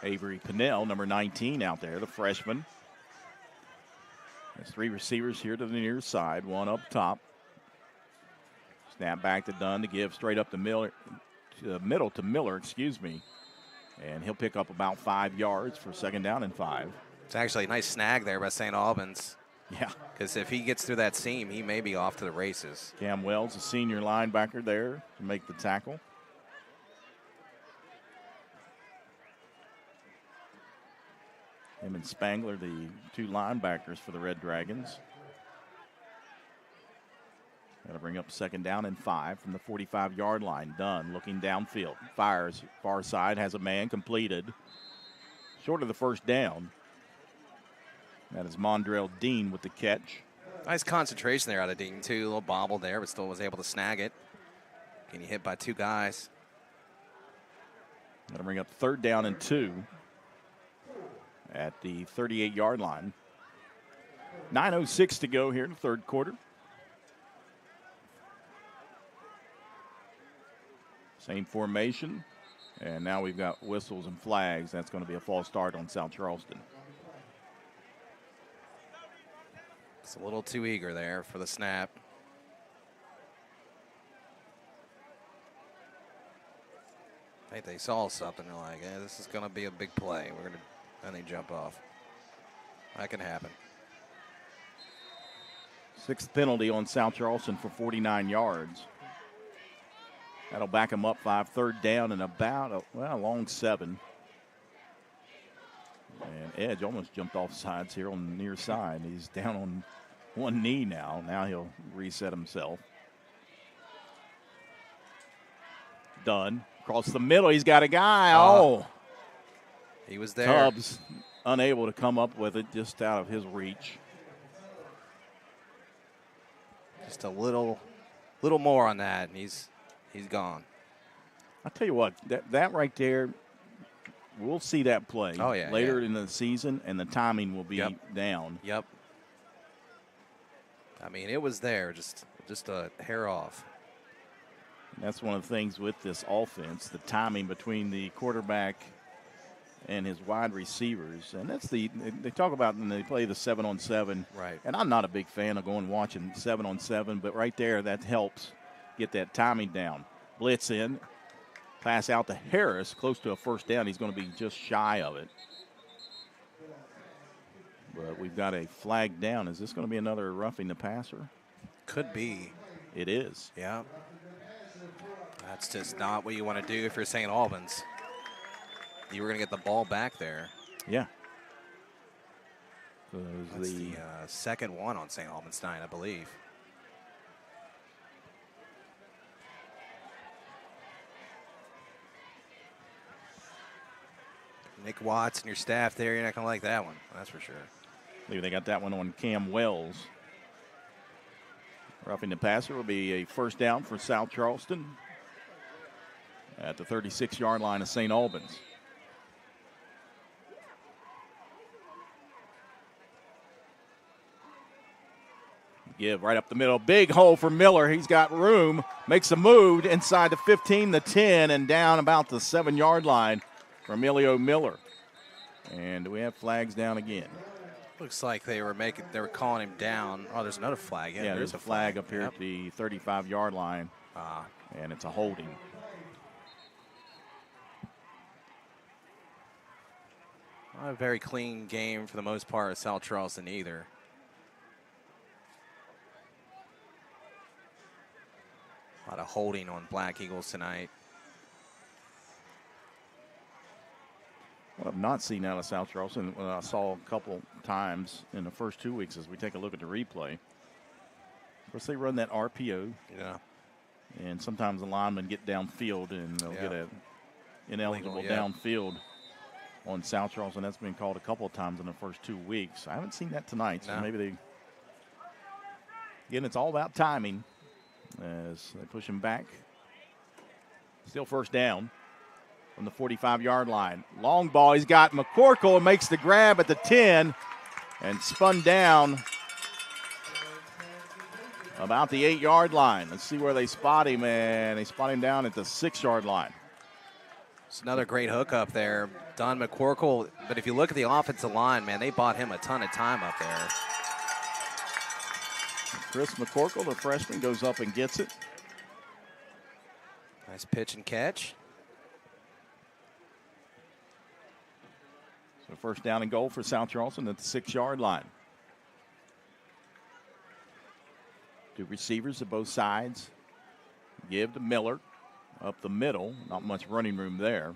Avery Pinnell, number 19 out there, the freshman. There's 3 receivers here to the near side, one up top. Snap back to Dunn to give straight up to Miller, to the middle to Miller, and he'll pick up about 5 yards for second down and 5. It's actually a nice snag there by St. Albans. Yeah. Because if he gets through that seam, he may be off to the races. Cam Wells, a senior linebacker there to make the tackle. Him and Spangler, the 2 linebackers for the Red Dragons. That'll bring up second down and 5 from the 45-yard line. Dunn looking downfield. Fires far side, has a man completed. Short of the first down. That is Mondrell Dean with the catch. Nice concentration there out of Dean, too. A little bobble there, but still was able to snag it. Getting hit by 2 guys. That'll bring up third down and 2 at the 38-yard line. 9:06 to go here in the third quarter. Same formation, and now we've got whistles and flags. That's going to be a false start on South Charleston. It's a little too eager there for the snap. I think they saw something. They're like, "Yeah, this is going to be a big play. We're going to," and they jump off. That can happen. 6th penalty on South Charleston for 49 yards. That'll back them up 5. Third down and about a long 7. And Edge almost jumped off sides here on the near side. He's down on one knee now. Now he'll reset himself. Dunn across the middle. He's got a guy. He was there. Tubbs unable to come up with it, just out of his reach. Just a little more on that, and he's gone. I'll tell you what, that right there, we'll see that play later in the season, and the timing will be down. Yep. I mean, it was there, just a hair off. And that's one of the things with this offense, the timing between the quarterback and his wide receivers. And that's they talk about when they play the 7-on-7. Right. And I'm not a big fan of going and watching 7-on-7, but right there, that helps get that timing down. Blitz in, pass out to Harris, close to a first down. He's going to be just shy of it. But we've got a flag down. Is this going to be another roughing the passer? Could be. It is. Yeah. That's just not what you want to do if you're St. Albans. You were going to get the ball back there. Yeah. So that's the second one on St. Albans tonight, I believe. Nick Watts and your staff there, you're not going to like that one. That's for sure. I believe they got that one on Cam Wells. Roughing the passer will be a first down for South Charleston at the 36-yard line of St. Albans. Give right up the middle. Big hole for Miller. He's got room. Makes a move inside the 15, the 10, and down about the 7-yard line for Emilio Miller. And we have flags down again. Looks like they were calling him down. Oh, there's another flag. Yeah, there's a flag up here at the 35-yard line. And it's a holding. Not a very clean game for the most part of South Charleston either. A lot of holding on Black Eagles tonight. What I've not seen out of South Charleston, I saw a couple times in the first 2 weeks as we take a look at the replay. Of course, they run that RPO. Yeah. And sometimes the linemen get downfield and they'll get an ineligible downfield on South Charleston. That's been called a couple of times in the first 2 weeks. I haven't seen that tonight, so maybe they. Again, it's all about timing as they push him back. Still first down from the 45-yard line. Long ball. He's got McCorkle and makes the grab at the 10 and spun down about the 8-yard line. Let's see where they spot him, and they spot him down at the 6-yard line. It's another great hookup there. Don McCorkle, but if you look at the offensive line, man, they bought him a ton of time up there. Chris McCorkle, the freshman, goes up and gets it. Nice pitch and catch. So first down and goal for South Charleston at the 6-yard line. Two receivers at both sides. Give to Miller up the middle. Not much running room there.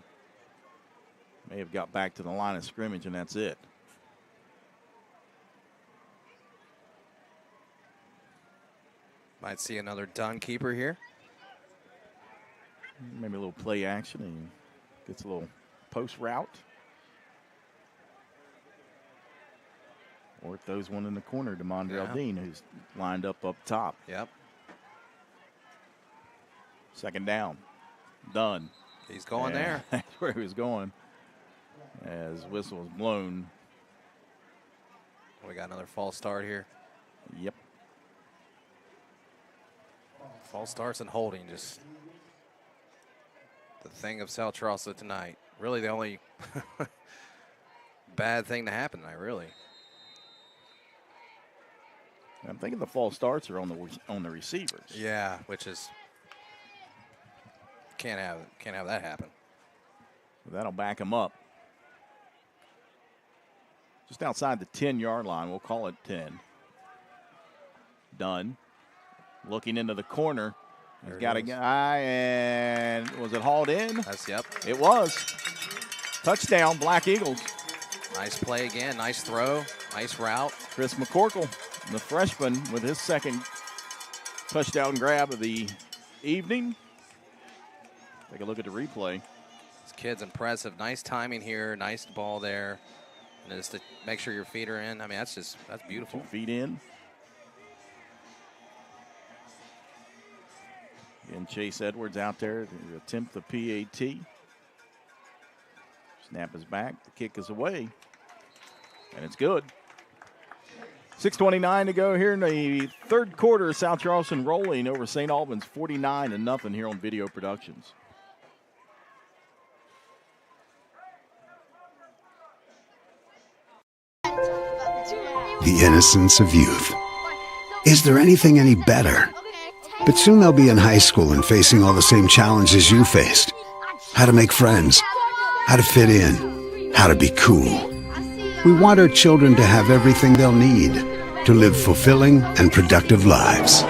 May have got back to the line of scrimmage, and that's it. Might see another Dunn keeper here. Maybe a little play action. He gets a little post route. Or throws one in the corner to Mondrell Dean, who's lined up top. Yep. Second down. Dunn. He's going there. That's where he was going as whistle was blown. We got another false start here. Yep. False starts and holding, just the thing of South Charleston tonight. Really the only bad thing to happen tonight, really. I'm thinking the false starts are on the receivers. Yeah, which is can't have that happen. That'll back him up. Just outside the 10-yard line, we'll call it 10. Dunn. Looking into the corner. He's got a guy, and was it hauled in? Yep. It was. Touchdown, Black Eagles. Nice play again, nice throw, nice route. Chris McCorkle, the freshman, with his second touchdown grab of the evening. Take a look at the replay. This kid's impressive. Nice timing here, nice ball there. And just to make sure your feet are in. I mean, that's beautiful. 2 feet in. And Chase Edwards out there to attempt the PAT. Snap is back. The kick is away. And it's good. 6:29 to go here in the third quarter. South Charleston rolling over St. Albans 49-0 here on Video Productions. The innocence of youth. Is there anything any better? But soon they'll be in high school and facing all the same challenges you faced. How to make friends, how to fit in, how to be cool. We want our children to have everything they'll need to live fulfilling and productive lives.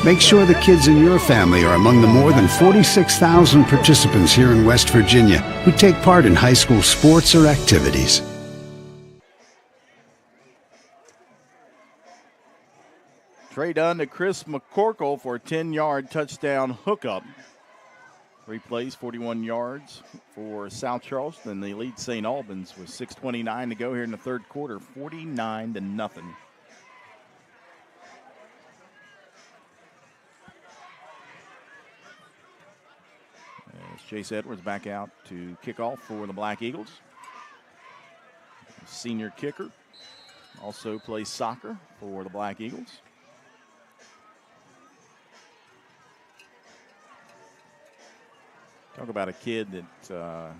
Make sure the kids in your family are among the more than 46,000 participants here in West Virginia who take part in high school sports or activities. Trey Dunn to Chris McCorkle for a 10-yard touchdown hookup. 3 plays, 41 yards for South Charleston. They lead St. Albans with 6:29 to go here in the third quarter, 49-0. As Chase Edwards back out to kick off for the Black Eagles. Senior kicker also plays soccer for the Black Eagles. Talk about a kid that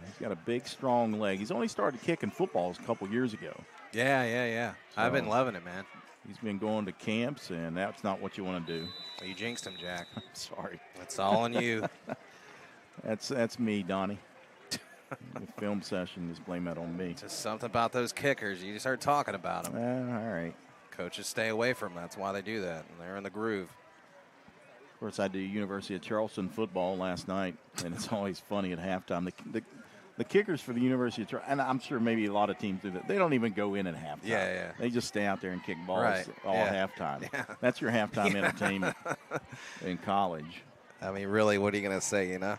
he's got a big, strong leg. He's only started kicking footballs a couple years ago. Yeah. So I've been loving it, man. He's been going to camps, and that's not what you want to do. You jinxed him, Jack. I'm sorry. That's all on you. That's me, Donnie. The film session, just blame that on me. Just something about those kickers. You start talking about them. All right. Coaches stay away from them. That's why they do that. And they're in the groove. Of course, I do University of Charleston football last night, and it's always funny at halftime. The kickers for the University of Charleston, and I'm sure maybe a lot of teams do that, they don't even go in at halftime. Yeah. They just stay out there and kick balls all halftime. Yeah. That's your halftime entertainment in college. I mean, really, what are you going to say, you know?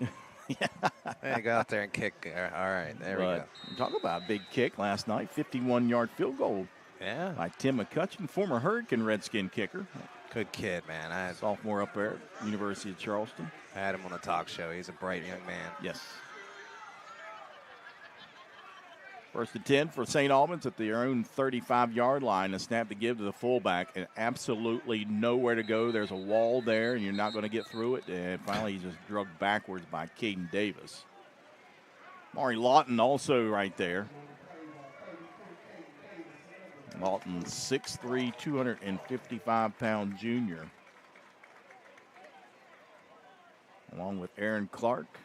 Hey, go out there and kick. All right, there we go. Talk about a big kick last night, 51-yard field goal by Tim McCutcheon, former Hurricane Redskin kicker. Good kid, man. Sophomore up there at University of Charleston. I had him on the talk show. He's a bright young man. Yes. First and 10 for St. Albans at their own 35-yard line. A snap to give to the fullback, and absolutely nowhere to go. There's a wall there, and you're not going to get through it. And finally, he's just drugged backwards by Caden Davis. Maury Lawton also right there. Lawton, 6'3", 255-pound junior. Along with Aaron Clark.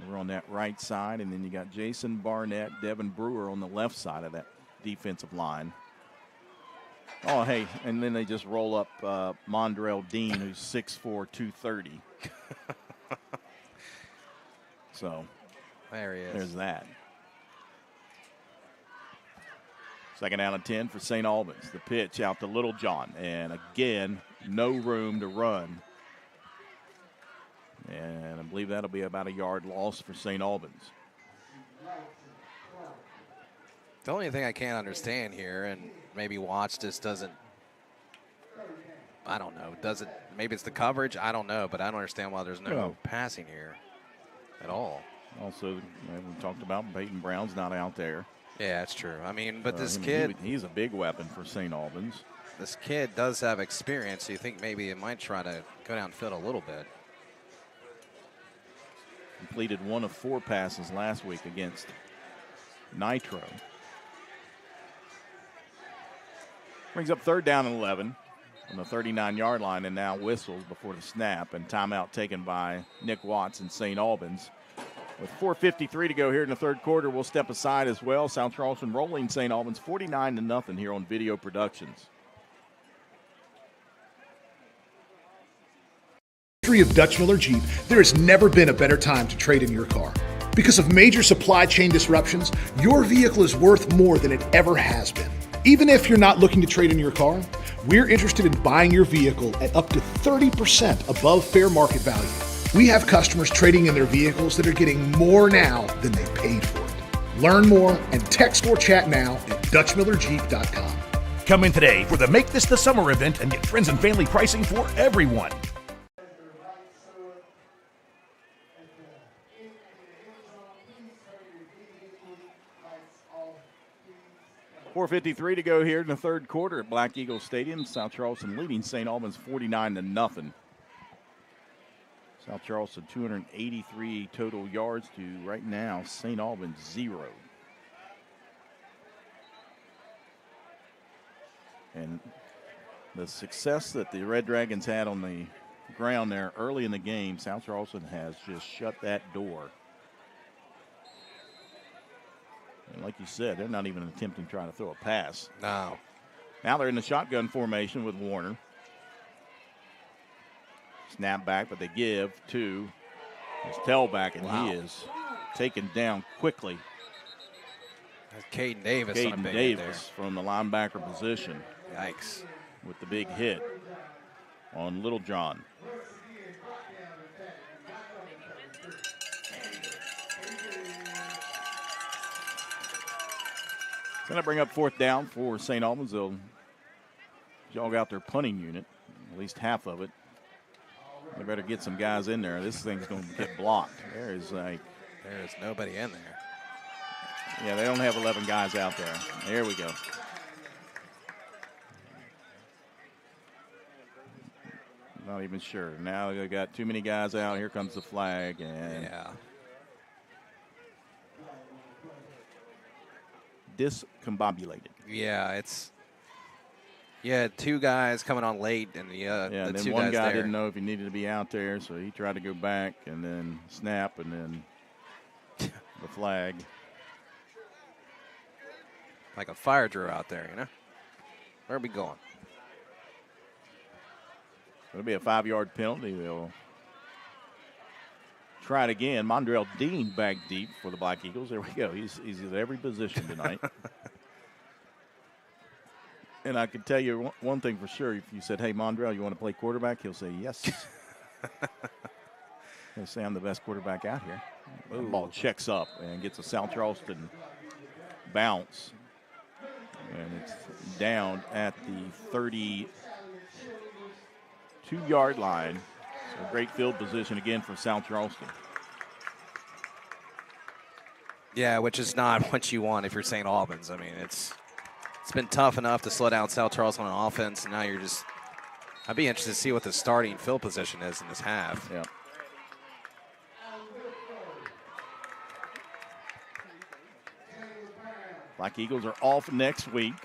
We're on that right side, and then you got Jason Barnett, Devin Brewer on the left side of that defensive line. Oh, hey, and then they just roll up Mondrell Dean, who's 6'4", 230. So there he is. There's that. Second down and 10 for St. Albans. The pitch out to Little John, and again, no room to run. And I believe that'll be about a yard loss for St. Albans. The only thing I can't understand here, and maybe watch this doesn't, I don't know, maybe it's the coverage, I don't know, but I don't understand why there's no passing here at all. Also, we talked about Peyton Brown's not out there. Yeah, that's true. I mean, but this kid, he's a big weapon for St. Albans. This kid does have experience, so you think maybe it might try to go downfield a little bit. Completed 1 of 4 passes last week against Nitro. Brings up third down and 11 on the 39-yard line, and now whistles before the snap, and timeout taken by Nick Watts in St. Albans. With 4:53 to go here in the third quarter, we'll step aside as well. South Charleston rolling St. Albans 49-0 here on Video Productions. Of Dutch Miller Jeep, there has never been a better time to trade in your car. Because of major supply chain disruptions, your vehicle is worth more than it ever has been. Even if you're not looking to trade in your car, we're interested in buying your vehicle at up to 30% above fair market value. We have customers trading in their vehicles that are getting more now than they paid for it. Learn more and text or chat now at DutchMillerJeep.com. Come in today for the Make This the Summer event and get friends and family pricing for everyone. 4:53 to go here in the third quarter at Black Eagle Stadium. South Charleston leading St. Albans 49-0. South Charleston 283 total yards to right now St. Albans 0. And the success that the Red Dragons had on the ground there early in the game, South Charleston has just shut that door. And like you said, they're not even attempting to try to throw a pass. No. Now they're in the shotgun formation with Warner. Snap back, but they give to his tailback, and he is taken down quickly. That's Caden Davis. Caden Davis from the linebacker position. Yikes. With the big hit on Little John. Going to bring up 4th down for St. Albans. They'll jog out their punting unit, at least half of it. They better get some guys in there. This thing's going to get blocked. There's nobody in there. Yeah, they don't have 11 guys out there. There we go. Not even sure. Now they got too many guys out. Here comes the flag. And yeah. Discombobulated. Yeah, it's. Yeah, 2 guys coming on late, and the and then two one guys guy there. didn't know if he needed to be out there, so he tried to go back and then snap and then the flag. Like a fire drill out there, you know? Where are we going? It'll be a 5-yard penalty. They'll try it again. Mondrell Dean back deep for the Black Eagles. There we go. He's at every position tonight. And I can tell you one thing for sure. If you said, hey, Mondrell, you want to play quarterback? He'll say yes. He'll say I'm the best quarterback out here. The ball checks up and gets a South Charleston bounce. And it's down at the 32-yard line. So great field position again for South Charleston. Yeah, which is not what you want if you're St. Albans. I mean, it's been tough enough to slow down South Charleston on offense, and now you're just – I'd be interested to see what the starting field position is in this half. Yeah. Black Eagles are off next week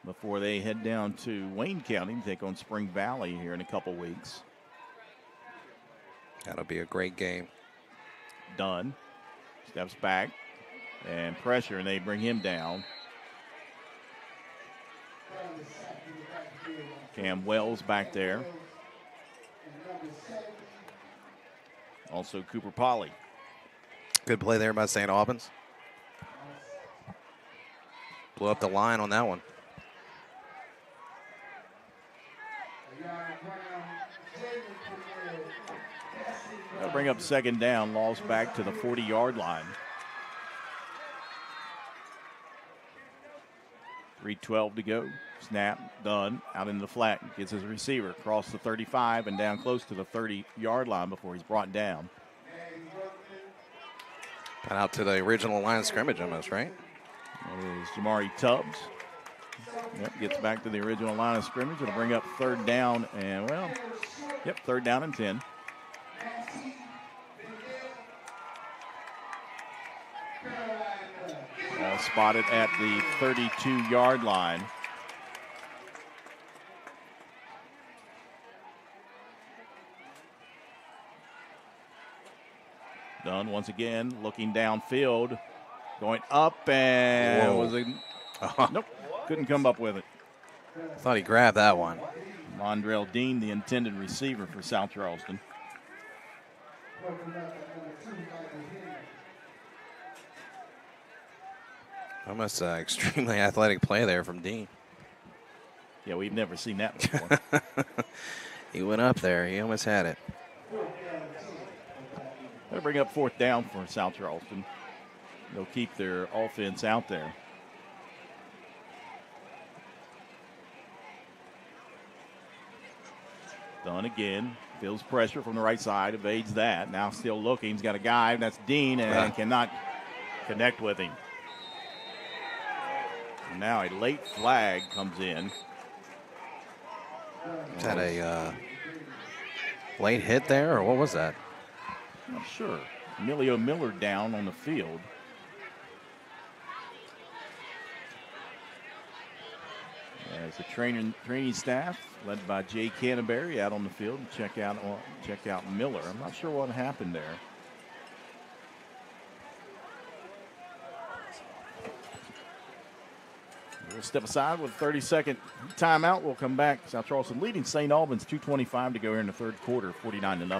before they head down to Wayne County to take on Spring Valley here in a couple weeks. That'll be a great game. Dunn steps back and pressure, and they bring him down. Cam Wells back there. Also Cooper Polley. Good play there by St. Albans. Blew up the line on that one. They'll bring up 2nd down. Lost back to the 40-yard line. 3:12 to go. Snap, Dunn, out into the flat. Gets his receiver across the 35 and down close to the 30-yard line before he's brought down. Got out to the original line of scrimmage almost, right? That is Jamari Tubbs. Yep, gets back to the original line of scrimmage. It'll bring up 3rd down and, 3rd down and 10. Spotted at the 32-yard line. Dunn once again looking downfield, going up and nope, couldn't come up with it. Thought he grabbed that one. Mondrell Dean, the intended receiver for South Charleston. Almost an extremely athletic play there from Dean. Yeah, we've never seen that before. He went up there. He almost had it. They'll bring up 4th down for South Charleston. They'll keep their offense out there. Dunn again. Feels pressure from the right side. Evades that. Now still looking. He's got a guy. That's Dean, and cannot connect with him. And now a late flag comes in. Is that a late hit there, or what was that? Not sure. Emilio Miller down on the field. As the training staff, led by Jay Canterbury, out on the field to check out Miller. I'm not sure what happened there. We'll step aside with a 30-second timeout. We'll come back. South Charleston leading St. Albans 2:25 to go here in the third quarter, 49-0.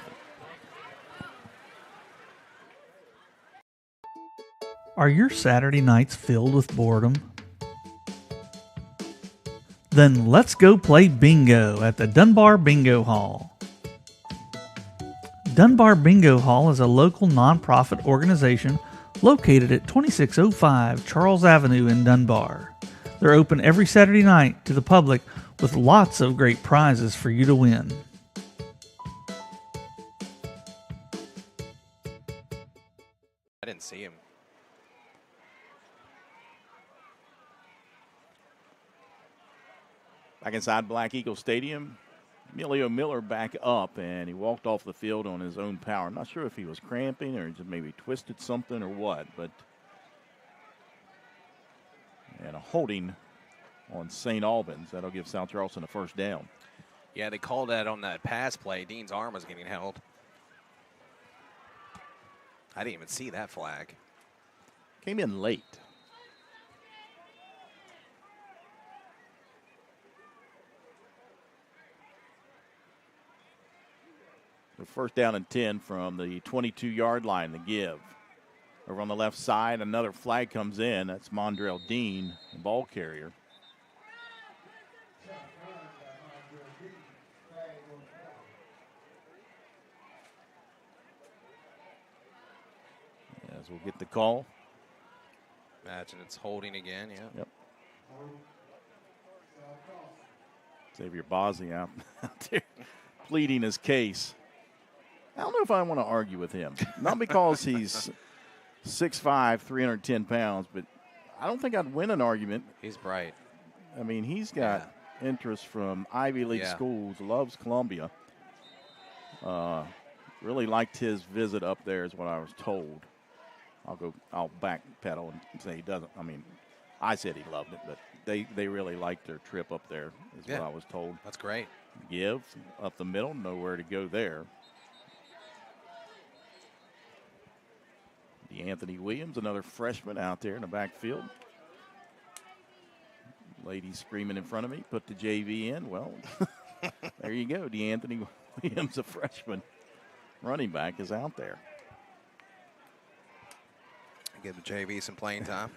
Are your Saturday nights filled with boredom? Then let's go play bingo at the Dunbar Bingo Hall. Dunbar Bingo Hall is a local nonprofit organization located at 2605 Charles Avenue in Dunbar. They're open every Saturday night to the public with lots of great prizes for you to win. I didn't see him. Back inside Black Eagle Stadium, Emilio Miller back up, and he walked off the field on his own power. I'm not sure if he was cramping or just maybe twisted something or what, but and a holding on St. Albans. That'll give South Charleston a first down. Yeah, they called that on that pass play. Dean's arm was getting held. I didn't even see that flag. Came in late. First down and 10 from the 22-yard line, the give. Over on the left side, another flag comes in. That's Mondrell Dean, the ball carrier. As we'll get the call. Imagine it's holding again, yeah. Yep. Xavier Bosley out there pleading his case. I don't know if I want to argue with him. Not because he's 6'5", 310 pounds, but I don't think I'd win an argument. He's bright. I mean, he's got interest from Ivy League schools, loves Columbia. Really liked his visit up there is what I was told. I'll backpedal and say he doesn't. I mean, I said he loved it, but they really liked their trip up there is what I was told. That's great. Give up the middle, nowhere to go there. Anthony Williams, another freshman out there in the backfield. Lady screaming in front of me, put the JV in. Well, there you go. DeAnthony Williams, a freshman running back, is out there. Give the JV some playing time.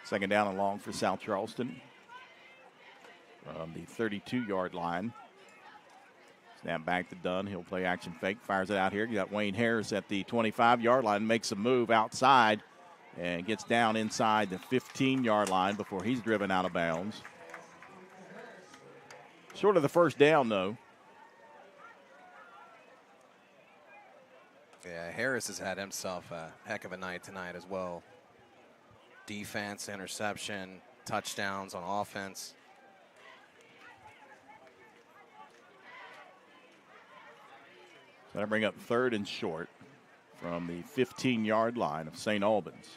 Second down and long for South Charleston from the 32-yard line. Snap back to Dunn. He'll play action fake. Fires it out here. You got Wayne Harris at the 25-yard line. Makes a move outside and gets down inside the 15-yard line before he's driven out of bounds. Short of the first down, though. Yeah, Harris has had himself a heck of a night tonight as well. Defense, interception, touchdowns on offense. So that'll bring up third and short from the 15-yard line of St. Albans.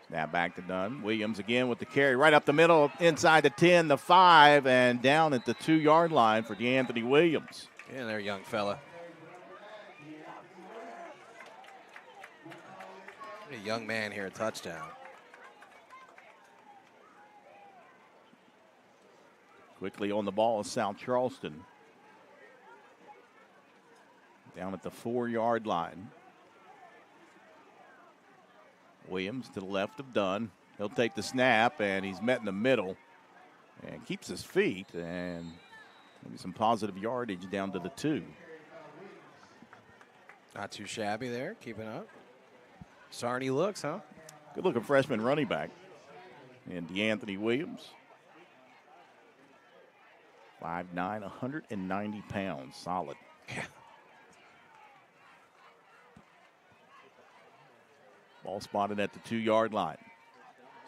Snap back to Dunn. Williams again with the carry right up the middle, inside the 10, the 5, and down at the 2-yard line for DeAnthony Williams. Yeah, there, young fella. A young man here, a touchdown. Quickly on the ball is South Charleston. Down at the 4-yard line. Williams to the left of Dunn. He'll take the snap, and he's met in the middle and keeps his feet, and maybe some positive yardage down to the 2. Not too shabby there, keeping up. Sarney looks, huh? Good-looking freshman running back. And DeAnthony Williams. 5'9", 190 pounds, solid. Yeah. Ball spotted at the 2-yard line.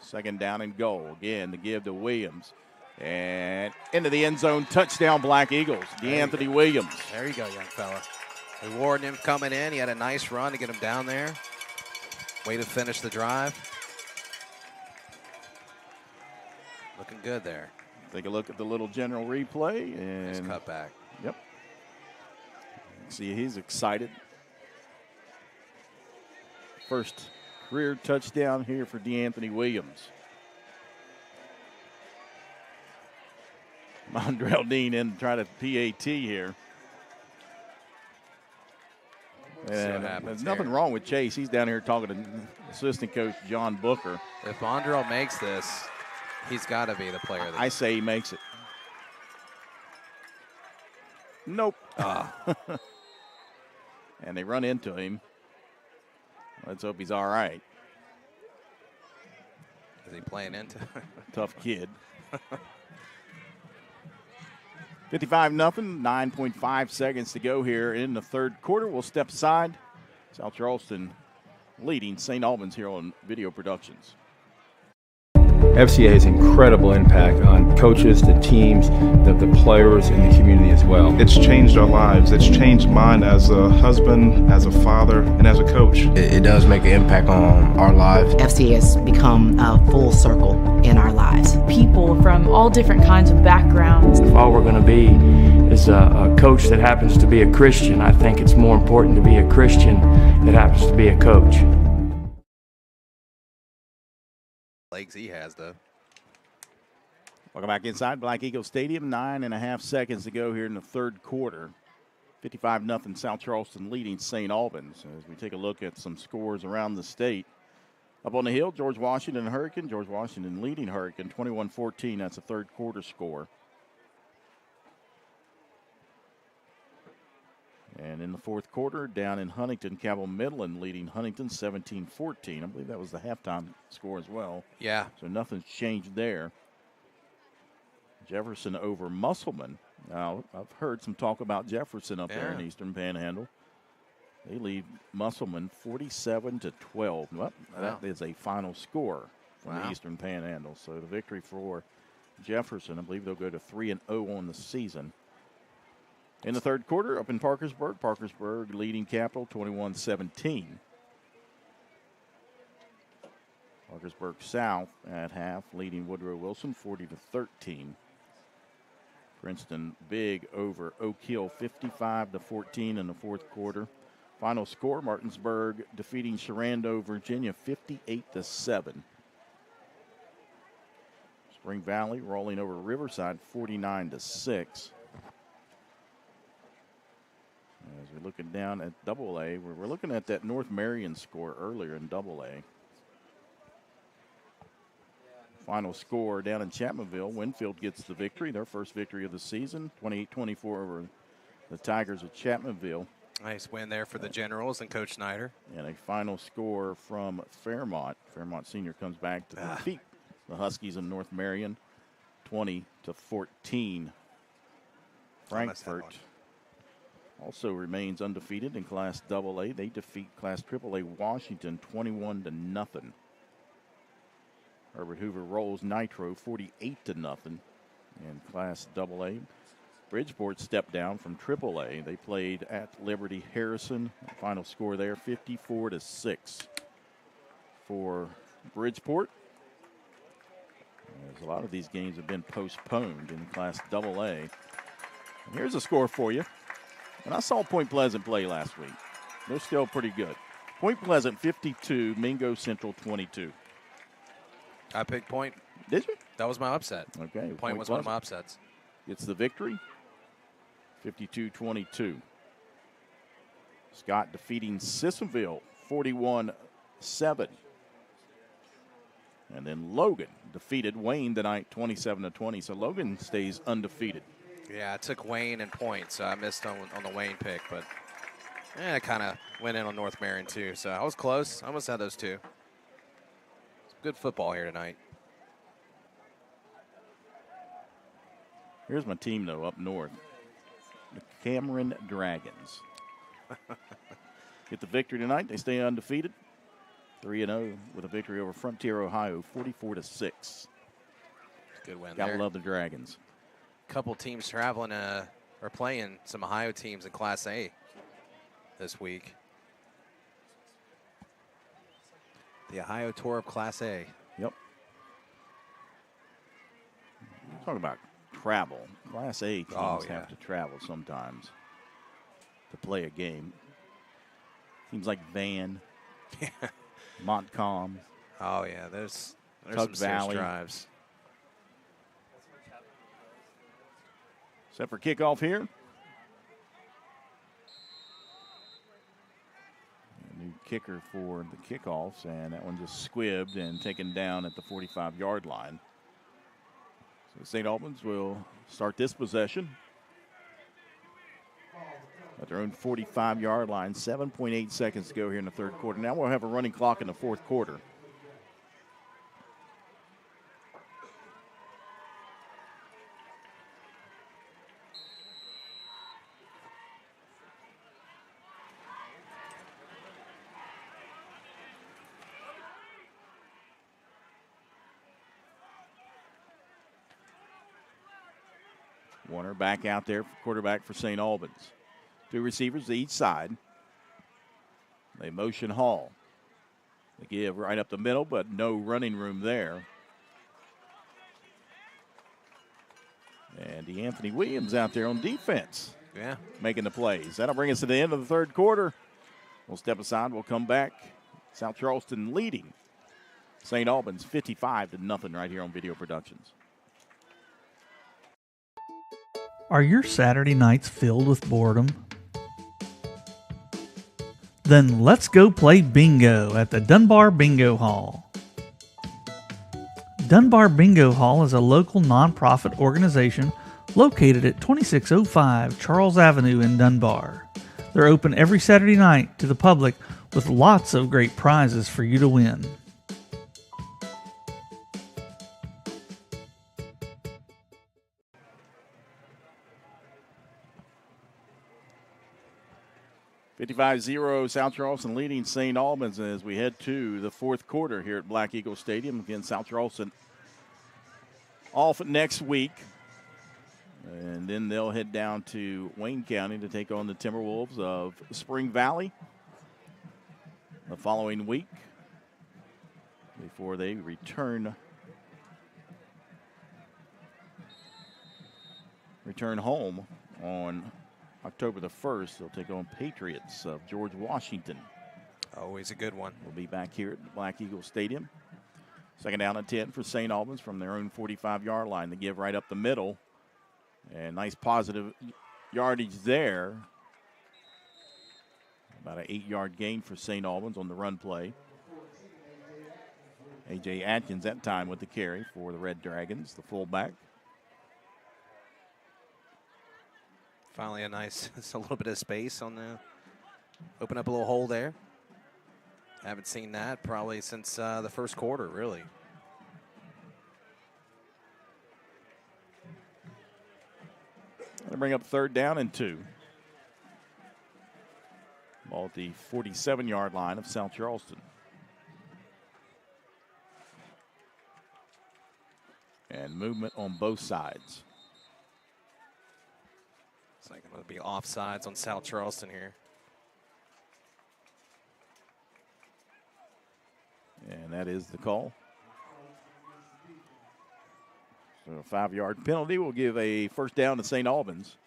Second down and goal. Again, the give to Williams. And into the end zone, touchdown Black Eagles. DeAnthony Williams. There you go, young fella. They warned him coming in. He had a nice run to get him down there. Way to finish the drive. Looking good there. Take a look at the Little General replay. And Nice cut back. Yep. See, he's excited. First career touchdown here for DeAnthony Williams. Mondrell Dean in to try to PAT here. And there's nothing wrong with Chase. He's down here talking to assistant coach John Booker. If Mondrell makes this, he's got to be the player. I say he makes it. Nope. And they run into him. Let's hope he's all right. Is he playing into? Tough kid. 55-0, 9.5 seconds to go here in the third quarter. We'll step aside. South Charleston leading St. Albans here on Video Productions. FCA has incredible impact on coaches, the teams, the players, and the community as well. It's changed our lives. It's changed mine as a husband, as a father, and as a coach. It does make an impact on our lives. FCA has become a full circle in our lives. People from all different kinds of backgrounds. If all we're going to be is a coach that happens to be a Christian, I think it's more important to be a Christian that happens to be a coach. Legs he has, though. Welcome back inside Black Eagle Stadium. 9.5 seconds to go here in the third quarter. 55-0 South Charleston leading St. Albans. As we take a look at some scores around the state. Up on the hill, George Washington Hurricane. George Washington leading Hurricane 21-14. That's a third quarter score. And in the fourth quarter, down in Huntington, Cabell Midland leading Huntington 17-14. I believe that was the halftime score as well. Yeah. So nothing's changed there. Jefferson over Musselman. Now, I've heard some talk about Jefferson up there in Eastern Panhandle. They lead Musselman 47-12. Well, that is a final score from the Eastern Panhandle. So the victory for Jefferson, I believe they'll go to 3-0 on the season. In the third quarter, up in Parkersburg, Parkersburg leading Capital 21-17. Parkersburg South at half leading Woodrow Wilson 40-13. Princeton big over Oak Hill 55-14 in the fourth quarter. Final score, Martinsburg defeating Shenandoah, Virginia 58-7. Spring Valley rolling over Riverside 49-6. As we're looking down at AA, we're looking at that North Marion score earlier in AA. Final score down in Chapmanville. Winfield gets the victory, their first victory of the season, 28-24 over the Tigers of Chapmanville. Nice win there for the Generals and Coach Snyder. And a final score from Fairmont. Fairmont Senior comes back to defeat the Huskies in North Marion, 20-14. Frankfurt also remains undefeated in Class AA. They defeat Class AAA Washington 21-0. Herbert Hoover rolls Nitro 48-0 in Class AA. Bridgeport stepped down from AAA. They played at Liberty Harrison. Final score there 54-6 for Bridgeport. As a lot of these games have been postponed in Class AA. And here's a score for you. And I saw Point Pleasant play last week. They're still pretty good. Point Pleasant 52, Mingo Central 22. I picked Point. Did you? That was my upset. Okay. Point was one of my upsets. It's the victory, 52-22. Scott defeating Sissonville 41-7. And then Logan defeated Wayne tonight 27-20. So Logan stays undefeated. Yeah, I took Wayne and Point, so I missed on the Wayne pick, but I kind of went in on North Marion too, so I was close. I almost had those two. Good football here tonight. Here's my team, though, up north. The Cameron Dragons. Get the victory tonight. They stay undefeated. 3-0 with a victory over Frontier, Ohio, 44-6. Good win Gotta there. love the Dragons. Couple teams traveling or playing some Ohio teams in Class A this week. The Ohio Tour of Class A. Yep. Talk about travel. Class A teams yeah. have to travel sometimes to play a game. Teams like Van, Montcalm. Oh, yeah, there's Tug some serious Valley. drives. Set for kickoff here. A new kicker for the kickoffs, and that one just squibbed and taken down at the 45-yard line. So St. Albans will start this possession at their own 45-yard line. 7.8 seconds to go here in the third quarter. Now we'll have a running clock in the fourth quarter. Warner back out there, quarterback for St. Albans. Two receivers to each side. They motion Hall. They give right up the middle, but no running room there. And DeAnthony Williams out there on defense. Yeah. Making the plays. That'll bring us to the end of the third quarter. We'll step aside. We'll come back. South Charleston leading St. Albans 55-0 right here on Video Productions. Are your Saturday nights filled with boredom? Then let's go play bingo at the Dunbar Bingo Hall. Dunbar Bingo Hall is a local nonprofit organization located at 2605 Charles Avenue in Dunbar. They're open every Saturday night to the public with lots of great prizes for you to win. $55-0 South Charleston leading St. Albans as we head to the fourth quarter here at Black Eagle Stadium. Again, South Charleston off next week. And then they'll head down to Wayne County to take on the Timberwolves of Spring Valley the following week before they return home on October the 1st. They'll take on Patriots of George Washington. Always a good one. We'll be back here at the Black Eagle Stadium. Second down and 10 for St. Albans from their own 45-yard line. They give right up the middle. And nice positive yardage there. About an 8-yard gain for St. Albans on the run play. A.J. Atkins that time with the carry for the Red Dragons, the fullback. Finally a little bit of space on the, open up a little hole there. Haven't seen that probably since the first quarter, really. Gonna bring up third down and 2. Ball at the 47-yard line of South Charleston. And movement on both sides. It's like going to be offsides on South Charleston here. And that is the call. So a 5-yard penalty will give a first down to St. Albans.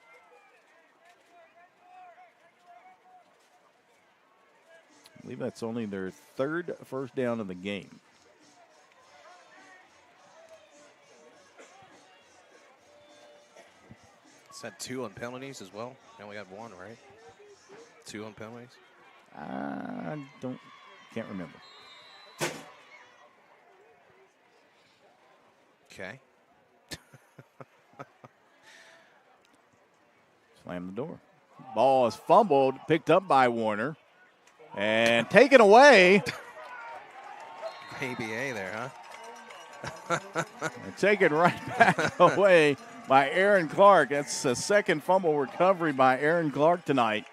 I believe that's only their third first down of the game. It's had 2 on penalties as well. They only got 1, right? 2 on penalties? I can't remember. Okay. Slam the door. Ball is fumbled, picked up by Warner, and taken away. ABA there, huh? And taken right back away by Aaron Clark. That's the second fumble recovery by Aaron Clark tonight.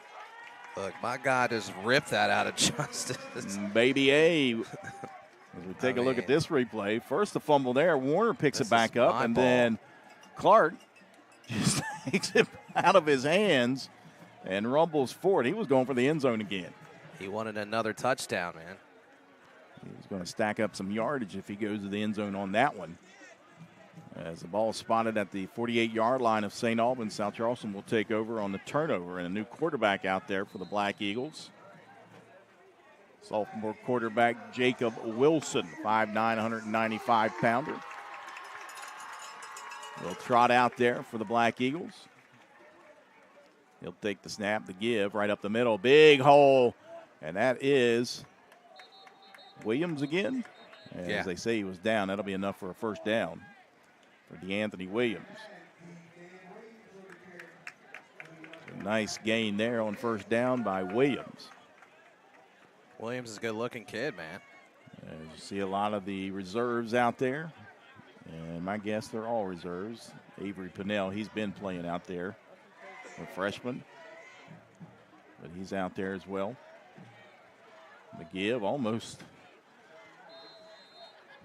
Look, my God just ripped that out of justice. Baby A. As we take a look at this replay, first the fumble there. Warner picks it back up, and then Clark just takes it out of his hands and rumbles forward. He was going for the end zone again. He wanted another touchdown, man. He's going to stack up some yardage if he goes to the end zone on that one. As the ball is spotted at the 48-yard line of St. Albans, South Charleston will take over on the turnover, and a new quarterback out there for the Black Eagles. Sophomore quarterback Jacob Wilson, 5'9", 195-pounder. Will trot out there for the Black Eagles. He'll take the snap, the give, right up the middle. Big hole, and that is Williams again. And as they say, he was down. That'll be enough for a first down for DeAnthony Williams. A nice gain there on first down by Williams. Williams is a good-looking kid, man. As you see a lot of the reserves out there. And my guess they're all reserves. Avery Pinnell, he's been playing out there. A freshman. But he's out there as well. The give almost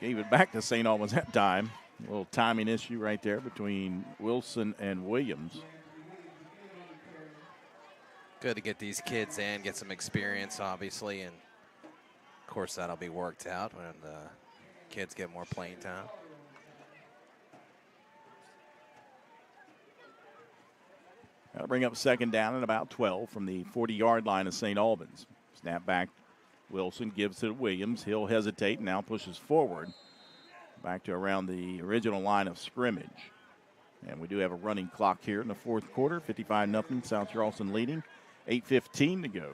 gave it back to St. Albans that time. A little timing issue right there between Wilson and Williams. Good to get these kids in, get some experience, obviously, and of course that'll be worked out when the kids get more playing time. That'll bring up second down at about 12 from the 40-yard line of St. Albans. Snap back, Wilson gives to Williams. He'll hesitate, now pushes forward. Back to around the original line of scrimmage. And we do have a running clock here in the fourth quarter. 55-0, South Charleston leading. 8:15 to go.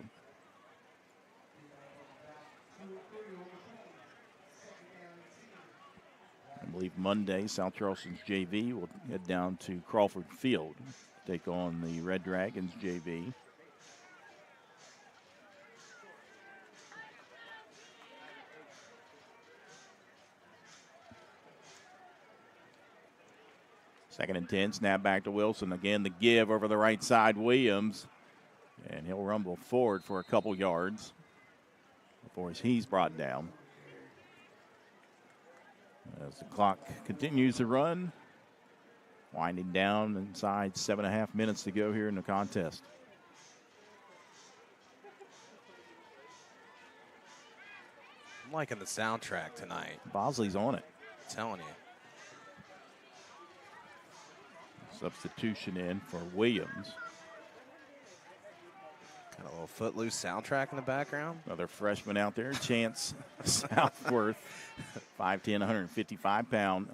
I believe Monday, South Charleston's JV will head down to Crawford Field, take on the Red Dragons JV. Second and 10, snap back to Wilson. Again, the give over the right side, Williams. And he'll rumble forward for a couple yards before he's brought down. As the clock continues to run, winding down inside 7.5 minutes to go here in the contest. I'm liking the soundtrack tonight. Bosley's on it. I'm telling you. Substitution in for Williams. Got a little Footloose soundtrack in the background. Another freshman out there, Chance Southworth, 5'10", 155-pound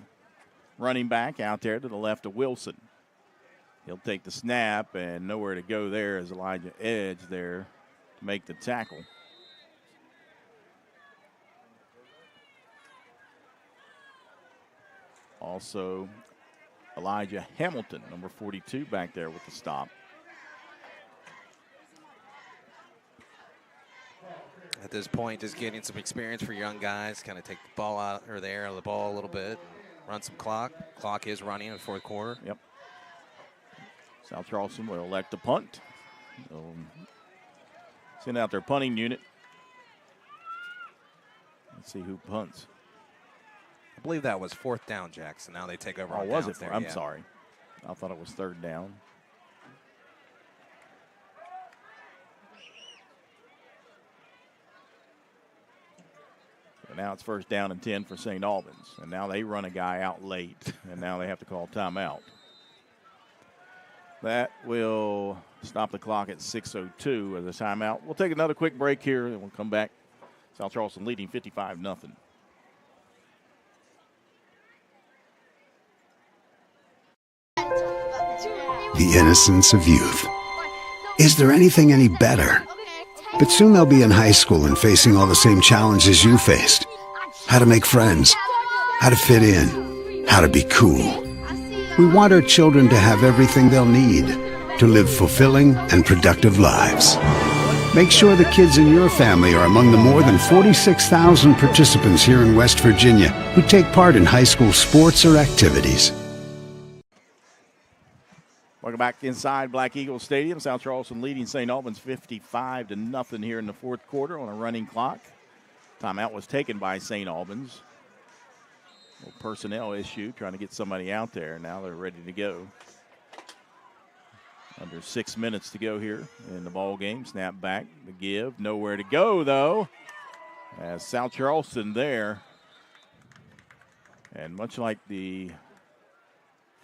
running back out there to the left of Wilson. He'll take the snap, and nowhere to go there is Elijah Edge there to make the tackle. Also, Elijah Hamilton, number 42, back there with the stop. At this point, just getting some experience for young guys, kind of take the ball out or the air of the ball a little bit, run some clock. Clock is running in the fourth quarter. Yep. South Charleston will elect to punt. They'll send out their punting unit. Let's see who punts. I believe that was fourth down, Jackson. Now they take over. Oh, was it? I'm sorry. I thought it was third down. So now it's first down and 10 for St. Albans. And now they run a guy out late, and now they have to call timeout. That will stop the clock at 6:02 as a timeout. We'll take another quick break here, and we'll come back. South Charleston leading 55-0. The innocence of youth. Is there anything any better? But soon they'll be in high school and facing all the same challenges you faced. How to make friends, how to fit in, how to be cool. We want our children to have everything they'll need to live fulfilling and productive lives. Make sure the kids in your family are among the more than 46,000 participants here in West Virginia who take part in high school sports or activities. Welcome back inside Black Eagle Stadium. South Charleston leading St. Albans 55-0 here in the fourth quarter on a running clock. Timeout was taken by St. Albans. A little personnel issue, trying to get somebody out there. Now they're ready to go. Under 6 minutes to go here in the ball game. Snap back, the give. Nowhere to go, though, as South Charleston there. And much like the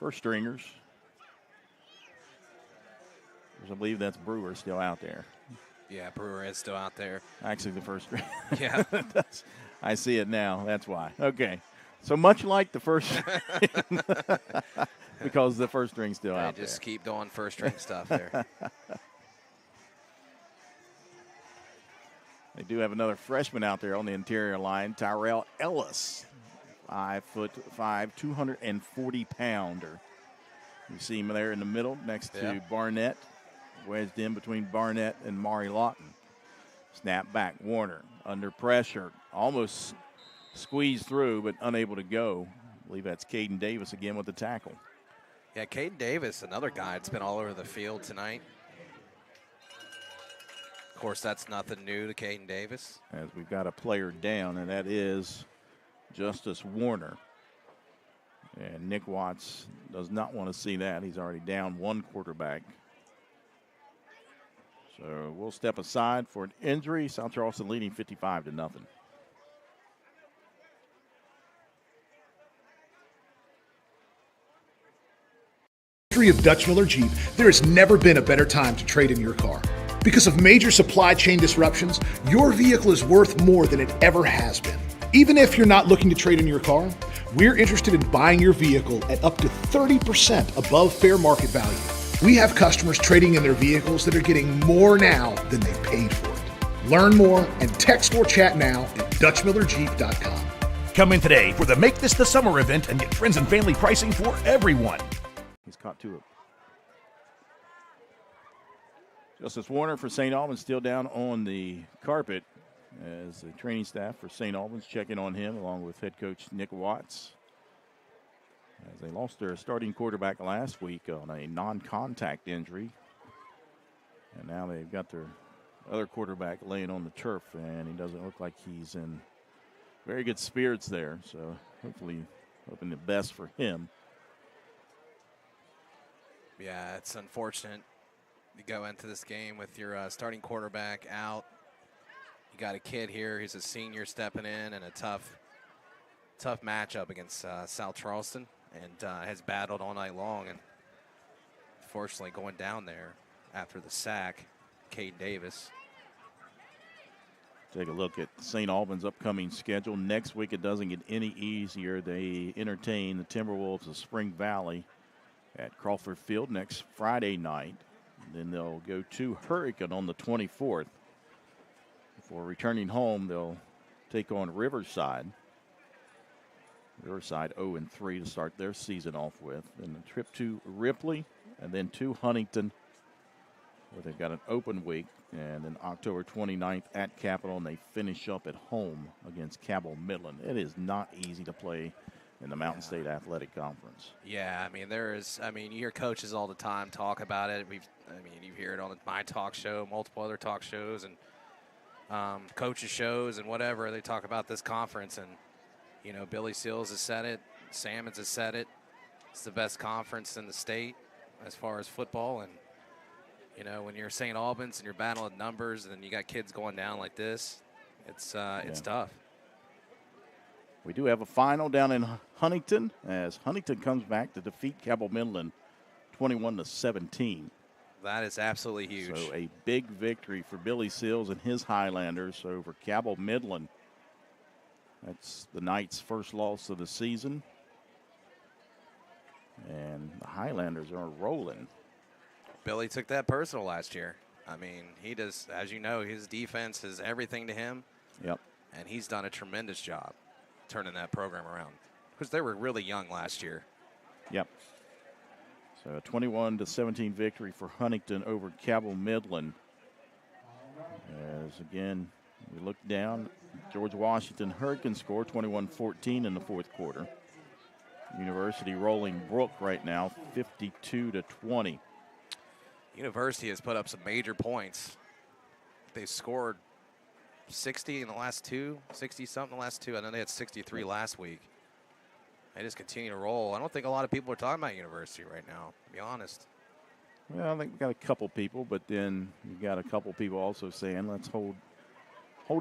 first stringers. I believe that's Brewer still out there. Yeah, Brewer is still out there. Actually, the first string. Yeah. I see it now. That's why. Okay. So much like the first string, because the first string's still out there. Just keep doing first string stuff there. They do have another freshman out there on the interior line, Tyrell Ellis, 5'5", 240-pounder. You see him there in the middle next to Barnett, wedged in between Barnett and Mari Lawton. Snap back, Warner under pressure, almost squeezed through but unable to go. I believe that's Caden Davis again with the tackle. Yeah, Caden Davis, another guy that's been all over the field tonight. Of course, that's nothing new to Caden Davis. As we've got a player down, and that is Justice Warner. And Nick Watts does not want to see that. He's already down one quarterback. So we'll step aside for an injury. South Charleston leading 55-0. Of Dutch Miller Jeep, there has never been a better time to trade in your car. Because of major supply chain disruptions, your vehicle is worth more than it ever has been. Even if you're not looking to trade in your car, we're interested in buying your vehicle at up to 30% above fair market value. We have customers trading in their vehicles that are getting more now than they paid for it. Learn more and text or chat now at DutchMillerJeep.com. Come in today for the Make This the Summer event and get friends and family pricing for everyone. He's caught two of them. Justice Warner for St. Albans still down on the carpet as the training staff for St. Albans checking on him along with head coach Nick Watts. As they lost their starting quarterback last week on a non-contact injury. And now they've got their other quarterback laying on the turf, and he doesn't look like he's in very good spirits there. So hopefully hoping the best for him. Yeah, it's unfortunate. You go into this game with your starting quarterback out. You got a kid here. He's a senior stepping in a tough matchup against South Charleston, and has battled all night long. And fortunately, going down there after the sack, Caden Davis. Take a look at St. Albans' upcoming schedule. Next week, it doesn't get any easier. They entertain the Timberwolves of Spring Valley at Crawford Field next Friday night. Then they'll go to Hurricane on the 24th. Before returning home, they'll take on Riverside. Riverside 0-3 to start their season off with. Then the trip to Ripley and then to Huntington, where they've got an open week. And then October 29th at Capitol, and they finish up at home against Cabell Midland. It is not easy to play in the Mountain State Athletic Conference. Yeah, I mean, you hear coaches all the time talk about it. You hear it on my talk show, multiple other talk shows, and coaches' shows and whatever. They talk about this conference, and, Billy Seals has said it. Salmons has said it. It's the best conference in the state as far as football. And, when you're St. Albans and you're battling numbers and you got kids going down like this, it's tough. We do have a final down in Huntington as Huntington comes back to defeat Cabell Midland 21-17. That is absolutely huge. So a big victory for Billy Seals and his Highlanders over Cabell Midland. That's the Knights' first loss of the season. And the Highlanders are rolling. Billy took that personal last year. I mean, he does, as you know, his defense is everything to him. Yep. And he's done a tremendous job turning that program around, because they were really young last year. Yep. So a 21-17 victory for Huntington over Cabell Midland. As again, we look down, George Washington Hurricane score 21-14 in the fourth quarter. University rolling Brook right now 52-20. University has put up some major points. They've scored 60 in the last two, 60-something the last two. I know they had 63 last week. They just continue to roll. I don't think a lot of people are talking about University right now, to be honest. Well, I think we got a couple people, but then you got a couple people also saying, let's hold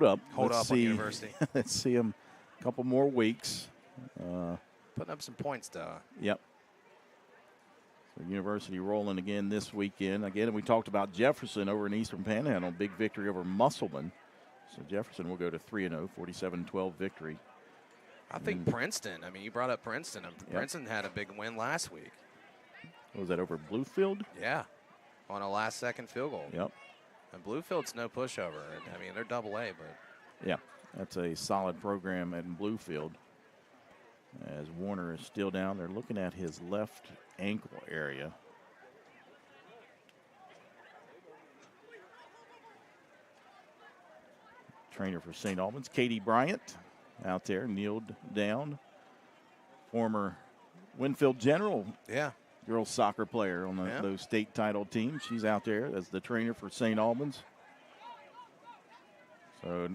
up. Hold up on University. Let's see them a couple more weeks. Putting up some points, though. Yep. The University rolling again this weekend. Again, we talked about Jefferson over in Eastern Panhandle. Big victory over Musselman. So Jefferson will go to 3-0, 47-12 victory. I think Princeton. I mean, you brought up Princeton. Princeton had a big win last week. What was that, over Bluefield? Yeah, on a last-second field goal. Yep. And Bluefield's no pushover. I mean, they're double-A, but. Yeah, that's a solid program at Bluefield. As Warner is still down, they're looking at his left ankle area. Trainer for St. Albans, Katie Bryant, out there, kneeled down. Former Winfield General girls soccer player on those state title teams. She's out there as the trainer for St. Albans. So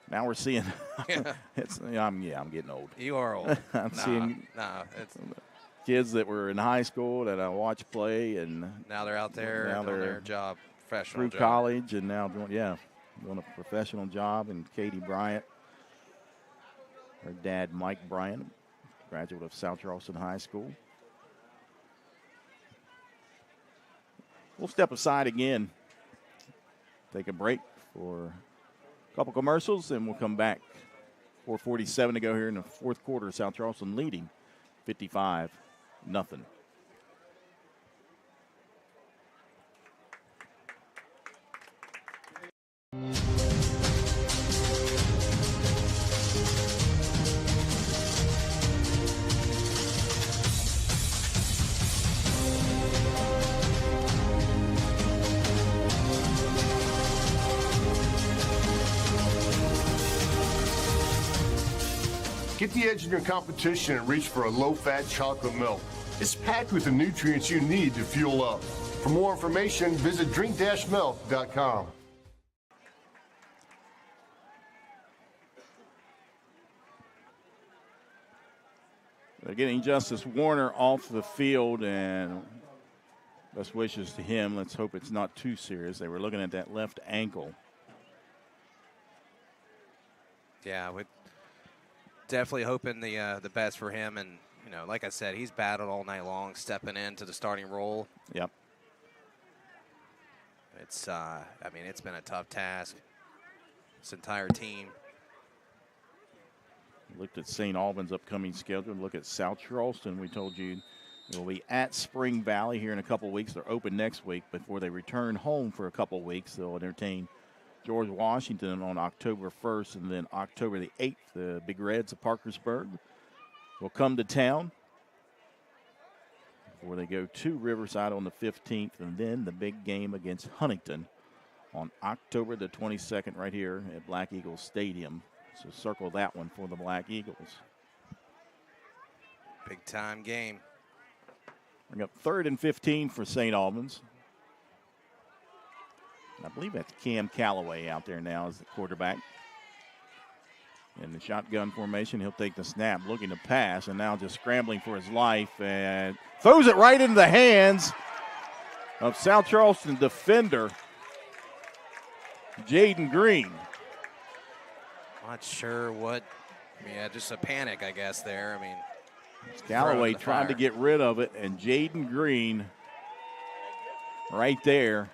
now we're seeing, I'm getting old. You are old. I'm seeing kids that were in high school that I watched play, and now they're out there doing their job, professional through college, and now doing a professional job. And Katie Bryant, her dad Mike Bryant, graduate of South Charleston High School. We'll step aside again, take a break for couple commercials, and we'll come back. 4:47 to go here in the fourth quarter. South Charleston leading 55-0. Get the edge in your competition and reach for a low-fat chocolate milk. It's packed with the nutrients you need to fuel up. For more information, visit drink-milk.com. They're getting Justice Warner off the field, and best wishes to him. Let's hope it's not too serious. They were looking at that left ankle. Yeah, we're definitely hoping the best for him. And, like I said, he's battled all night long, stepping into the starting role. Yep. It's, it's been a tough task. This entire team. Looked at St. Albans' upcoming schedule. Look at South Charleston. We told you they'll be at Spring Valley here in a couple weeks. They're open next week before they return home for a couple weeks. They'll entertain George Washington on October 1st, and then October the 8th, the Big Reds of Parkersburg will come to town before they go to Riverside on the 15th, and then the big game against Huntington on October the 22nd right here at Black Eagles Stadium. So circle that one for the Black Eagles. Big time game. Bring up 3rd and 15 for St. Albans. I believe that's Cam Calloway out there now as the quarterback. In the shotgun formation, he'll take the snap, looking to pass, and now just scrambling for his life, and throws it right into the hands of South Charleston defender Jaden Green. Not sure what. Just a panic, I guess, there. Calloway trying to get rid of it, and Jaden Green right there,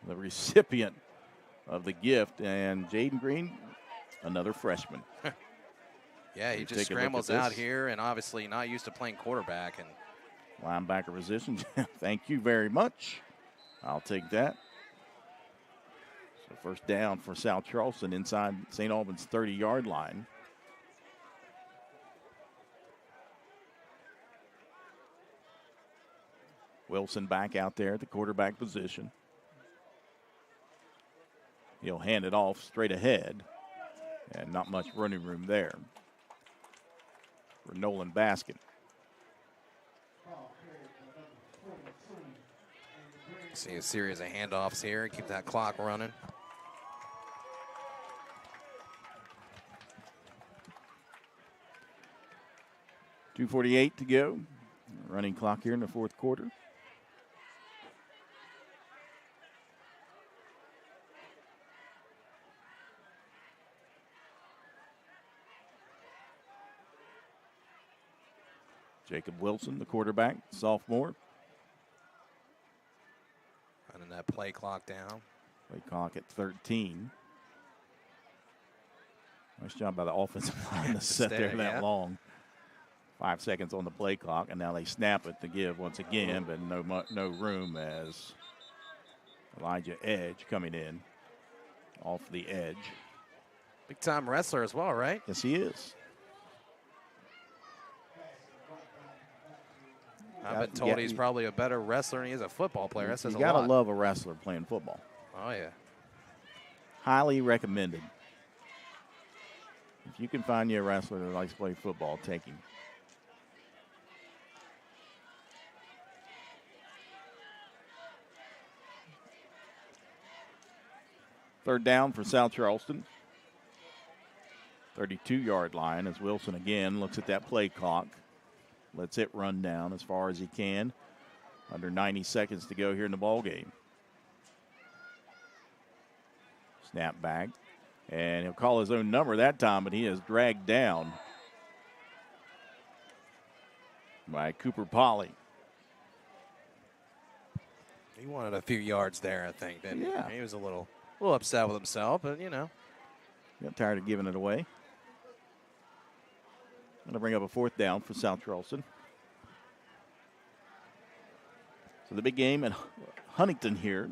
the recipient of the gift. And Jaden Green, another freshman. Yeah, he just scrambles out here, and obviously not used to playing quarterback. And linebacker position. Thank you very much. I'll take that. So first down for South Charleston inside St. Albans' 30-yard line. Wilson back out there at the quarterback position. He'll hand it off straight ahead, and not much running room there for Nolan Baskin. See a series of handoffs here. Keep that clock running. .248 to go. Running clock here in the fourth quarter. Jacob Wilson, the quarterback, sophomore. Running that play clock down. Play clock at 13. Nice job by the offensive line to sit there that long. 5 seconds on the play clock, and now they snap it to give once again, but no room as Elijah Edge coming in off the edge. Big-time wrestler as well, right? Yes, he is. I've been told he's probably a better wrestler than he is a football player. That says a lot. You got to love a wrestler playing football. Oh, yeah. Highly recommended. If you can find you a wrestler that likes to play football, take him. Third down for South Charleston. 32-yard line as Wilson again looks at that play clock. Lets it run down as far as he can. Under 90 seconds to go here in the ball game. Snap back. And he'll call his own number that time, but he is dragged down by Cooper Polley. He wanted a few yards there, I think. Didn't he? Yeah. He was a little upset with himself, but, you know. Got tired of giving it away. Going to bring up a fourth down for South Charleston. So the big game at Huntington here.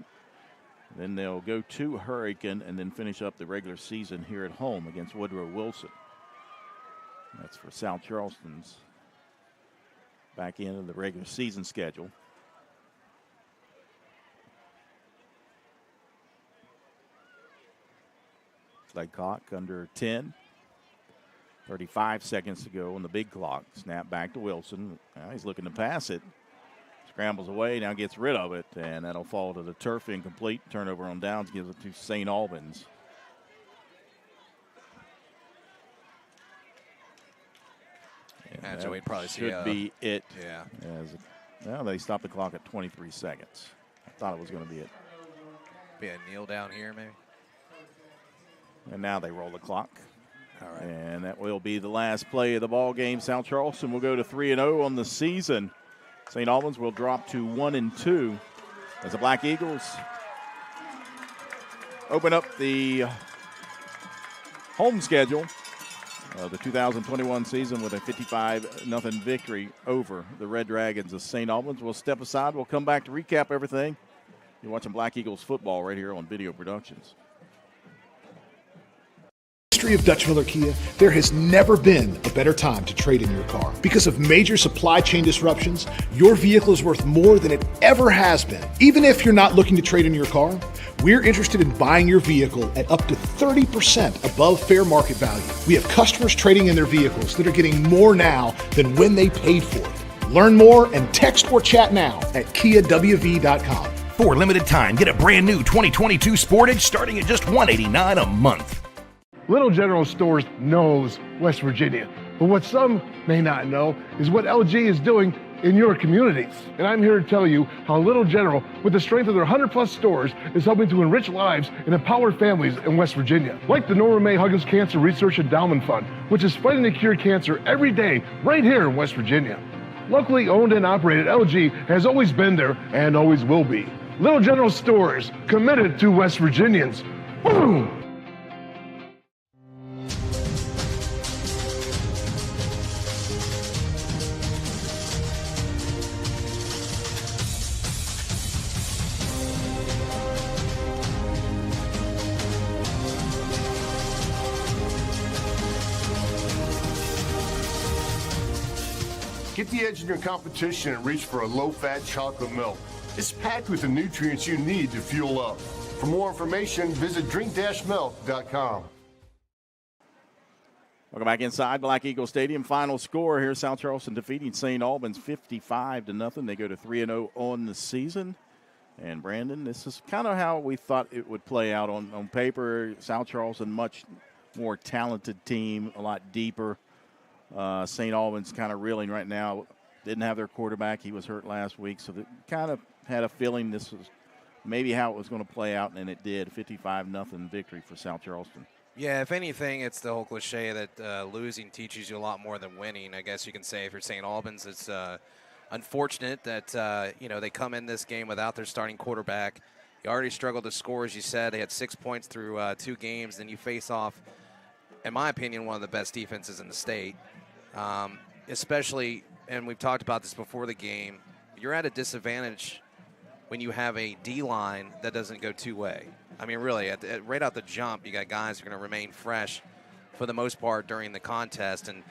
Then they'll go to Hurricane and then finish up the regular season here at home against Woodrow Wilson. That's for South Charleston's back end of the regular season schedule. Play clock under 10. 35 seconds to go on the big clock. Snap back to Wilson. Now he's looking to pass it. Scrambles away, now gets rid of it, and that'll fall to the turf, incomplete. Turnover on downs, gives it to St. Albans. Imagine we'd probably see should be it. Yeah. Well, they stopped the clock at 23 seconds. I thought it was going to be it. Be a kneel down here, maybe. And now they roll the clock. All right. And that will be the last play of the ball game. South Charleston will go to 3-0 on the season. St. Albans will drop to 1-2 as the Black Eagles open up the home schedule of the 2021 season with a 55-0 victory over the Red Dragons of St. Albans. We'll step aside. We'll come back to recap everything. You're watching Black Eagles football right here on Video Productions. History of Dutch Miller Kia, there has never been a better time to trade in your car. Because of major supply chain disruptions, your vehicle is worth more than it ever has been. Even if you're not looking to trade in your car, we're interested in buying your vehicle at up to 30% above fair market value. We have customers trading in their vehicles that are getting more now than when they paid for it. Learn more and text or chat now at KiaWV.com. For a limited time, get a brand new 2022 Sportage starting at just $189 a month. Little General Stores knows West Virginia, but what some may not know is what LG is doing in your communities. And I'm here to tell you how Little General, with the strength of their 100+ stores, is helping to enrich lives and empower families in West Virginia. Like the Norma May Huggins Cancer Research Endowment Fund, which is fighting to cure cancer every day right here in West Virginia. Locally owned and operated, LG has always been there and always will be. Little General Stores, committed to West Virginians. Boom! Get the edge in your competition and reach for a low-fat chocolate milk. It's packed with the nutrients you need to fuel up. For more information, visit drink-milk.com. Welcome back inside Black Eagle Stadium. Final score here, South Charleston defeating St. Albans 55-0. They go to 3-0 on the season. And Brandon, this is kind of how we thought it would play out on paper. South Charleston, much more talented team, a lot deeper. St. Albans kind of reeling right now. Didn't have their quarterback. He was hurt last week. So they kind of had a feeling this was maybe how it was going to play out, and it did. 55-0 victory for South Charleston. Yeah, if anything, it's the whole cliche that losing teaches you a lot more than winning. I guess you can say if you're St. Albans, it's unfortunate that they come in this game without their starting quarterback. You already struggled to score, as you said. They had 6 points through 2 games. Then you face off, in my opinion, one of the best defenses in the state. Especially, and we've talked about this before the game, you're at a disadvantage when you have a D-line that doesn't go two-way. I mean, really, right out the jump, you got guys who are going to remain fresh for the most part during the contest. And,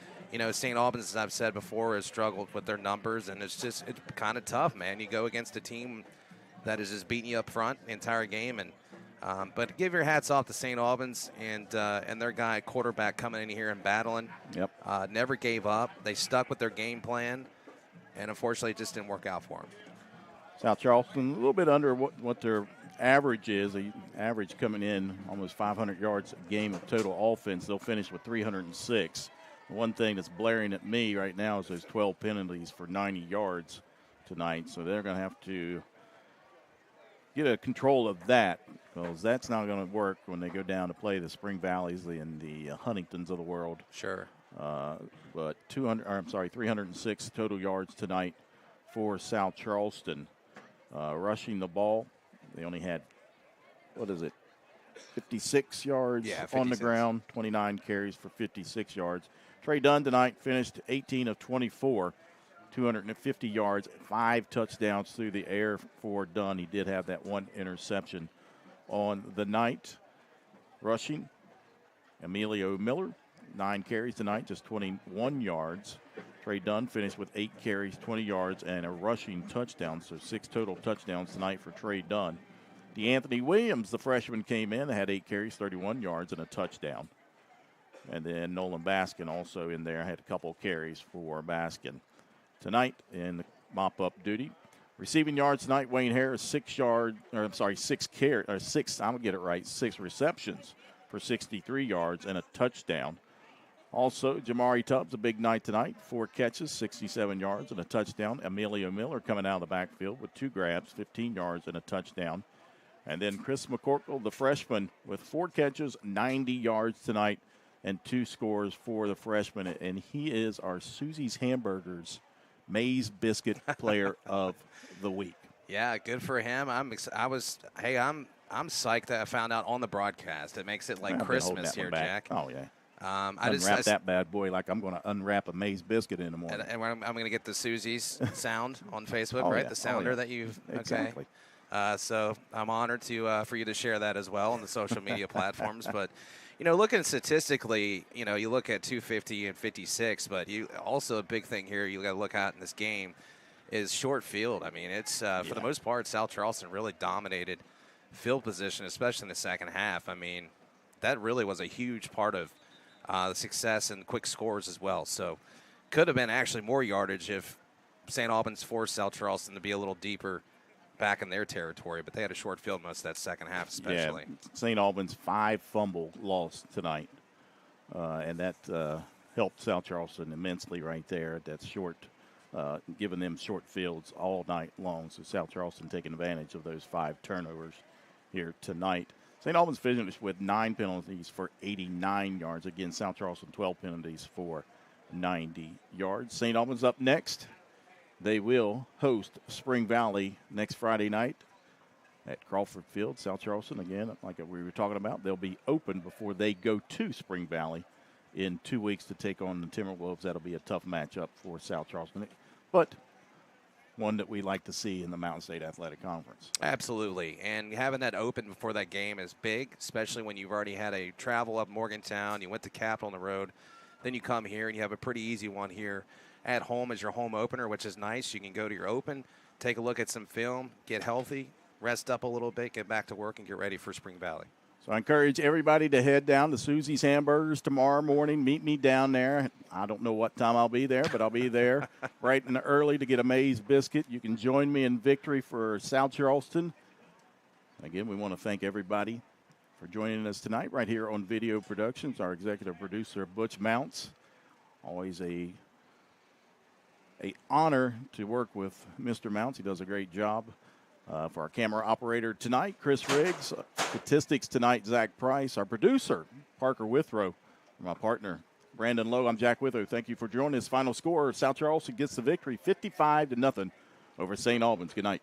St. Albans, as I've said before, has struggled with their numbers, and it's kind of tough, man. You go against a team that is just beating you up front the entire game. And but give your hats off to St. Albans and their guy quarterback coming in here and battling. Yep. Never gave up. They stuck with their game plan, and unfortunately it just didn't work out for them. South Charleston, a little bit under what their average is. The average coming in almost 500 yards a game of total offense. They'll finish with 306. One thing that's blaring at me right now is those 12 penalties for 90 yards tonight. So they're going to have to get a control of that, because that's not going to work when they go down to play the Spring Valleys and the Huntingtons of the world. Sure. But 306 total yards tonight for South Charleston. Rushing the ball, they only had, 56 yards 56. on the ground, 29 carries for 56 yards. Trey Dunn tonight finished 18 of 24, 250 yards, 5 touchdowns through the air for Dunn. He did have that 1 interception on the night. Rushing, Emilio Miller, 9 carries tonight, just 21 yards. Trey Dunn finished with 8 carries, 20 yards, and a rushing touchdown, so 6 total touchdowns tonight for Trey Dunn. DeAnthony Williams, the freshman, came in, had 8 carries, 31 yards, and a touchdown. And then Nolan Baskin also in there, had a couple of carries for Baskin. Tonight in the mop-up duty, receiving yards tonight, Wayne Harris, 6 receptions for 63 yards and a touchdown. Also, Jamari Tubbs, a big night tonight, 4 catches, 67 yards and a touchdown. Emilio Miller coming out of the backfield with 2 grabs, 15 yards and a touchdown. And then Chris McCorkle, the freshman, with 4 catches, 90 yards tonight and 2 scores for the freshman. And he is our Susie's Hamburgers Maize Biscuit Player of the Week. Yeah, good for him. I'm psyched that I found out on the broadcast. It makes it like Christmas here, Jack. Oh, yeah. Unwrap that bad boy like I'm going to unwrap a maize biscuit in the morning. And I'm going to get the Susie's sound on Facebook, right? Yeah. The sounder that you've exactly. So I'm honored for you to share that as well on the social media platforms. But looking statistically, you look at 250 and 56, but also a big thing here you got to look at in this game is short field. I mean, it's for the most part, South Charleston really dominated field position, especially in the second half. I mean, that really was a huge part of the success and quick scores as well. So could have been actually more yardage if St. Albans forced South Charleston to be a little deeper back in their territory, but they had a short field most of that second half especially. Yeah, St. Albans 5 fumble loss tonight, and that helped South Charleston immensely right there. That's short, giving them short fields all night long. So South Charleston taking advantage of those 5 turnovers here tonight. St. Albans finished with 9 penalties for 89 yards. Again, South Charleston 12 penalties for 90 yards. St. Albans up next. They will host Spring Valley next Friday night at Crawford Field. South Charleston, again, like we were talking about, they'll be open before they go to Spring Valley in 2 weeks to take on the Timberwolves. That'll be a tough matchup for South Charleston, but one that we like to see in the Mountain State Athletic Conference. Absolutely, and having that open before that game is big, especially when you've already had a travel up Morgantown, you went to Capital on the road, then you come here and you have a pretty easy one here at home as your home opener, which is nice. You can go to your open, take a look at some film, get healthy, rest up a little bit, get back to work, and get ready for Spring Valley. So I encourage everybody to head down to Susie's Hamburgers tomorrow morning. Meet me down there. I don't know what time I'll be there, but I'll be there bright and early to get a maize biscuit. You can join me in victory for South Charleston. Again, we want to thank everybody for joining us tonight right here on Video Productions. Our executive producer, Butch Mounts. Always a honor to work with Mr. Mounts. He does a great job. For our camera operator tonight, Chris Riggs. Statistics tonight, Zach Price. Our producer, Parker Withrow. My partner, Brandon Lowe. I'm Jack Withrow. Thank you for joining us. Final score, South Charleston gets the victory 55-0 over St. Albans. Good night.